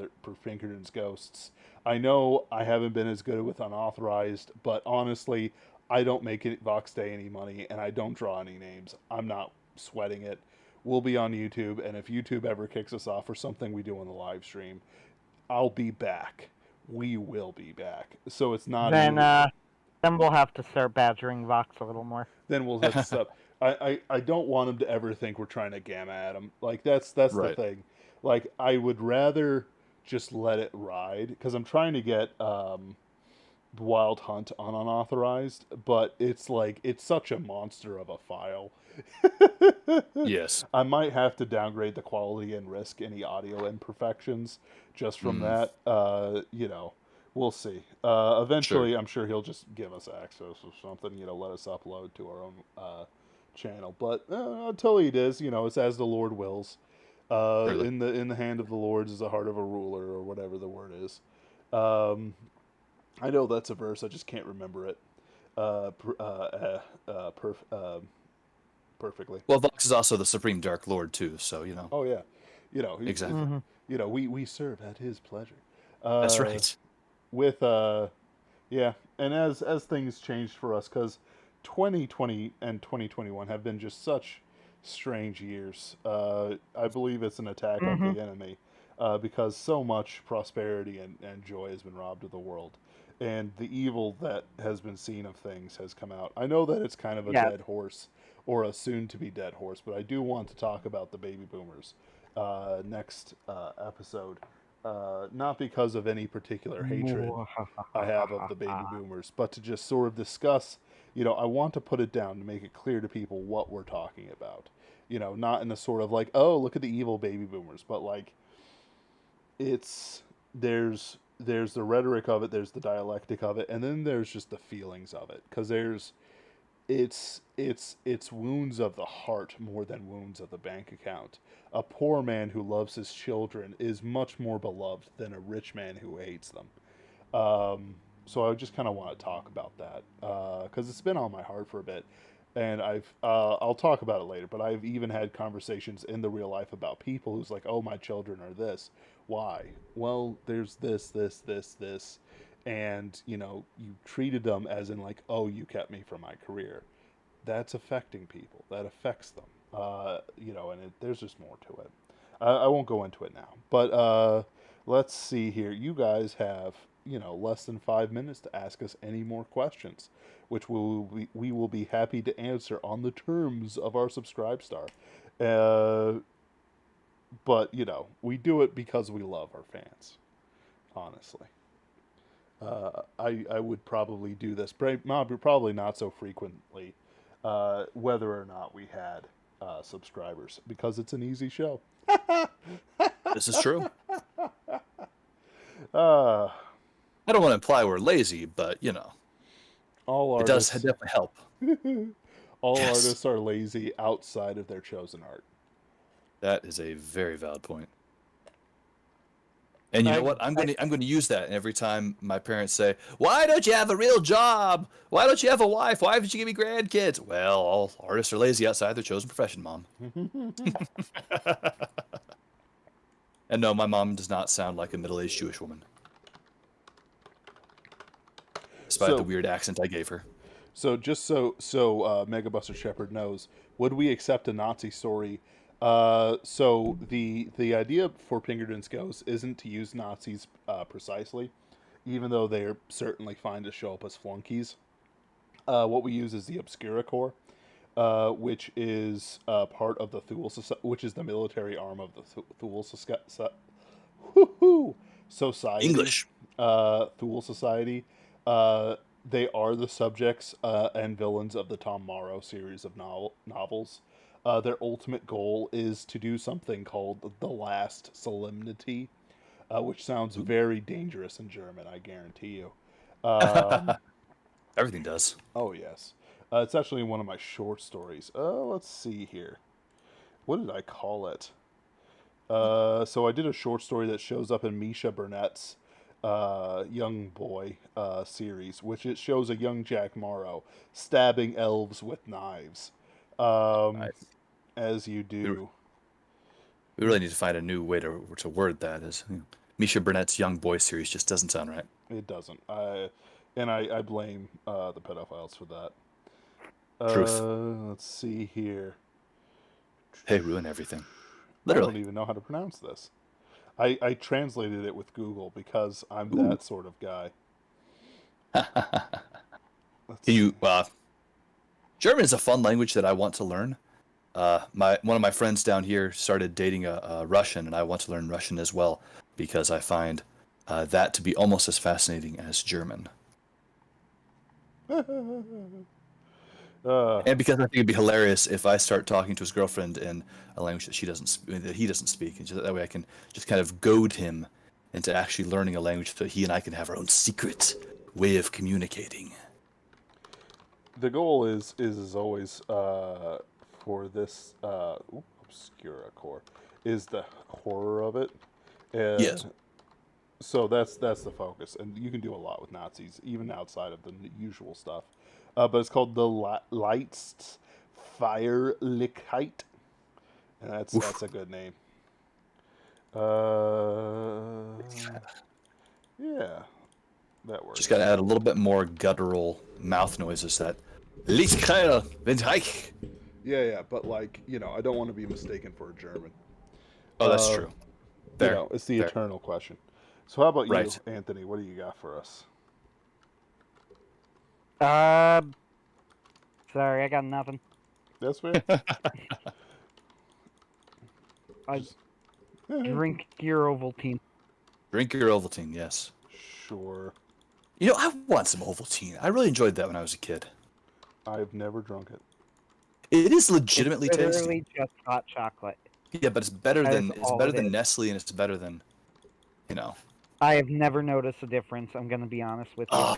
Pinkerton's Ghosts. I know I haven't been as good with unauthorized, but honestly, I don't make it Vox Day any money, and I don't draw any names. I'm not sweating it. We'll be on YouTube, and if YouTube ever kicks us off for something we do on the live stream, I'll be back. We will be back. So it's not Then we'll have to start badgering Vox a little more. then we'll have to stop. I don't want them to ever think we're trying to gamma at them. Like that's the Right. thing. Like I would rather just let it ride because I'm trying to get Wild Hunt on unauthorized, but it's such a monster of a file. Yes. I might have to downgrade the quality and risk any audio imperfections just from that. We'll see. Eventually, I'm sure he'll just give us access or something. Let us upload to our own channel. But until he does, it's as the Lord wills. Really. In the hand of the Lord is the heart of a ruler, or whatever the word is. I know that's a verse. I just can't remember it. Perfectly. Well, Vox is also the Supreme Dark Lord too, so Oh yeah, Exactly. we serve at his pleasure. That's right. With yeah, and as things changed for us, because 2020 and 2021 have been just such strange years. I believe it's an attack of the enemy, because so much prosperity and joy has been robbed of the world, and the evil that has been seen of things has come out. I know that it's kind of a dead horse, or a soon-to-be dead horse, but I do want to talk about the baby boomers next episode. Not because of any particular hatred I have of the baby boomers, but to just sort of discuss, I want to put it down to make it clear to people what we're talking about. Not in a sort of like, oh, look at the evil baby boomers, but like, there's the rhetoric of it, there's the dialectic of it, and then there's just the feelings of it, because it's wounds of the heart more than wounds of the bank account. A poor man who loves his children is much more beloved than a rich man who hates them. So I just kind of want to talk about that because it's been on my heart for a bit, and I'll talk about it later. But I've even had conversations in the real life about people who's like, "Oh, my children are this. Why? Well, there's this, and you treated them as in like, oh, you kept me from my career. That's affecting people. That affects them. And there's just more to it. I won't go into it now, but let's see here. You guys have less than 5 minutes to ask us any more questions, which we will be happy to answer on the terms of our subscribe star. But we do it because we love our fans. Honestly, I would probably do this, probably not so frequently, whether or not we had subscribers, because it's an easy show. This is true. Uh, I don't want to imply we're lazy, but all it does artists, definitely help. all Yes. artists are lazy outside of their chosen art. That is a very valid point. And you know what? I'm going to use that every time my parents say, "Why don't you have a real job? Why don't you have a wife? Why haven't you give me grandkids?" Well, all artists are lazy outside their chosen profession, Mom. And no, my mom does not sound like a middle-aged Jewish woman. despite So- the weird accent I gave her. So just so Mega Buster Shepard knows, would we accept a Nazi story? So the idea for Pinkerton's Ghost isn't to use Nazis precisely, even though they're certainly fine to show up as flunkies. What we use is the Obscura Corps, which is part of the Thule Society, which is the military arm of the Thule Society. English. Thule Society. They are the subjects and villains of the Tom Morrow series of novels. Their ultimate goal is to do something called the Last Solemnity, which sounds very dangerous in German, I guarantee you. Everything does. Oh, yes. It's actually one of my short stories. Let's see here. What did I call it? So I did a short story that shows up in Misha Burnett's Young Boy series, which it shows a young Jack Morrow stabbing elves with knives. Nice. As you do. We really need to find a new way to word that. As Misha Burnett's Young Boy series just doesn't sound right. It doesn't. I blame the pedophiles for that. Truth. Let's see here. They ruin everything. I don't Literally. even know how to pronounce this. I translated it with Google because I'm that sort of guy. Can you? German is a fun language that I want to learn. One of my friends down here started dating a Russian, and I want to learn Russian as well because I find that to be almost as fascinating as German. And because I think it'd be hilarious if I start talking to his girlfriend in a language that he doesn't speak, and that way I can just kind of goad him into actually learning a language so he and I can have our own secret way of communicating. The goal is always for this Obscura Corps is the horror of it. And Yes. So that's the focus, and you can do a lot with Nazis, even outside of the usual stuff. But it's called the Feierlichkeit, and that's a good name. Yeah, that works. Just got to add a little bit more guttural mouth noises. That Lichkeil Windreich. Yeah, but I don't want to be mistaken for a German. Oh, that's true. Fair. It's the Fair. eternal question. So how about you, Right. Anthony? What do you got for us? Sorry, I got nothing. That's fair. Drink your Ovaltine. Drink your Ovaltine, yes. Sure. I want some Ovaltine. I really enjoyed that when I was a kid. I've never drunk it. It is legitimately It's tasty. literally just hot chocolate. Yeah, but it's better That than is all it is. Nestle, and it's better than, I have never noticed a difference. I'm gonna be honest with you.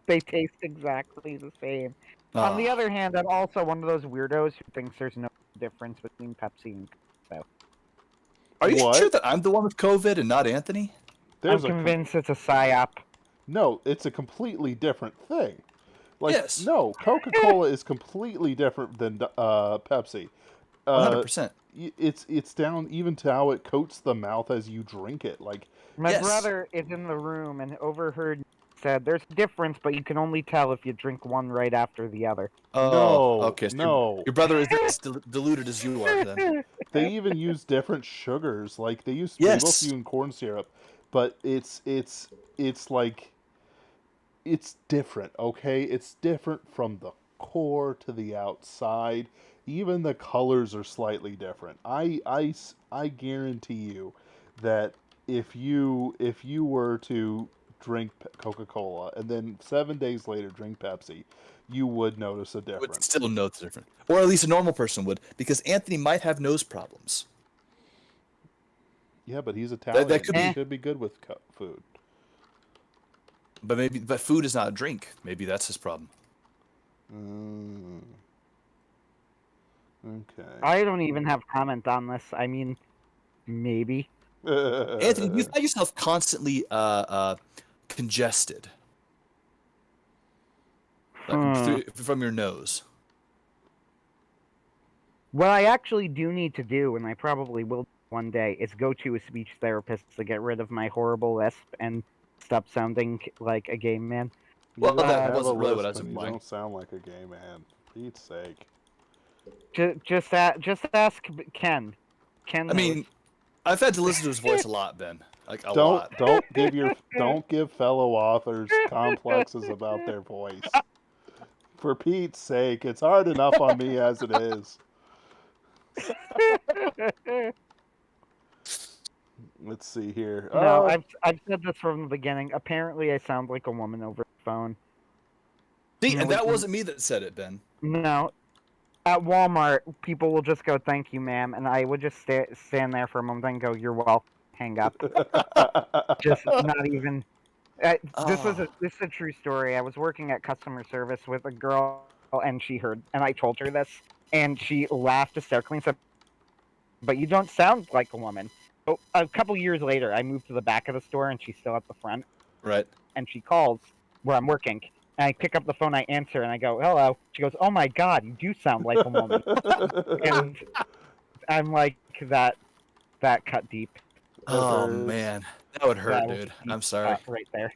They taste exactly the same. On the other hand, I'm also one of those weirdos who thinks there's no difference between Pepsi and Coke. Are you What? sure that I'm the one with COVID and not Anthony? I'm convinced it's a psyop. No, it's a completely different thing. Yes. No, Coca-Cola is completely different than Pepsi. 100%. It's down even to how it coats the mouth as you drink it. My Yes. brother is in the room and overheard said there's a difference, but you can only tell if you drink one right after the other. Oh, No, okay. So no. Your brother is as deluded as you are then. They even use different sugars. They use Yes. both use corn syrup, but it's different. Okay, it's different from the core to the outside. Even the colors are slightly different. I guarantee you that if you were to drink Coca-Cola and then 7 days later drink Pepsi, you would notice a Would difference. still know it's different. Or at least a normal person would, because Anthony might have nose problems. Yeah, but he's Italian. that could he be- should be good with food. But food is not a drink. Maybe that's his problem. Okay. I don't even have comment on this. I mean, maybe. Anthony, you find yourself constantly congested from your nose. What I actually do need to do, and I probably will one day, is go to a speech therapist to get rid of my horrible lisp and stop sounding like a gay man. Well, You don't that have wasn't a really what I lisp was and you implying. don't sound like a gay man. For Pete's sake. Just ask Ken. Ken I knows. mean, I've had to listen to his voice a lot, Ben. Like a Don't lot. don't give fellow authors complexes about their voice. For Pete's sake, it's hard enough on me as it is. Let's see here. No, I've said this from the beginning. Apparently, I sound like a woman over the phone. See, No, and that wasn't me that said it, Ben. No, at Walmart, people will just go, "Thank you, ma'am," and I would just stand there for a moment and go, "You're welcome." Hang up. Just not even. This is a true story. I was working at customer service with a girl, and she heard, and I told her this, and she laughed hysterically and said, "But you don't sound like a woman." So a couple years later, I moved to the back of the store, and she's still at the front. Right. And she calls where I'm working. And I pick up the phone, I answer, and I go, "Hello." She goes, "Oh my God, you do sound like a woman." And I'm like, that cut deep. Oh man, that would hurt, That was dude. a deep I'm sorry. cut right there.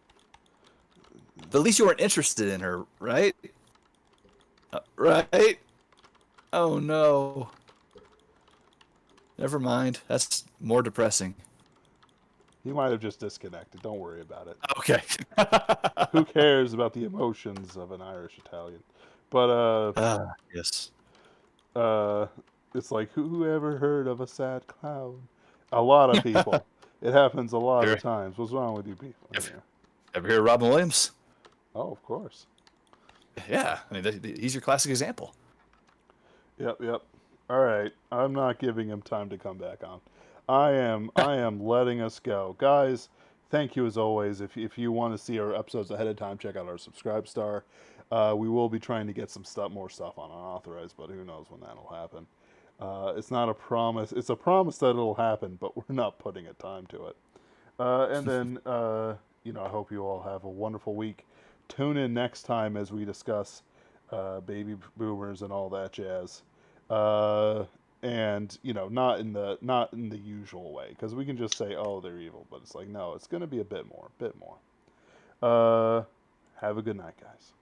But at least you weren't interested in her, right? Right? Oh no. Never mind. That's more depressing. He might have just disconnected. Don't worry about it. Okay. Who cares about the emotions of an Irish Italian? But yes. it's like who ever heard of a sad clown? A lot of people. It happens a lot of times. What's wrong with you people? Ever hear of Robin Williams? Oh, of course. Yeah, I mean he's your classic example. Yep. All right, I'm not giving him time to come back on. I am letting us go, guys. Thank you as always. If you want to see our episodes ahead of time, check out our Subscribe Star. We will be trying to get some more stuff on unauthorized, but who knows when that'll happen. It's not a promise. It's a promise that it'll happen, but we're not putting a time to it. And then I hope you all have a wonderful week. Tune in next time as we discuss baby boomers and all that jazz. And not in the usual way, because we can just say, oh, they're evil, but it's like, no, it's going to be a bit more. Have a good night, guys.